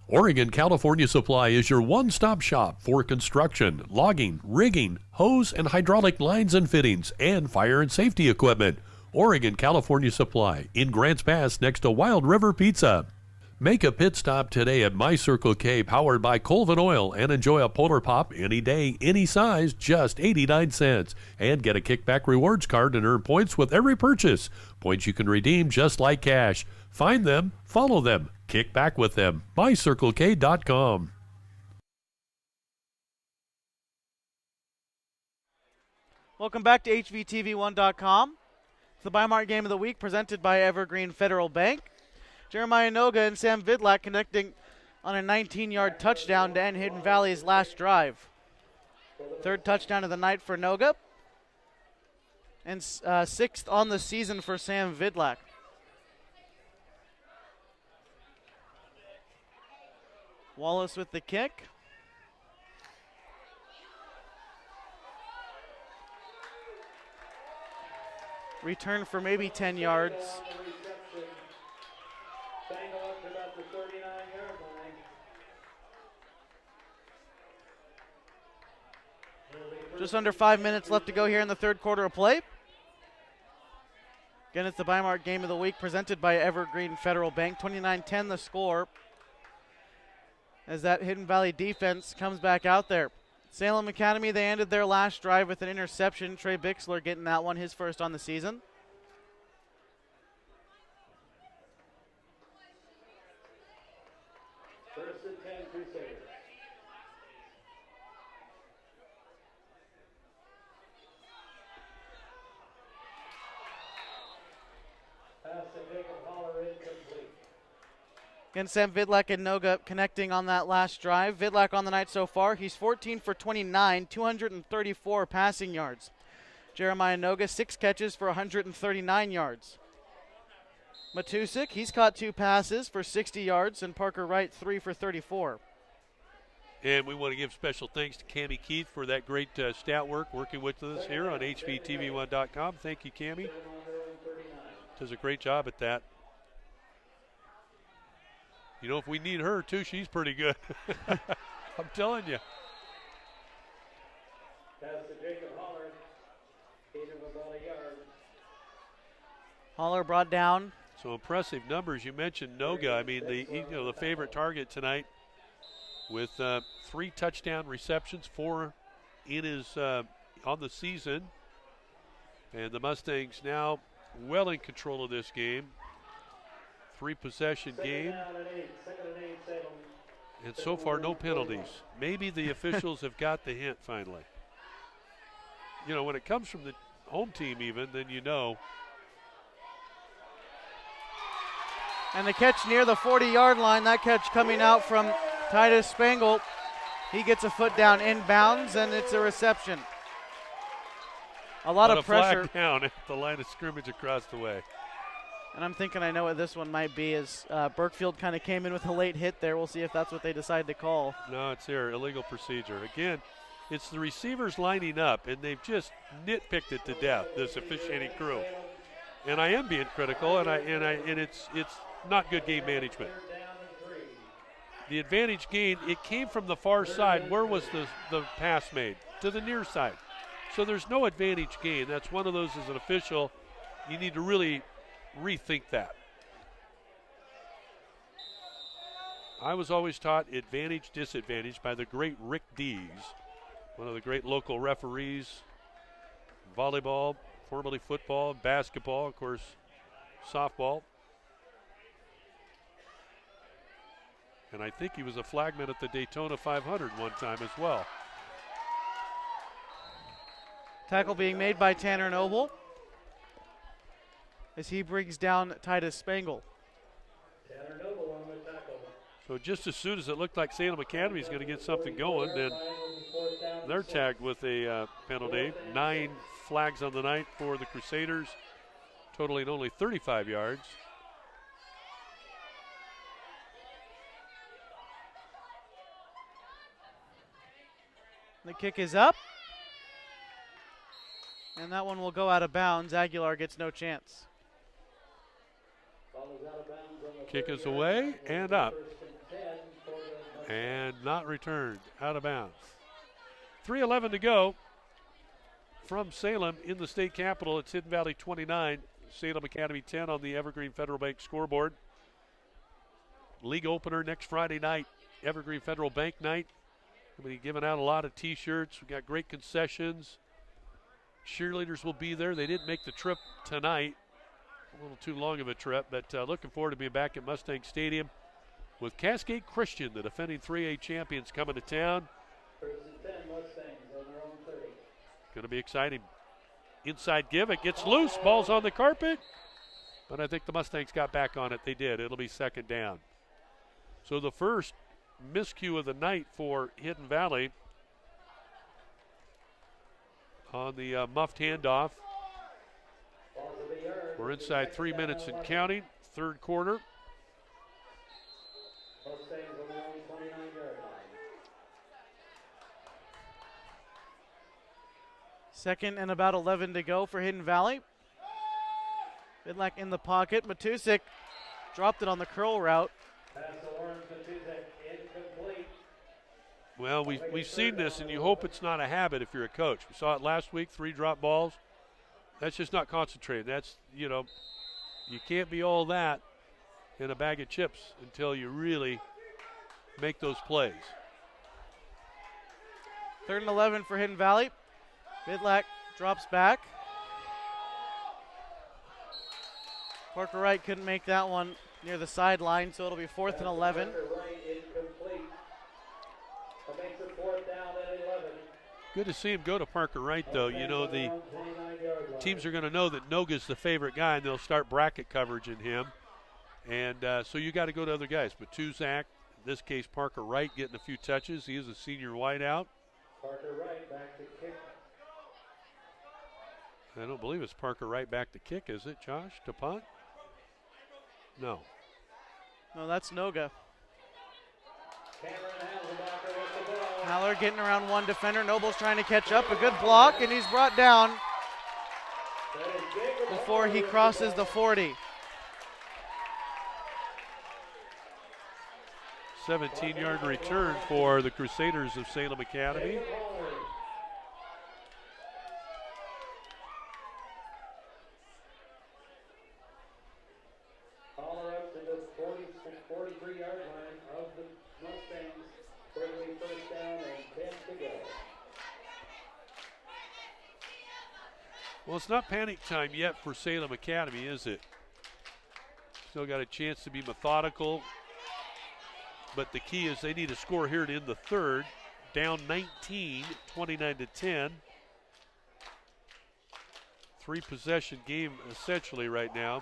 Oregon California Supply is your one-stop shop for construction, logging, rigging, hose and hydraulic lines and fittings, and fire and safety equipment. Oregon California Supply in Grants Pass next to Wild River Pizza. Make a pit stop today at My Circle K powered by Colvin Oil and enjoy a Polar Pop any day, any size, just 89 cents. And get a kickback rewards card and earn points with every purchase. Points you can redeem just like cash. Find them, follow them, kick back with them. MyCircleK.com. Welcome back to HVTV1.com. It's the Bimart Game of the Week presented by Evergreen Federal Bank. Jeremiah Noga and Sam Vidlak connecting on a 19-yard touchdown to end Hidden Valley's last drive. Third touchdown of the night for Noga. And sixth on the season for Sam Vidlak. Wallace with the kick. Return for maybe 10 yards. Just under 5 minutes left to go here in the third quarter of play. Again, it's the Bimart Game of the Week presented by Evergreen Federal Bank. 29-10 the score as that Hidden Valley defense comes back out there. Salem Academy, they ended their last drive with an interception. Trey Bixler getting that one, his first on the season. First and 10, Crusaders. Pass to Jacob Holler, incomplete. Again, Sam Vidlak and Noga connecting on that last drive. Vidlak on the night so far, he's 14 for 29, 234 passing yards. Jeremiah Noga, 6 catches for 139 yards. Matusik, he's caught 2 passes for 60 yards, and Parker Wright 3 for 34. And we want to give special thanks to Cammie Keith for that great stat work working with us here on HVTV1.com. Thank you, Cammie. Does a great job at that. You know, if we need her, too, she's pretty good. I'm telling you. Pass to Jacob Holler. Gain of about a yard. Holler brought down. So impressive numbers. You mentioned Noga. I mean, the favorite target tonight with 3 touchdown receptions, 4 in his on the season. And the Mustangs now well in control of this game. 3-possession game. And so far, no penalties. Maybe the officials have got the hint finally. You know, when it comes from the home team even, then you know. And the catch near the 40-yard line, that catch coming out from Titus Spangle. He gets a foot down inbounds, and it's a reception. A lot of pressure. Flag down at the line of scrimmage across the way. And I'm thinking I know what this one might be as Burkfield kind of came in with a late hit there. We'll see if that's what they decide to call. No, it's their illegal procedure. Again, it's the receivers lining up, and they've just nitpicked it to death, this officiating crew. And I am being critical, and it's not good game management. The advantage gain, it came from the far side. Where was the pass made? To the near side. So there's no advantage gain. That's one of those as an official. You need to really rethink that. I was always taught advantage, disadvantage by the great Rick Dees, one of the great local referees, volleyball, formerly football, basketball, of course, softball. And I think he was a flagman at the Daytona 500 one time as well. Tackle being made by Tanner Noble as he brings down Titus Spangle. Tanner Noble on the tackle. So just as soon as it looked like Salem Academy is going to get something going, then they're tagged with a penalty. 9 flags on the night for the Crusaders, totaling only 35 yards. The kick is up. And that one will go out of bounds. Aguilar gets no chance. Kick is away and up. And not returned. Out of bounds. 3:11 to go from Salem in the state capitol. It's Hidden Valley 29, Salem Academy 10 on the Evergreen Federal Bank scoreboard. League opener next Friday night, Evergreen Federal Bank night. We'll be giving out a lot of T-shirts. We've got great concessions. Cheerleaders will be there. They didn't make the trip tonight. A little too long of a trip, but looking forward to being back at Mustang Stadium with Cascade Christian, the defending 3A champions, coming to town. First and 10 Mustangs on their own 30. Going to be exciting. Inside give, it gets loose. Ball's on the carpet, but I think the Mustangs got back on it. They did. It'll be second down. So the first miscue of the night for Hidden Valley on the muffed handoff. We're inside 3 minutes and counting, third quarter. Mustangs on their own 29-yard line. Second and about 11 to go for Hidden Valley. Bidlack in the pocket. Matusik dropped it on the curl route. Pass to Lawrence Matusek, incomplete. Well, we've seen this, and you hope it's not a habit if you're a coach. We saw it last week, 3 drop balls. That's just not concentrated. That's, you can't be all that in a bag of chips until you really make those plays. Third and 11 for Hidden Valley. Bidlack drops back. Parker Wright couldn't make that one near the sideline, so it'll be 4th and 11. Parker Wright incomplete. That makes it 4th down at 11. Good to see him go to Parker Wright, though. You know, the teams are going to know that Noga's the favorite guy, and they'll start bracket coverage in him. And so you got to go to other guys. Matuzak, in this case, Parker Wright getting a few touches. He is a senior wideout. Parker Wright back to kick. I don't believe it's Parker Wright back to kick, is it, Josh? To punt? No. No, that's Noga. Cameron Haselbacher with the ball. Haller getting around one defender. Noble's trying to catch up. A good block, and he's brought down before he crosses the 40. 17-yard return for the Crusaders of Salem Academy. Holler up to the 43-yard line of the Mustangs. Quickly first down and 10 to go. Well, it's not panic time yet for Salem Academy, is it? Still got a chance to be methodical. But the key is they need to score here to end the third. Down 19, 29-10. 3-possession game essentially right now.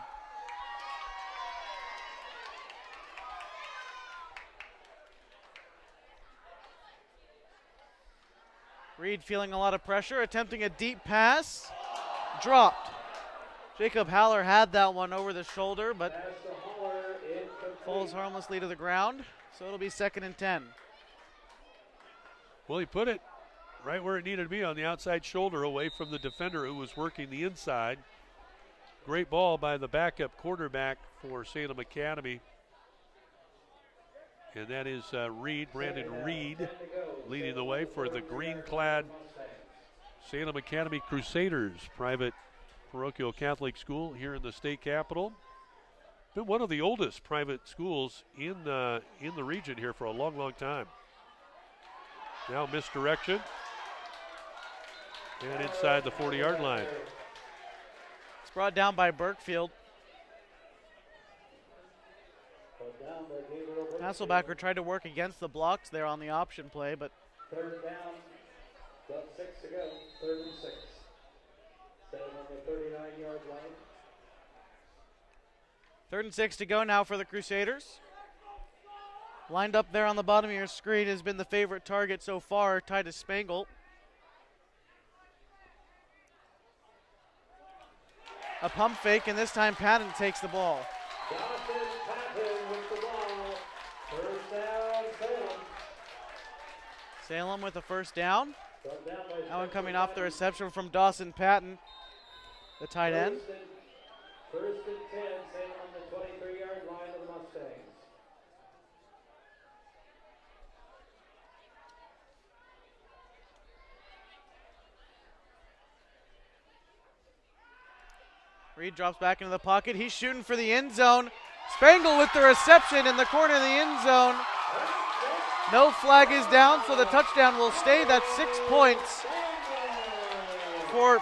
Reed feeling a lot of pressure, attempting a deep pass. Dropped. Jacob Haller had that one over the shoulder, but Pass to Holler, incomplete. falls harmlessly to the ground. So it'll be 2nd and 10. Well, he put it right where it needed to be, on the outside shoulder, away from the defender who was working the inside. Great ball by the backup quarterback for Salem Academy. And that is Brandon Reed, leading the way for the green-clad Salem Academy Crusaders, private parochial Catholic school here in the state capital. Been one of the oldest private schools in the region here for a long, long time. Now misdirection. And inside the 40-yard line. It's brought down by Burkfield. Hasselbacker tried to work against the blocks there on the option play, but Third down, about 6 to go, 3rd and 6. Salem on the 39-yard line. 3rd and 6 to go now for the Crusaders. Lined up there on the bottom of your screen has been the favorite target so far, Titus Spangle. A pump fake, and this time Patton takes the ball. Dawson Patton with the ball. First down, Salem. Salem with a first down. Brought down by That one coming off the reception from Dawson Patton, the tight end. First and 10, Salem on the 23-yard line of the Mustangs. Reed drops back into the pocket. He's shooting for the end zone. Spangle with the reception in the corner of the end zone. No flag is down, so the touchdown will stay. That's 6 points for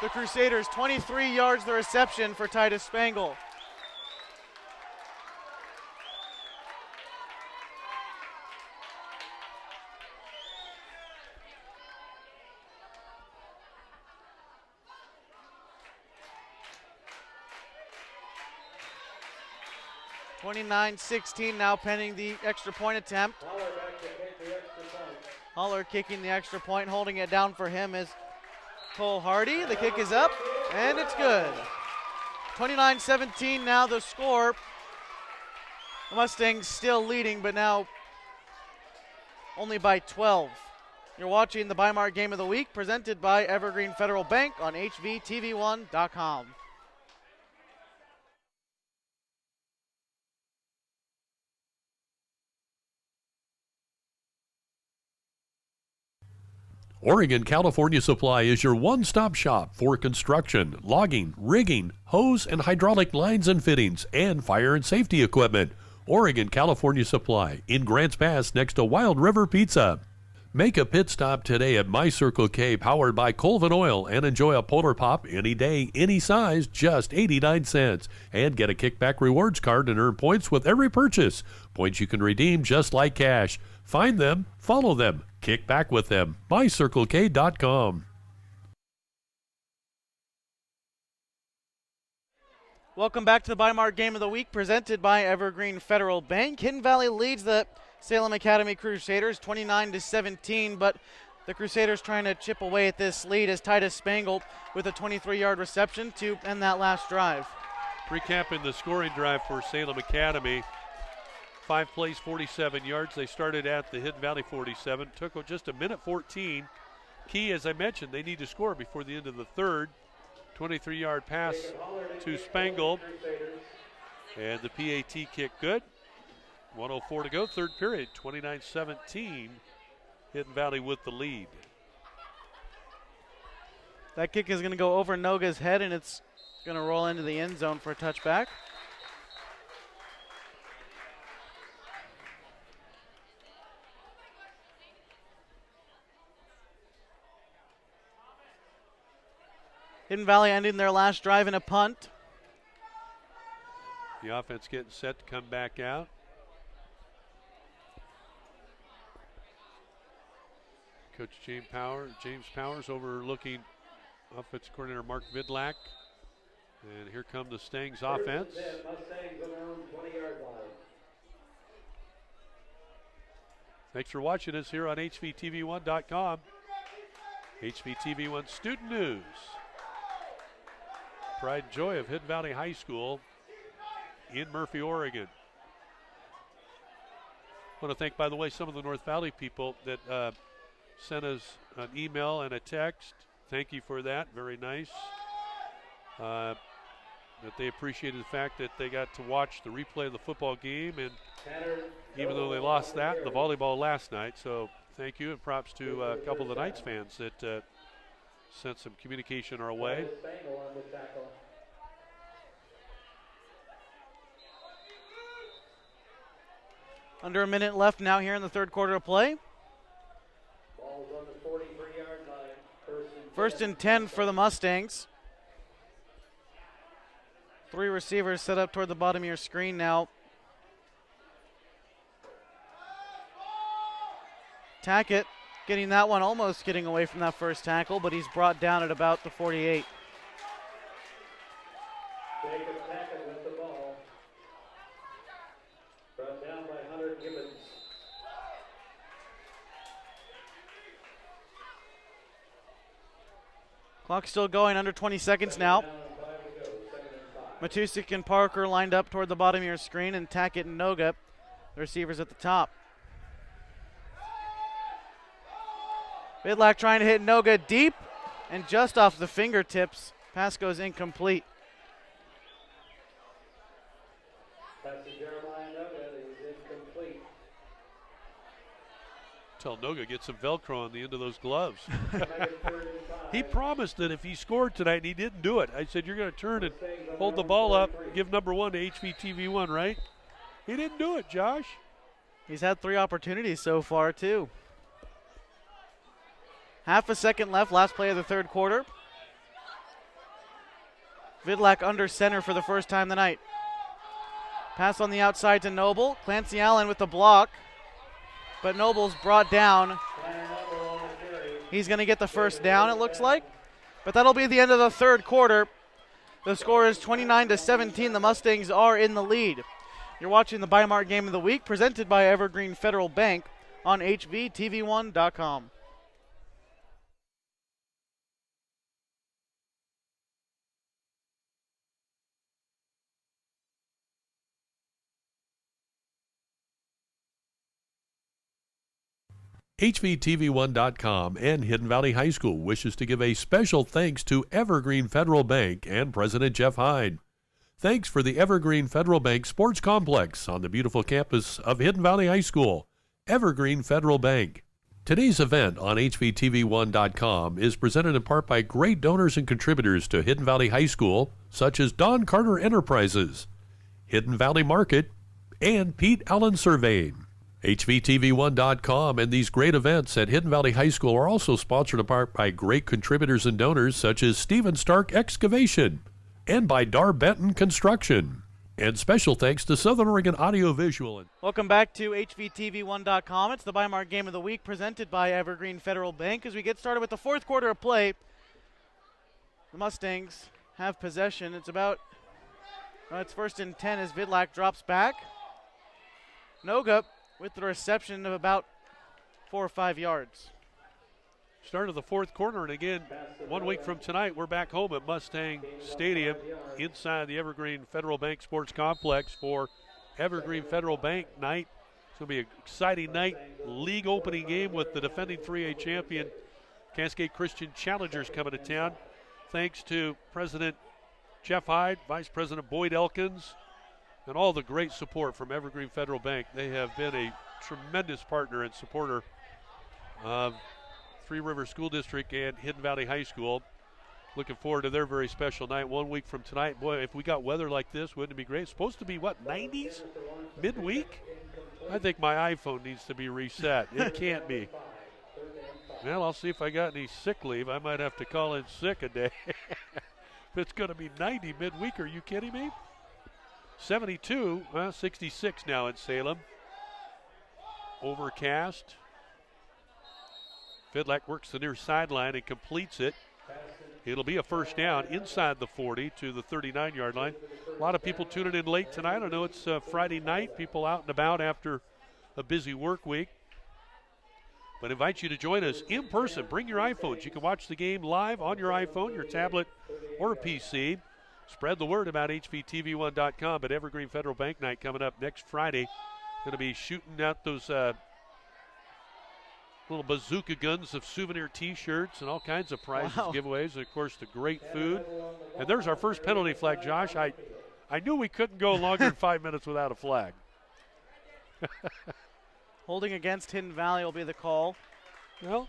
the Crusaders. 23 yards the reception for Titus Spangle. (29-16) now pending the extra point attempt. Holler back to kick the extra point. Holler kicking the extra point. Holding it down for him is Cole Hardy. The kick is up, and it's good. 29-17 now the score. The Mustangs still leading, but now only by 12. You're watching the Bimart Game of the Week, presented by Evergreen Federal Bank on HVTV1.com. Oregon California Supply is your one-stop shop for construction, logging, rigging, hose and hydraulic lines and fittings, and fire and safety equipment. Oregon California Supply in Grants Pass next to Wild River Pizza. Make a pit stop today at My Circle K, powered by Colvin Oil, and enjoy a Polar Pop any day, any size, just 89 cents. And get a kickback rewards card and earn points with every purchase. Points you can redeem just like cash. Find them, follow them, kick back with them. MyCircleK.com. Welcome back to the Bimart Game of the Week, presented by Evergreen Federal Bank. Hidden Valley leads the Salem Academy Crusaders 29-17, but the Crusaders trying to chip away at this lead as Titus Spangle with a 23-yard reception to end that last drive. Recapping the scoring drive for Salem Academy. 5 plays, 47 yards. They started at the Hidden Valley 47. Took just a minute 14. Key, as I mentioned, they need to score before the end of the third. 23-yard pass to Spangle. And the PAT kick good. 1:04 to go, third period. 29-17. Hidden Valley with the lead. That kick is going to go over Noga's head, and it's going to roll into the end zone for a touchback. Hidden Valley ending their last drive in a punt. The offense getting set to come back out. Coach James Powers overlooking offensive coordinator Mark Vidlac. And here come the Stangs offense. Mustangs on their own 20-yard line. Thanks for watching us here on HVTV1.com. HVTV1 Student News. Pride and joy of Hidden Valley High School in Murphy, Oregon. I want to thank, by the way, some of the North Valley people that sent us an email and a text. Thank you for that. Very nice. that they appreciated the fact that they got to watch the replay of the football game, and even though they lost that, the volleyball last night. So thank you, and props to a couple of the Knights fans that sent some communication our way. Under a minute left now here in the third quarter of play. Ball's on the 43-yard line. First and 10 for the Mustangs. 3 receivers set up toward the bottom of your screen now. Tackett getting that one, almost getting away from that first tackle, but he's brought down at about the 48. Jacob Tackett with the ball. Brought down by Hunter Gibbons. Clock still going, under 20 seconds now. Matusik and Parker lined up toward the bottom of your screen, and Tackett and Noga, the receivers at the top. Vidlak trying to hit Noga deep, and just off the fingertips. Pass goes incomplete. Pass to Jeremiah Noga is incomplete. Tell Noga get some Velcro on the end of those gloves. He promised that if he scored tonight, and he didn't do it. I said, you're going to turn and hold the ball up, give number 1 to HVTV1, right? He didn't do it, Josh. He's had 3 opportunities so far, too. Half a second left, last play of the third quarter. Vidlak under center for the first time tonight. Pass on the outside to Noble. Clancy Allen with the block, but Noble's brought down. He's going to get the first down, it looks like. But that'll be the end of the third quarter. The score is 29-17. The Mustangs are in the lead. You're watching the Bi-Mart Game of the Week, presented by Evergreen Federal Bank on HVTV1.com. HVTV1.com and Hidden Valley High School wishes to give a special thanks to Evergreen Federal Bank and President Jeff Hyde. Thanks for the Evergreen Federal Bank Sports Complex on the beautiful campus of Hidden Valley High School. Evergreen Federal Bank. Today's event on HVTV1.com is presented in part by great donors and contributors to Hidden Valley High School, such as Don Carter Enterprises, Hidden Valley Market, and Pete Allen Surveying. HVTV1.com and these great events at Hidden Valley High School are also sponsored in part by great contributors and donors such as Stephen Stark Excavation and by Dar Benton Construction. And special thanks to Southern Oregon Audio Visual. Welcome back to HVTV1.com. It's the Bi-Mart Game of the Week presented by Evergreen Federal Bank. As we get started with the fourth quarter of play, the Mustangs have possession. It's first and 10 as Vidlak drops back. Noga with the reception of about 4 or 5 yards. Start of the fourth quarter, and again, 1 week from tonight, we're back home at Mustang Stadium inside the Evergreen Federal Bank Sports Complex for Evergreen Federal Bank night. It's going to be an exciting night, league opening game with the defending 3A champion Cascade Christian Challengers coming to town. Thanks to President Jeff Hyde, Vice President Boyd Elkins, and all the great support from Evergreen Federal Bank. They have been a tremendous partner and supporter of Three Rivers School District and Hidden Valley High School. Looking forward to their very special night 1 week from tonight. Boy, if we got weather like this, wouldn't it be great? It's supposed to be, 90s midweek? I think my iPhone needs to be reset. It can't be. Well, I'll see if I got any sick leave. I might have to call in sick a day. If it's going to be 90 midweek, are you kidding me? 72, 66 now in Salem. Overcast. Vidlak works the near sideline and completes it. It'll be a first down inside the 40 to the 39-yard line. A lot of people tuning in late tonight. I know it's Friday night, people out and about after a busy work week. But invite you to join us in person. Bring your iPhones. You can watch the game live on your iPhone, your tablet, or a PC. Spread the word about HVTV1.com, but Evergreen Federal Bank night coming up next Friday. Going to be shooting out those little bazooka guns of souvenir T-shirts and all kinds of prizes, giveaways, and, of course, the great food. And there's our first penalty flag, Josh. I knew we couldn't go longer than 5 minutes without a flag. Holding against Hidden Valley will be the call. Well,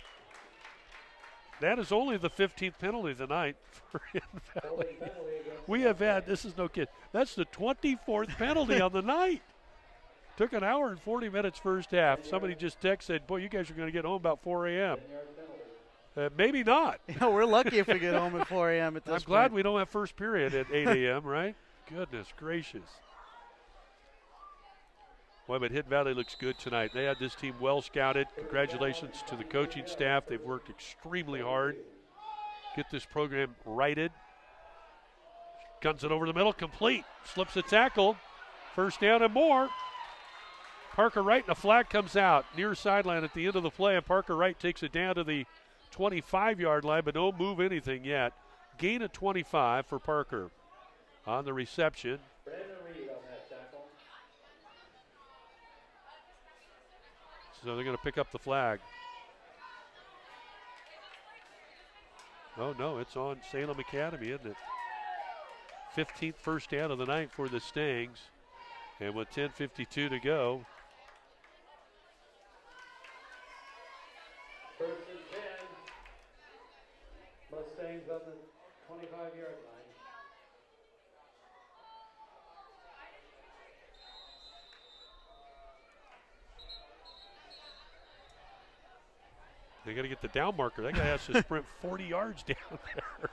that is only the 15th penalty tonight for Hidden Valley. We have had, this is no kid, that's the 24th penalty on the night. Took an hour and 40 minutes first half. Somebody just texted, boy, you guys are going to get home about 4 a.m. Maybe not. Yeah, we're lucky if we get home at 4 a.m. at this point. I'm glad we don't have first period at 8 a.m., right? Goodness gracious. Boy, but Hidden Valley looks good tonight. They had this team well scouted. Congratulations to the coaching staff. They've worked extremely hard. Get this program righted. Guns it over the middle, complete. Slips a tackle. First down and more. Parker Wright, and a flag comes out near sideline at the end of the play, and Parker Wright takes it down to the 25-yard line, but don't move anything yet. Gain of 25 for Parker on the reception. So they're going to pick up the flag. Oh, no, it's on Salem Academy, isn't it? 15th first down of the night for the Stangs. And with 10:52 to go. First and 10. Mustangs on the 25-yard line. They got to get the down marker. That guy has to sprint 40 yards down there.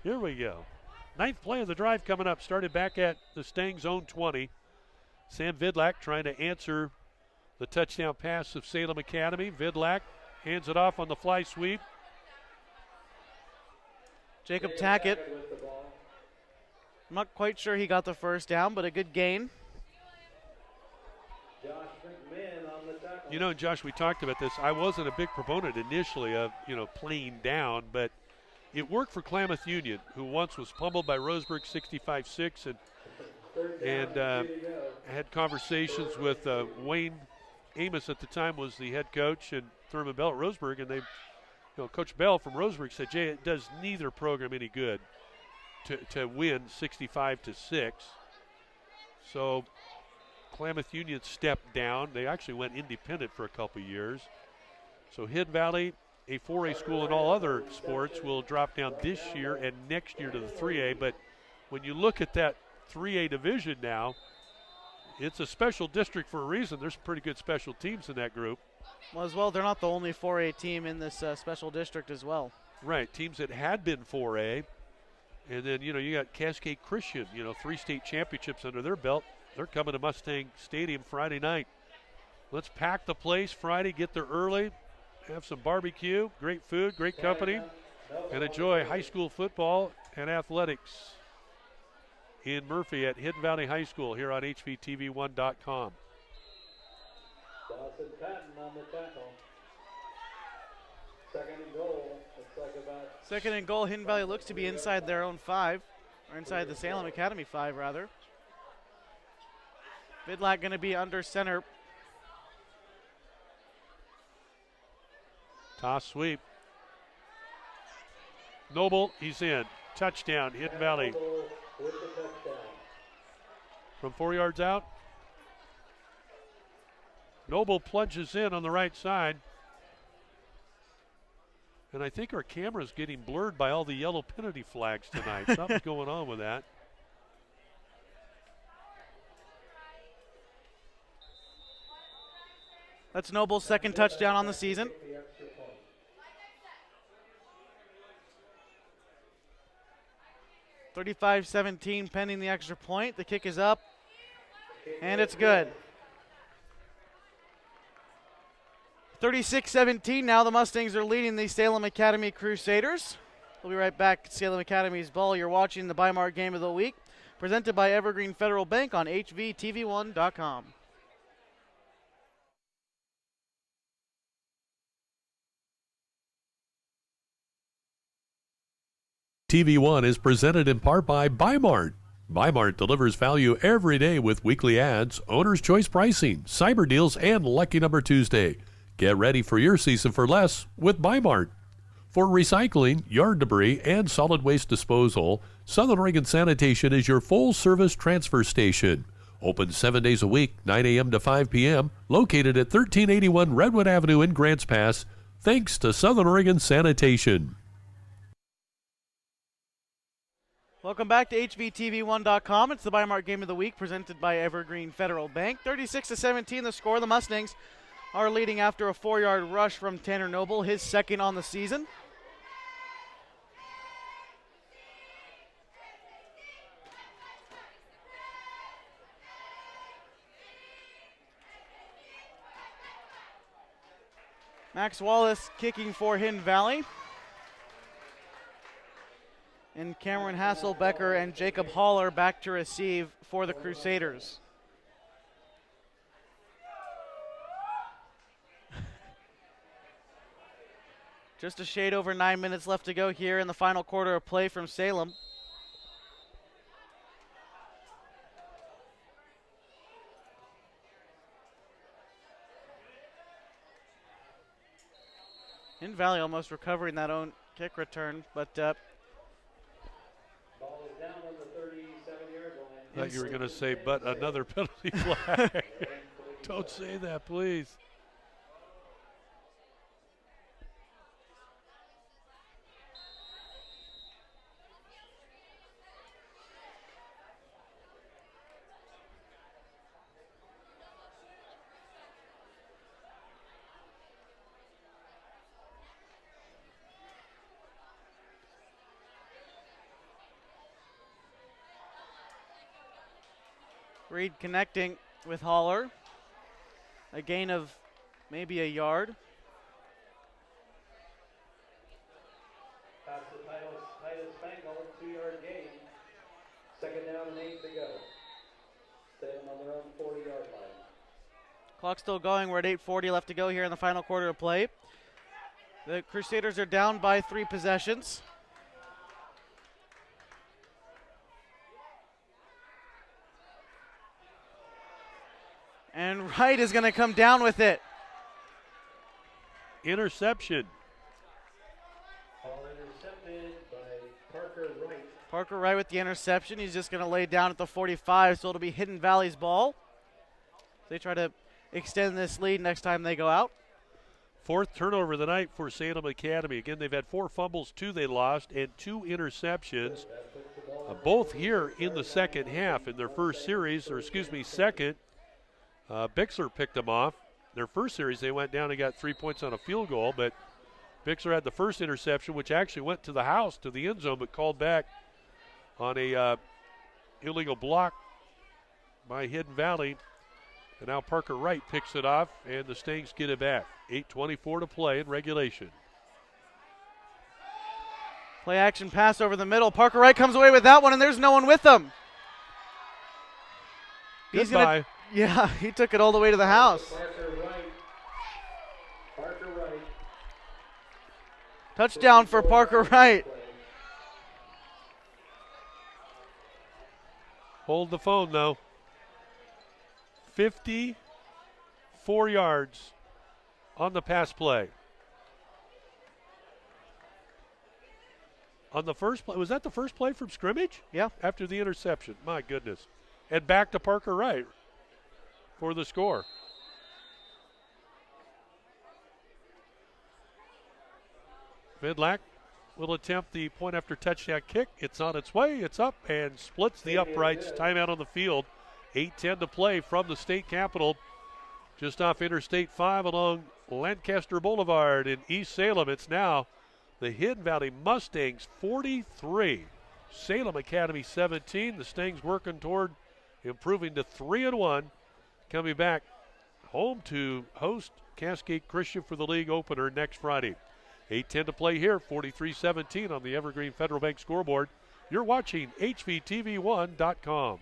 Here we go. Ninth play of the drive coming up. Started back at the Stangs' own 20. Sam Vidlak trying to answer the touchdown pass of Salem Academy. Vidlak hands it off on the fly sweep. Jacob Tackett. I'm not quite sure he got the first down, but a good gain. You know, Josh, we talked about this. I wasn't a big proponent initially of, playing down, but it worked for Klamath Union, who once was pummeled by Roseburg 65-6 and had conversations with Wayne Amos at the time was the head coach, and Thurman Bell at Roseburg, and they, Coach Bell from Roseburg said, Jay, it does neither program any good to win 65-6. So Klamath Union stepped down. They actually went independent for a couple years. So Hidden Valley, a 4A school in all other sports, will drop down this year and next year to the 3A. But when you look at that 3A division now, it's a special district for a reason. There's pretty good special teams in that group. Well, they're not the only 4A team in this special district as well. Right, teams that had been 4A. And then, you got Cascade Christian, 3 state championships under their belt. They're coming to Mustang Stadium Friday night. Let's pack the place Friday, get there early, have some barbecue, great food, great company, and enjoy high school football and athletics in Murphy at Hidden Valley High School here on HVTV1.com. Dawson Patton on the tackle. Second and goal. Looks like about. Second and goal. Hidden Valley looks to be inside their own 5, or inside the Salem Academy 5, rather. Vidlak going to be under center. Toss sweep. Noble, he's in. Touchdown, Hidden Valley. With the touchdown. From 4 yards out. Noble plunges in on the right side. And I think our camera's getting blurred by all the yellow penalty flags tonight. Something's going on with that. That's Noble's second touchdown on the season. 35-17 pending the extra point. The kick is up, and it's good. 36-17 now. The Mustangs are leading the Salem Academy Crusaders. We'll be right back at Salem Academy's ball. You're watching the Bimart Game of the Week, presented by Evergreen Federal Bank on HVTV1.com. TV1 is presented in part by Bimart. Bimart delivers value every day with weekly ads, owner's choice pricing, cyber deals, and Lucky Number Tuesday. Get ready for your season for less with Bi-Mart. For recycling, yard debris, and solid waste disposal, Southern Oregon Sanitation is your full-service transfer station. Open 7 days a week, 9 a.m. to 5 p.m., located at 1381 Redwood Avenue in Grants Pass, thanks to Southern Oregon Sanitation. Welcome back to HVTV1.com. It's the Bi-Mart Game of the Week presented by Evergreen Federal Bank. 36-17 the score. The Mustangs are leading after a 4-yard rush from Tanner Noble, his second on the season. Max Wallace kicking for Hidden Valley. And Cameron Hasselbecker and Jacob Haller back to receive for the Crusaders. Just a shade over 9 minutes left to go here in the final quarter of play from Salem. Hidden Valley almost recovering that own kick return, but Ball is down on the 37-yard line. I thought you were going to say, but another penalty flag. Don't say that, please. Reed connecting with Haller. A gain of maybe a yard. Pass to Titus Spangle, 2-yard gain. Second down and 8 to go. Salem on their own 40-yard line. Clock still going. We're at 8:40 left to go here in the final quarter of play. The Crusaders are down by 3 possessions. And Wright is going to come down with it. Interception. Ball intercepted by Parker Wright. Parker Wright with the interception. He's just going to lay down at the 45, so it'll be Hidden Valley's ball. They try to extend this lead next time they go out. 4th turnover of the night for Salem Academy. Again, they've had 4 fumbles, 2 they lost, and 2 interceptions. Both here in the second half. In their first series, second, Bixler picked them off. Their first series, they went down and got 3 points on a field goal, but Bixler had the first interception, which actually went to the house, to the end zone, but called back on a illegal block by Hidden Valley. And now Parker Wright picks it off, and the Stangs get it back. 8:24 to play in regulation. Play action pass over the middle. Parker Wright comes away with that one, and there's no one with him. Goodbye. Yeah, he took it all the way to the house. Parker Wright. Touchdown for Parker Wright. Hold the phone, though. 54 yards on the pass play. On the first play, was that the first play from scrimmage? Yeah. After the interception, my goodness. And back to Parker Wright for the score. Vidlac will attempt the point after touchdown kick. It's on its way. It's up and splits the uprights. Timeout on the field. 8:10 to play from the state capitol. Just off Interstate 5 along Lancaster Boulevard in East Salem. It's now the Hidden Valley Mustangs 43. Salem Academy 17. The Stangs working toward improving to 3-1. Coming back home to host Cascade Christian for the league opener next Friday. 8:10 to play here, 43-17 on the Evergreen Federal Bank scoreboard. You're watching HVTV1.com.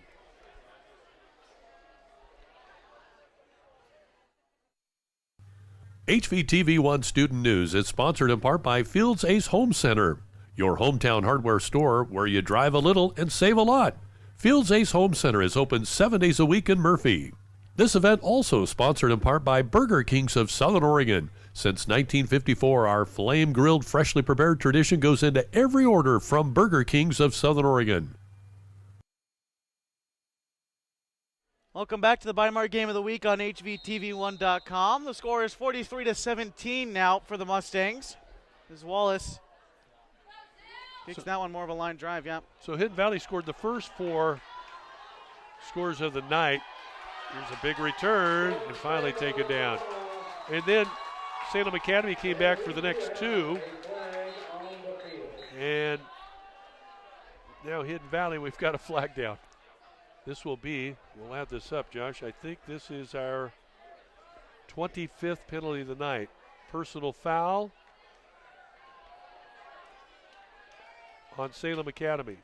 HVTV1 Student News is sponsored in part by Fields Ace Home Center, your hometown hardware store where you drive a little and save a lot. Fields Ace Home Center is open 7 days a week in Murphy. This event also sponsored in part by Burger Kings of Southern Oregon. Since 1954, our flame-grilled, freshly prepared tradition goes into every order from Burger Kings of Southern Oregon. Welcome back to the Bimart Game of the Week on HVTV1.com. The score is 43-17 now for the Mustangs. As Wallace kicks that one more of a line drive, yeah. So Hidden Valley scored the first 4 scores of the night. Here's a big return and finally take it down. And then Salem Academy came back for the next 2. And now Hidden Valley, we've got a flag down. This will be, we'll add this up, Josh. I think this is our 25th penalty of the night. Personal foul on Salem Academy.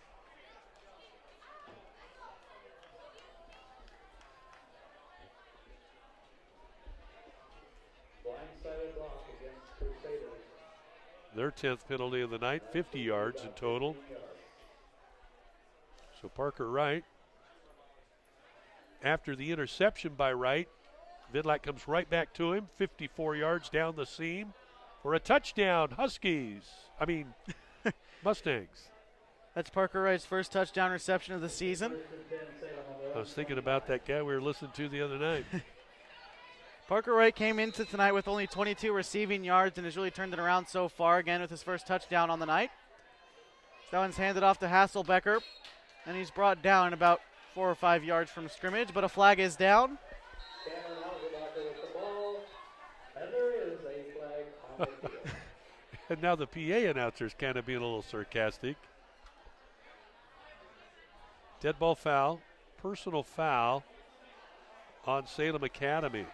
Blindside block against Crusaders. Their 10th penalty of the night, 50 yards in total. So Parker Wright, after the interception by Wright, Vidlac comes right back to him, 54 yards down the seam for a touchdown, Mustangs. That's Parker Wright's first touchdown reception of the season. I was thinking about that guy we were listening to the other night. Parker Wright came into tonight with only 22 receiving yards and has really turned it around so far, again with his first touchdown on the night. So that one's handed off to Hasselbecker, and he's brought down about 4 or 5 yards from scrimmage, but a flag is down. Cameron Hasselbecker with the ball, and there is a flag on the field. And now the PA announcer's kind of being a little sarcastic. Dead ball foul, personal foul on Salem Academy.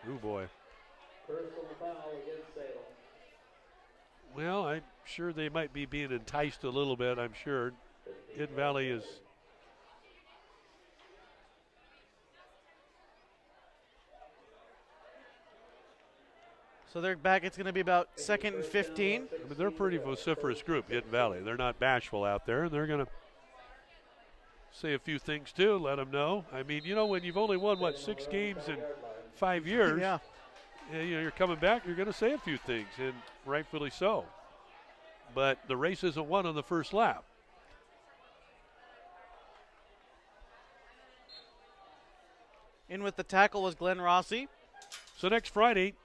Oh boy. Personal foul against Salem. Well, I'm sure they might be being enticed a little bit, I'm sure. Hidden Valley is So they're back. It's going to be about 2nd and 15. I mean, they're a pretty vociferous group, Hidden Valley. They're not bashful out there, and they're going to say a few things too, let them know. I mean, when you've only won, 6 games in 5 years, Yeah. You're coming back, you're going to say a few things, and rightfully so. But the race isn't won on the first lap. In with the tackle was Glenn Rossi. So next Friday,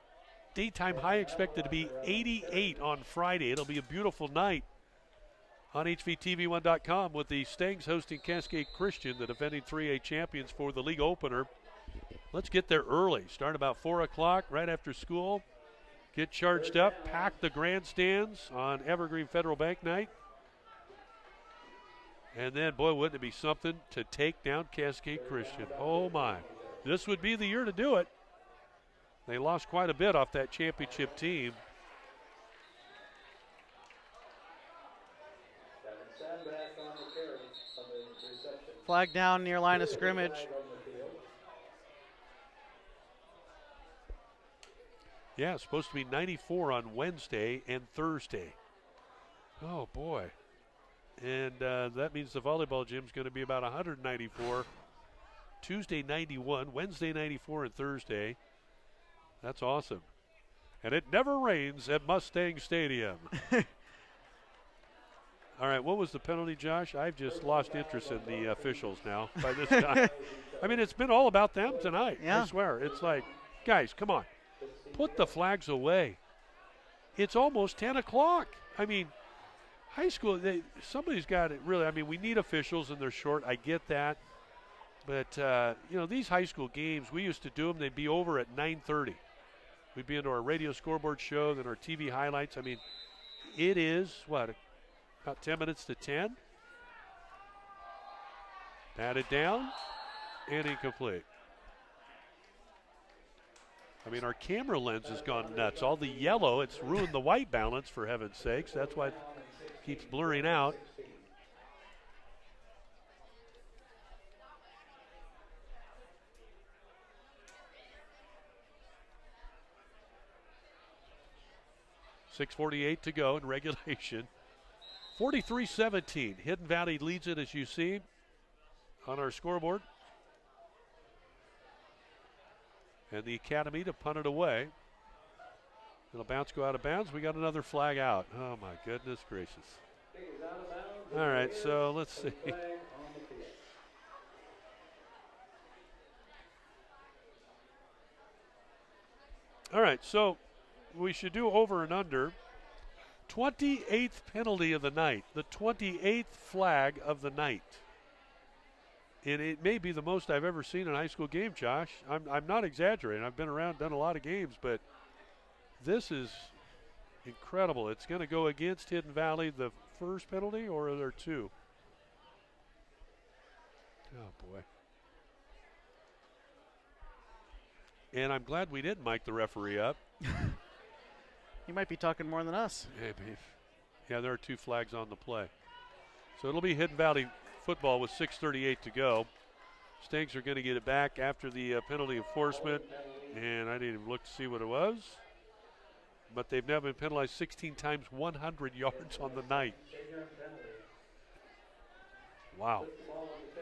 daytime high expected to be 88 on Friday. It'll be a beautiful night on HVTV1.com with the Stangs hosting Cascade Christian, the defending 3A champions for the league opener. Let's get there early. Start about 4 o'clock right after school. Get charged up, pack the grandstands on Evergreen Federal Bank night. And then, boy, wouldn't it be something to take down Cascade Christian. Oh, my. This would be the year to do it. They lost quite a bit off that championship team. Flag down near line of scrimmage. Yeah, it's supposed to be 94 on Wednesday and Thursday. Oh, boy. And that means the volleyball gym's going to be about 194. Tuesday, 91. Wednesday, 94, and Thursday. That's awesome. And it never rains at Mustang Stadium. All right, what was the penalty, Josh? I've just lost interest in the officials now by this time. I mean, it's been all about them tonight. Yeah. I swear. It's like, guys, come on. Put the flags away. It's almost 10 o'clock. I mean, high school, somebody's got it really. I mean, we need officials and they're short. I get that. But, these high school games, we used to do them. They'd be over at 9:30. We'd be into our radio scoreboard show, then our TV highlights. I mean, it is, about 10 minutes to 10. Batted down and incomplete. I mean, our camera lens has gone nuts. All the yellow, it's ruined the white balance, for heaven's sakes. That's why it keeps blurring out. .6:48 to go in regulation. 43-17. Hidden Valley leads it, as you see on our scoreboard. And the Academy to punt it away. It'll bounce, go out of bounds. We got another flag out. Oh, my goodness gracious. All right, so let's see. All right, so we should do over and under. 28th penalty of the night, the 28th flag of the night. And it may be the most I've ever seen in a high school game, Josh. I'm not exaggerating. I've been around, done a lot of games, but this is incredible. It's going to go against Hidden Valley, the first penalty, or are there two? Oh, boy. And I'm glad we didn't mic the referee up. You might be talking more than us. Maybe. Yeah, there are two flags on the play. So it'll be Hidden Valley football with 6:38 to go. Stangs are going to get it back after the penalty enforcement. And I didn't even look to see what it was. But they've now been penalized 16 times, 100 yards on the night. Wow.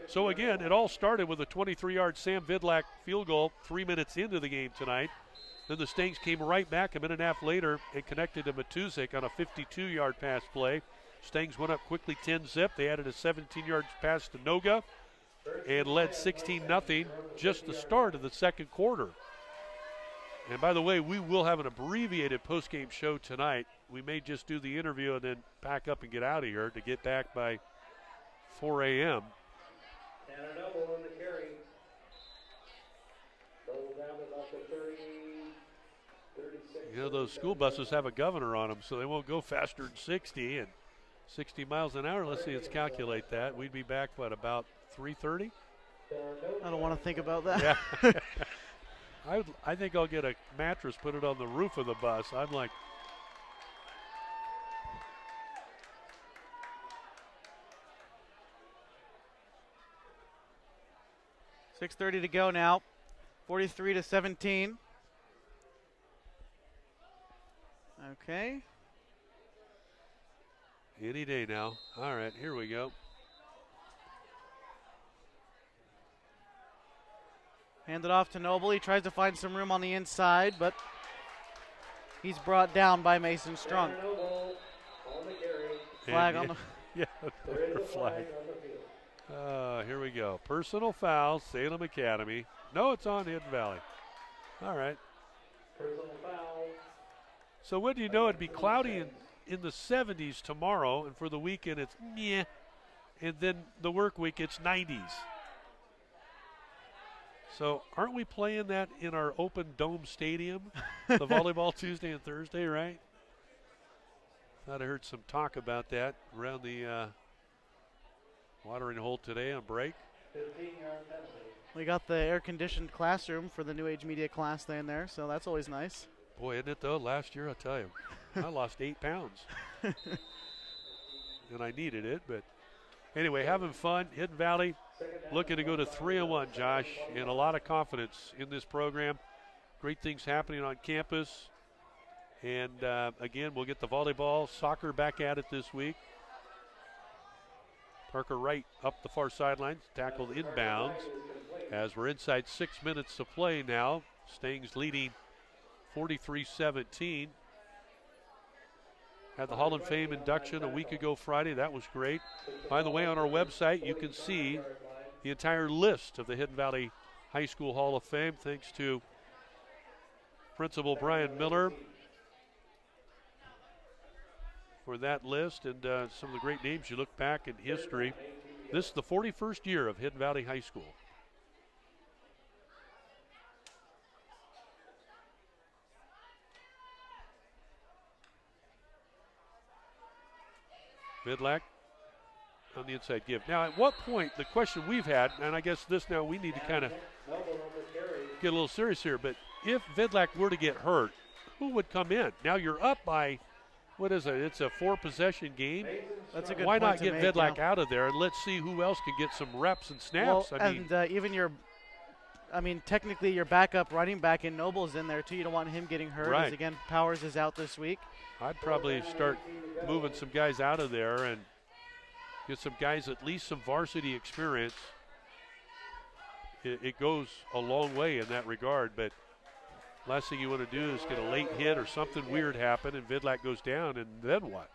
So again, it all started with a 23-yard Sam Vidlac field goal 3 minutes into the game tonight. Then the Stangs came right back a minute and a half later and connected to Matuzik on a 52-yard pass play. Stangs went up quickly 10-zip. They added a 17-yard pass to Noga and led 16-0 just the start of the second quarter. And by the way, we will have an abbreviated postgame show tonight. We may just do the interview and then pack up and get out of here to get back by 4 a.m. And a double on the carry. Double down to about the 30, 36. You know, those school buses have a governor on them, so they won't go faster than 60 and 60 miles an hour. Let's see, let's calculate that. We'd be back, what, about 3:30? I don't want to think about that. Yeah. I think I'll get a mattress, put it on the roof of the bus. I'm like, 6:30 to go now. 43-17. Okay. any day now. All right, here we go. Hand it off to Noble. He tries to find some room on the inside, but he's brought down by Mason Strunk. Flag on the yeah, another flag. Here we go. Personal foul, Salem Academy. No, it's on Hidden Valley. All right. Personal foul. So when do you know it'd be cloudy in the 70s tomorrow, and for the weekend it's meh, and then the work week it's 90s. So aren't we playing that in our open dome stadium, the volleyball Tuesday and Thursday, right? Thought I heard some talk about that around the watering hole today on break. 15-yard penalty. We got the air-conditioned classroom for the New Age Media class day in there, so that's always nice. Boy, isn't it though? Last year, I tell you, I lost 8 pounds. And I needed it, but anyway, having fun. Hidden Valley looking to go to 3-1, Josh, and a lot of confidence in this program. Great things happening on campus. And again, we'll get the volleyball, soccer back at it this week. Parker Wright up the far sidelines, tackled inbounds. As we're inside 6 minutes to play now, Stangs leading 43-17. Had the Hall of Fame induction a week ago Friday. That was great. By the way, on our website, you can see the entire list of the Hidden Valley High School Hall of Fame, thanks to Principal Brian Miller for that list and some of the great names you look back in history. This is the 41st year of Hidden Valley High School. Vidlac on the inside give. Now, at what point, the question we've had, and I guess this now we need to kind of get a little serious here, but if Vidlac were to get hurt, who would come in? Now you're up by, what is it? It's a 4-possession game. That's a good Why point not to get make, Vidlac yeah. out of there and let's see who else can get some reps and snaps? Well, I mean, and even technically your backup running back in Noble's in there too. You don't want him getting hurt. Right. As again, Powers is out this week. I'd probably start moving some guys out of there and get some guys at least some varsity experience. It goes a long way in that regard, but Last thing you want to do is get a late hit or something weird happen and Vidlak goes down, and then what?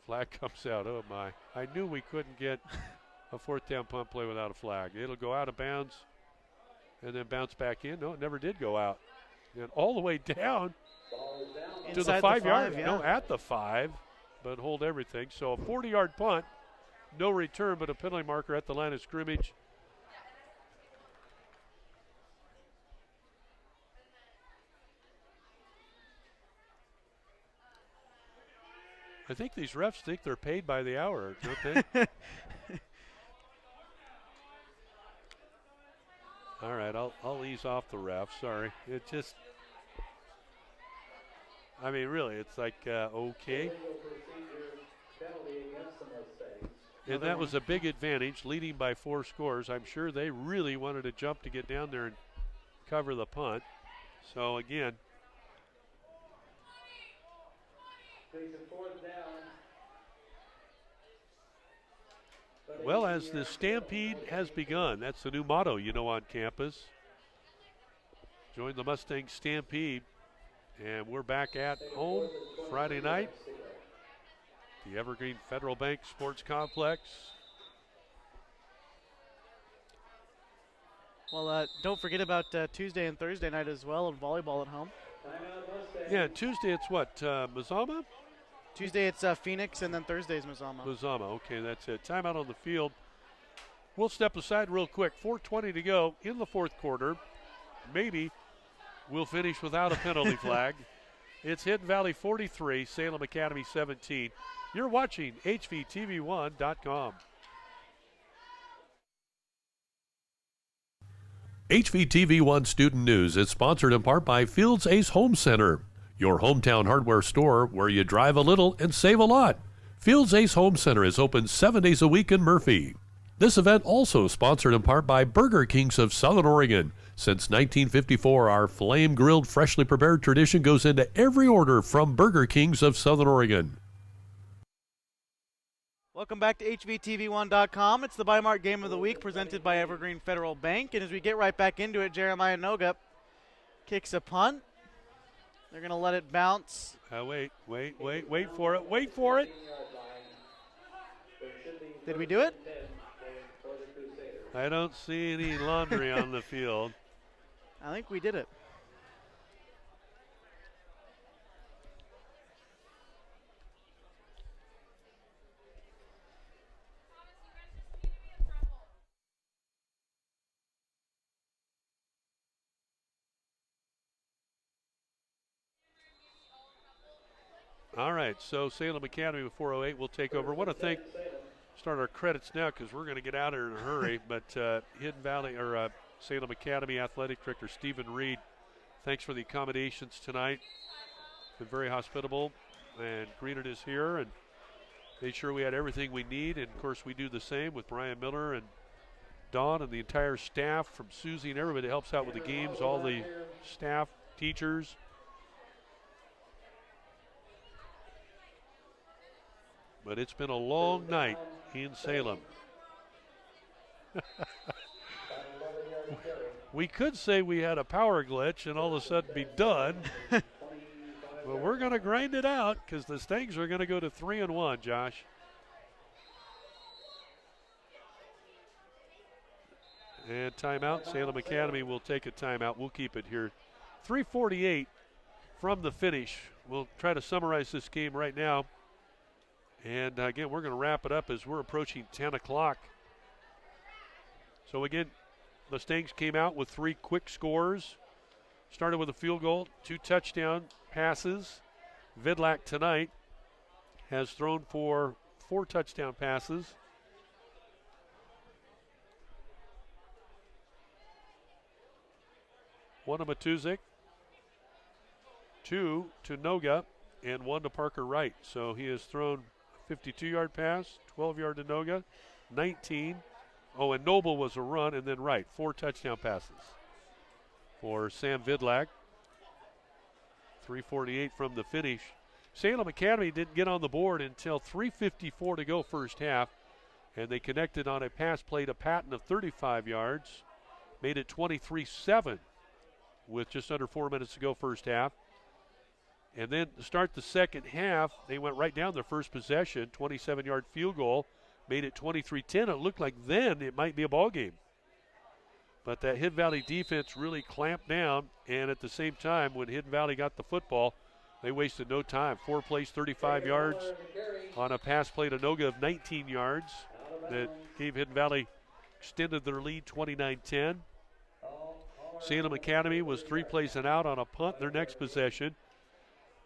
Flag comes out. Oh, my. I knew we couldn't get a fourth down punt play without a flag. It'll go out of bounds and then bounce back in. No, it never did go out. And all the way down to the 5 yard. Yeah. No, at the 5, but hold everything. So a 40-yard punt, no return, but a penalty marker at the line of scrimmage. I think these refs think they're paid by the hour, don't they? All right, I'll ease off the ref. Sorry. It just, I mean, really, it's like, okay. And that was a big advantage, leading by 4 scores. I'm sure they really wanted to jump to get down there and cover the punt. So, again, well, as the stampede has begun, that's the new motto, you know, on campus. Join the Mustang Stampede. And we're back at home Friday night. The Evergreen Federal Bank Sports Complex. Well, don't forget about Tuesday and Thursday night as well, and volleyball at home. Yeah, Tuesday it's what, Mazama? Tuesday it's Phoenix, and then Thursday's Mazama. Mazama, okay, that's it. Timeout on the field. We'll step aside real quick. 4:20 to go in the fourth quarter. Maybe we'll finish without a penalty flag. It's Hidden Valley 43, Salem Academy 17. You're watching HVTV1.com. HVTV1 Student News is sponsored in part by Fields Ace Home Center, your hometown hardware store where you drive a little and save a lot. Fields Ace Home Center is open 7 days a week in Murphy. This event also sponsored in part by Burger Kings of Southern Oregon. Since 1954, our flame-grilled, freshly prepared tradition goes into every order from Burger Kings of Southern Oregon. Welcome back to HVTV1.com. It's the Bimart Game of the Week presented by Evergreen Federal Bank. And as we get right back into it, Jeremiah Noga kicks a punt. They're going to let it bounce. Wait for it. Wait for it. Did we do it? I don't see any laundry on the field. I think we did it. All right, so Salem Academy with 4:08 will take over. Want to thank, start our credits now because we're going to get out of here in a hurry. But Hidden Valley or Salem Academy Athletic Director Stephen Reed, thanks for the accommodations tonight. Been very hospitable and greeted us here and made sure we had everything we need. And of course, we do the same with Brian Miller and Dawn and the entire staff, from Susie and everybody that helps out with the games, all the staff, teachers. But it's been a long night in Salem. We could say we had a power glitch and all of a sudden be done. But we're going to grind it out because the Stangs are going to go to 3-1, Josh. And timeout. Salem Academy will take a timeout. We'll keep it here. 3:48 from the finish. We'll try to summarize this game right now. And again, we're going to wrap it up as we're approaching 10 o'clock. So again, the Stangs came out with 3 quick scores. Started with a field goal, 2 touchdown passes. Vidlak tonight has thrown for 4 touchdown passes. One to Matuzik, 2 to Noga, and 1 to Parker Wright. So he has thrown 52-yard pass, 12-yard to Noga, 19. Oh, and Noble was a run, and then Wright, 4 touchdown passes for Sam Vidlak. 3:48 from the finish. Salem Academy didn't get on the board until 3:54 to go first half, and they connected on a pass play to Patton of 35 yards, made it 23-7. with just under 4 minutes to go first half. And then to start the second half, they went right down their first possession, 27-yard field goal, made it 23-10. It looked like then it might be a ball game. But that Hidden Valley defense really clamped down, and at the same time, when Hidden Valley got the football, they wasted no time. 4 plays, 35 yards on a pass play to Noga of 19 yards that gave Hidden Valley, extended their lead 29-10. Salem Academy was 3 plays and out on a punt their next possession,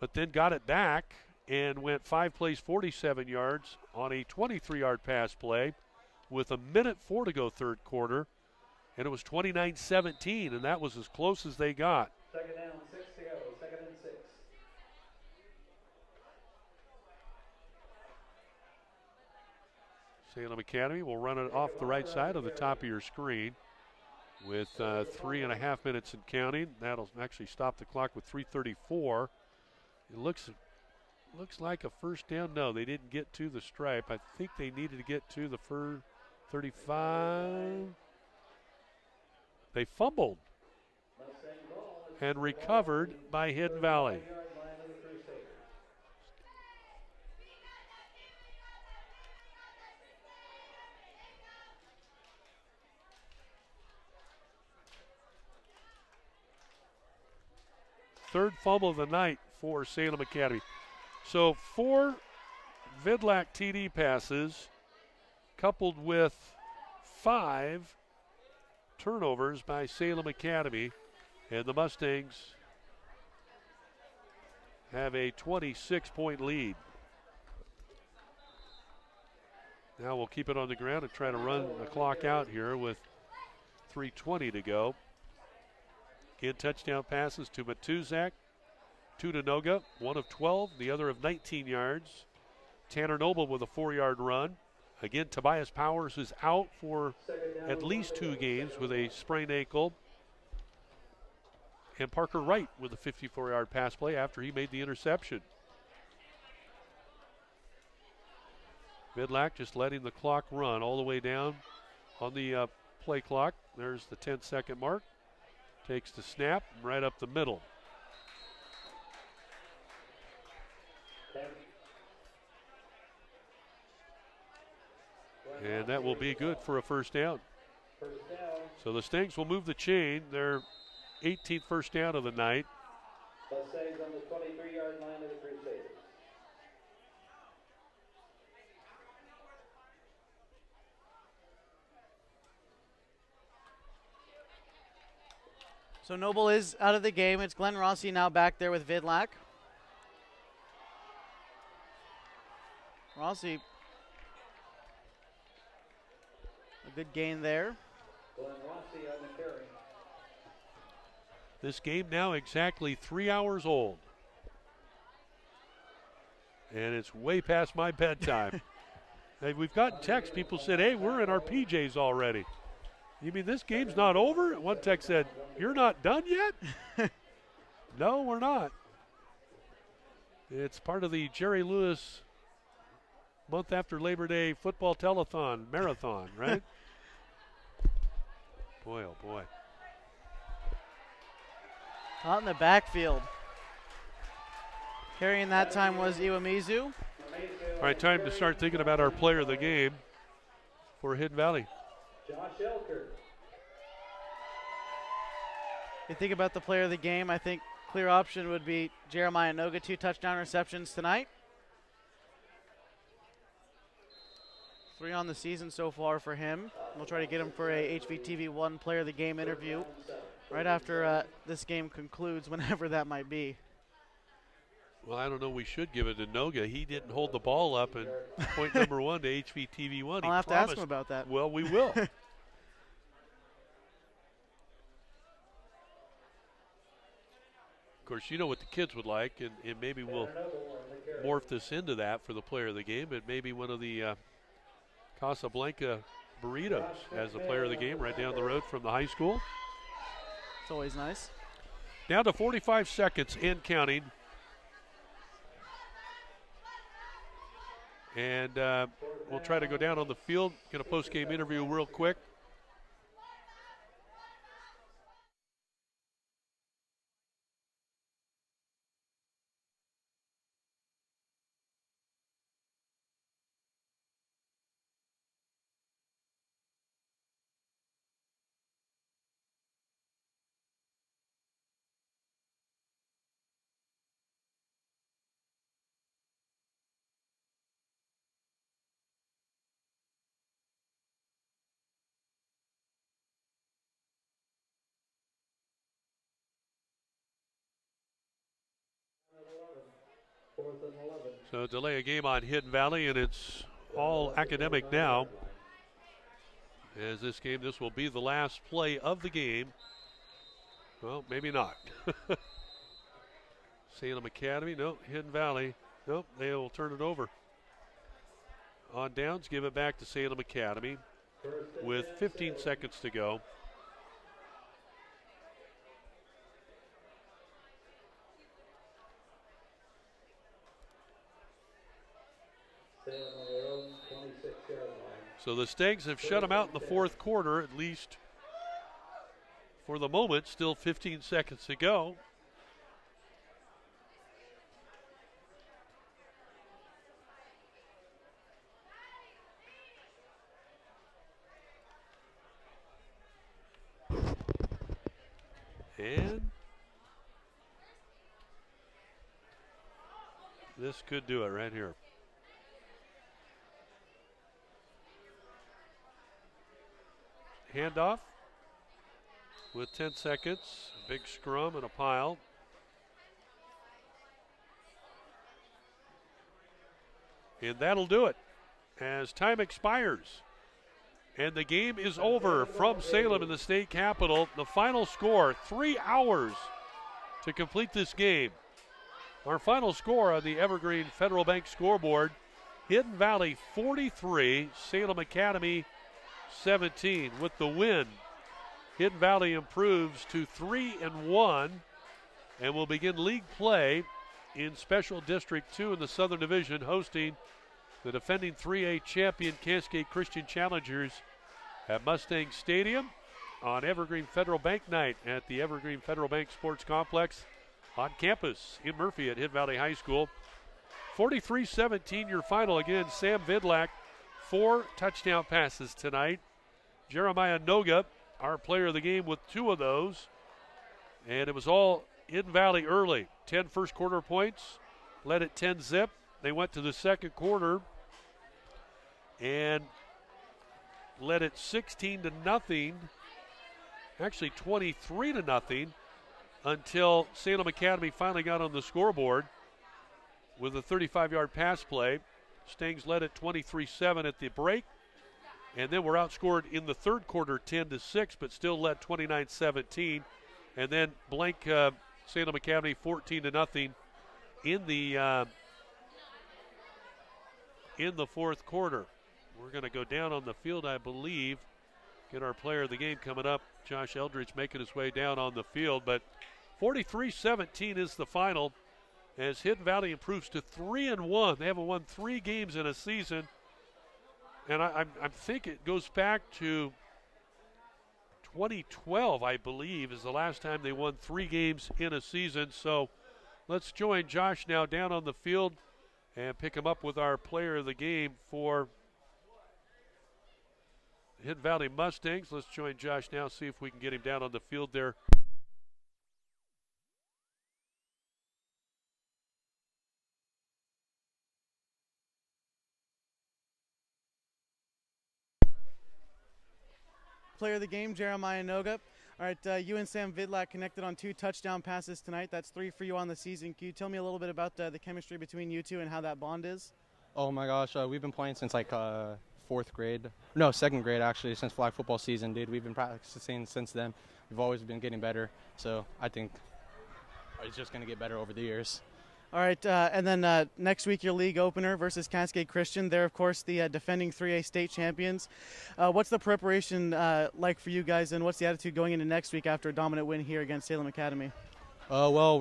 but then got it back and went 5 plays, 47 yards on a 23-yard pass play with 1:04 to go third quarter. And it was 29-17, and that was as close as they got. Second down, 6 to go. Second and 6. Salem Academy will run it off the right side of the top of your screen with 3.5 minutes and counting. That'll actually stop the clock with 3:34. It looks like a first down. No, they didn't get to the stripe. I think they needed to get to the 35. They fumbled and recovered by Hidden Valley. Third fumble of the night for Salem Academy. So 4 Vidlac TD passes coupled with 5 turnovers by Salem Academy, and the Mustangs have a 26-point lead. Now we'll keep it on the ground and try to run the clock out here with 3:20 to go. Again, touchdown passes to Matuzak, 2 to Noga, 1 of 12, the other of 19 yards. Tanner Noble with a 4-yard run. Again, Tobias Powers is out for at least 2 games with a sprained ankle. And Parker Wright with a 54-yard pass play after he made the interception. Vidlac just letting the clock run all the way down on the play clock. There's the 10-second mark. Takes the snap right up the middle. And that will be good for a first down. So the Stings will move the chain. Their 18th first down of the night. Mustangs on the 23-yard line of the Crusaders. So Noble is out of the game. It's Glenn Rossi now back there with Vidlac. Rossi, a good gain there. Glenn Rossi on the carry. This game now exactly 3 hours old. And it's way past my bedtime. Hey, we've gotten texts. People said, hey, we're in our PJs already. You mean this game's not over? One text said, you're not done yet? No, we're not. It's part of the Jerry Lewis month after Labor Day football telethon marathon, right? Boy, oh boy. Out in the backfield. Carrying that time was Iwamizu. All right, time to start thinking about our player of the game for Hidden Valley. Josh Elker. You think about the player of the game, I think clear option would be Jeremiah Noga, 2 touchdown receptions tonight. 3 on the season so far for him. We'll try to get him for a HVTV1 player of the game interview right after this game concludes, whenever that might be. Well, I don't know. We should give it to Noga. He didn't hold the ball up, and point number 1 to HVTV1. I'll have to ask him about that. Well, we will. Of course, you know what the kids would like, and maybe we'll morph this into that for the player of the game, but maybe one of the Casablanca burritos as the player of the game right down the road from the high school. It's always nice. Down to 45 seconds and counting. And we'll try to go down on the field, get a post-game interview real quick. 4th and 11. So delay a game on Hidden Valley, and it's all academic now. As this will be the last play of the game. Well, maybe not. Salem Academy, no. Hidden Valley, nope, they will turn it over. On downs, give it back to Salem Academy with 15 seconds to go. Salem on their own 26-yard line. So the Stangs have shut them out in the fourth quarter, at least for the moment. Still 15 seconds to go. And this could do it right here. Handoff with 10 seconds. A big scrum and a pile. And that'll do it as time expires. And the game is over from Salem in the state capitol. The final score, 3 hours to complete this game. Our final score on the Evergreen Federal Bank scoreboard, Hidden Valley 43, Salem Academy 17. With the win, Hidden Valley improves to 3-1 and will begin league play in Special District 2 in the Southern Division, hosting the defending 3A champion Cascade Christian Challengers at Mustang Stadium on Evergreen Federal Bank night at the Evergreen Federal Bank Sports Complex on campus in Murphy at Hidden Valley High School. 43-17 your final. Again, Sam Vidlac, 4 touchdown passes tonight. Jeremiah Noga, our player of the game, with 2 of those. And it was all Hidden Valley early. 10 first quarter points, led at 10-zip. They went to the second quarter and led it 16-0, actually 23-0, until Salem Academy finally got on the scoreboard with a 35-yard pass play. Stangs led at 23-7 at the break, and then were outscored in the third quarter 10-6, but still led 29-17, and then blank Salem Academy 14-0 in the fourth quarter. We're going to go down on the field, I believe, get our player of the game coming up. Josh Eldridge making his way down on the field, but 43-17 is the final as Hidden Valley improves to 3-1. They haven't won 3 games in a season, and I think it goes back to 2012, I believe, is the last time they won 3 games in a season. So let's join Josh now down on the field and pick him up with our player of the game for Hidden Valley Mustangs. Let's join Josh now, see if we can get him down on the field there. Player of the game, Jeremiah Noga. All right, you and Sam Vidlac connected on 2 touchdown passes tonight. That's 3 for you on the season. Can you tell me a little bit about the chemistry between you two and how that bond is? Oh my gosh, we've been playing since like 4th grade. No, 2nd grade actually, since flag football season, dude. We've been practicing since then. We've always been getting better. So I think it's just going to get better over the years. All right, and then next week your league opener versus Cascade Christian. They're, of course, the defending 3A state champions. What's the preparation like for you guys, and what's the attitude going into next week after a dominant win here against Salem Academy? Well,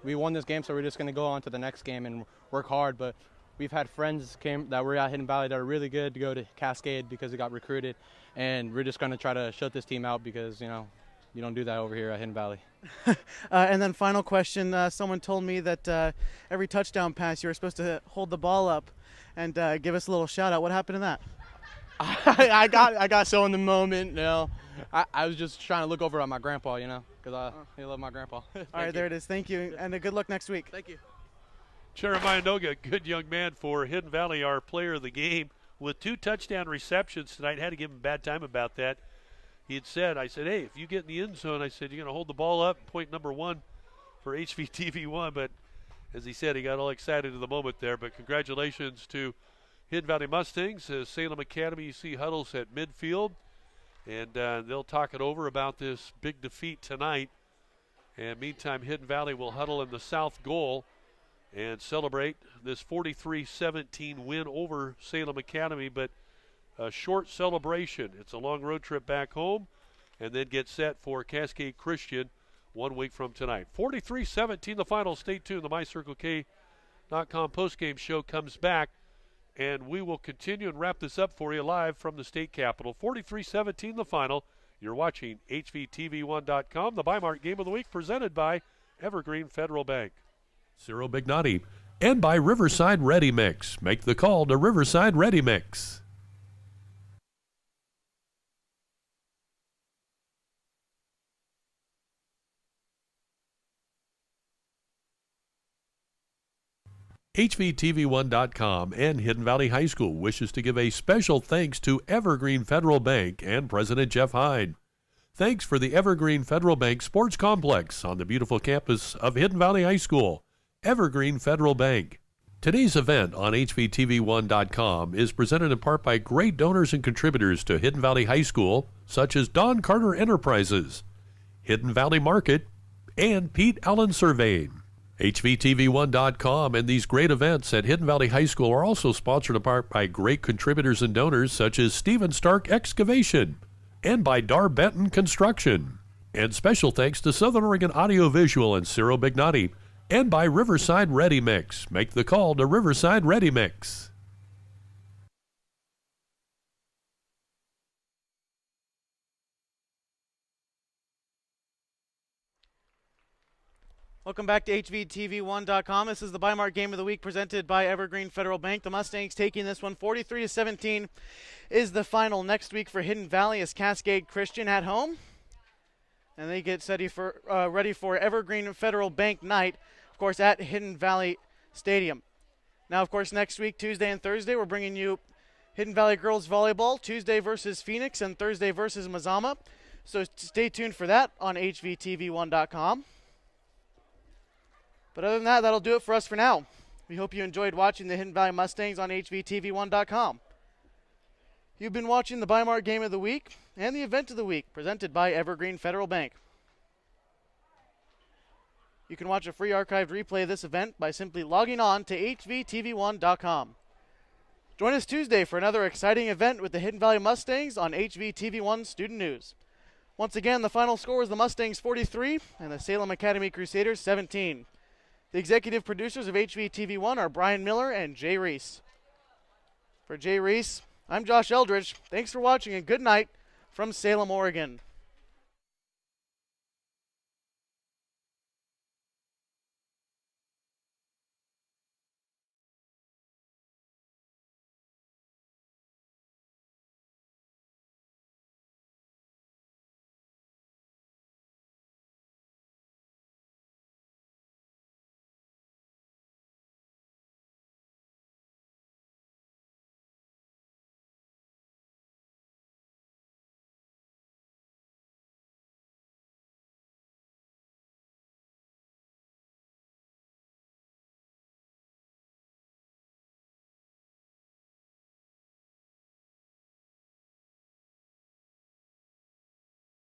we won this game, so we're just going to go on to the next game and work hard. But we've had friends that were at Hidden Valley that are really good to go to Cascade because they got recruited. And we're just going to try to shut this team out because, you know, you don't do that over here at Hidden Valley. And then final question, someone told me that every touchdown pass you were supposed to hold the ball up and give us a little shout out. What happened to that? I got so in the moment, you know. I was just trying to look over at my grandpa, you know, because I love my grandpa. All right, there it is. Thank you, and good luck next week. Thank you. Jeremiah Noga, good young man for Hidden Valley, our player of the game, with 2 touchdown receptions tonight. Had to give him a bad time about that. He had said, I said, hey, if you get in the end zone, I said, you're going to hold the ball up, point number 1 for HVTV1. But As he said, he got all excited in the moment there, but congratulations to Hidden Valley Mustangs. Salem Academy, you see Huddles at midfield, and they'll talk it over about this big defeat tonight. And meantime, Hidden Valley will huddle in the south goal and celebrate this 43-17 win over Salem Academy, but a short celebration. It's a long road trip back home, and then get set for Cascade Christian 1 week from tonight. 43-17 the final. Stay tuned. The MyCircleK.com postgame show comes back, and we will continue and wrap this up for you live from the state capitol. 43-17 the final. You're watching HVTV1.com, the Bi-Mart Game of the Week, presented by Evergreen Federal Bank. Cyril Bignotti, and by Riverside Ready Mix. Make the call to Riverside Ready Mix. HVTV1.com and Hidden Valley High School wishes to give a special thanks to Evergreen Federal Bank and President Jeff Hyde. Thanks for the Evergreen Federal Bank Sports Complex on the beautiful campus of Hidden Valley High School. Evergreen Federal Bank. Today's event on HVTV1.com is presented in part by great donors and contributors to Hidden Valley High School, such as Don Carter Enterprises, Hidden Valley Market, and Pete Allen Surveying. HVTV1.com and these great events at Hidden Valley High School are also sponsored in part by great contributors and donors such as Stephen Stark Excavation and by Dar Benton Construction. And special thanks to Southern Oregon Audio Visual and Cyril Bignotti, and by Riverside Ready Mix. Make the call to Riverside Ready Mix. Welcome back to HVTV1.com. This is the Bi-Mart Game of the Week presented by Evergreen Federal Bank. The Mustangs taking this one 43-17 is the final next week for Hidden Valley as Cascade Christian at home. And they get ready for Evergreen Federal Bank night, of course, at Hidden Valley Stadium. Now, of course, next week, Tuesday and Thursday, we're bringing you Hidden Valley Girls Volleyball, Tuesday versus Phoenix and Thursday versus Mazama. So stay tuned for that on HVTV1.com. But other than that, that'll do it for us for now. We hope you enjoyed watching the Hidden Valley Mustangs on HVTV1.com. You've been watching the Bi-Mart Game of the Week and the Event of the Week presented by Evergreen Federal Bank. You can watch a free archived replay of this event by simply logging on to HVTV1.com. Join us Tuesday for another exciting event with the Hidden Valley Mustangs on HVTV1 Student News. Once again, the final score is the Mustangs 43 and the Salem Academy Crusaders 17. The executive producers of HVTV1 are Brian Miller and Jay Reese. For Jay Reese, I'm Josh Eldridge. Thanks for watching and good night from Salem, Oregon.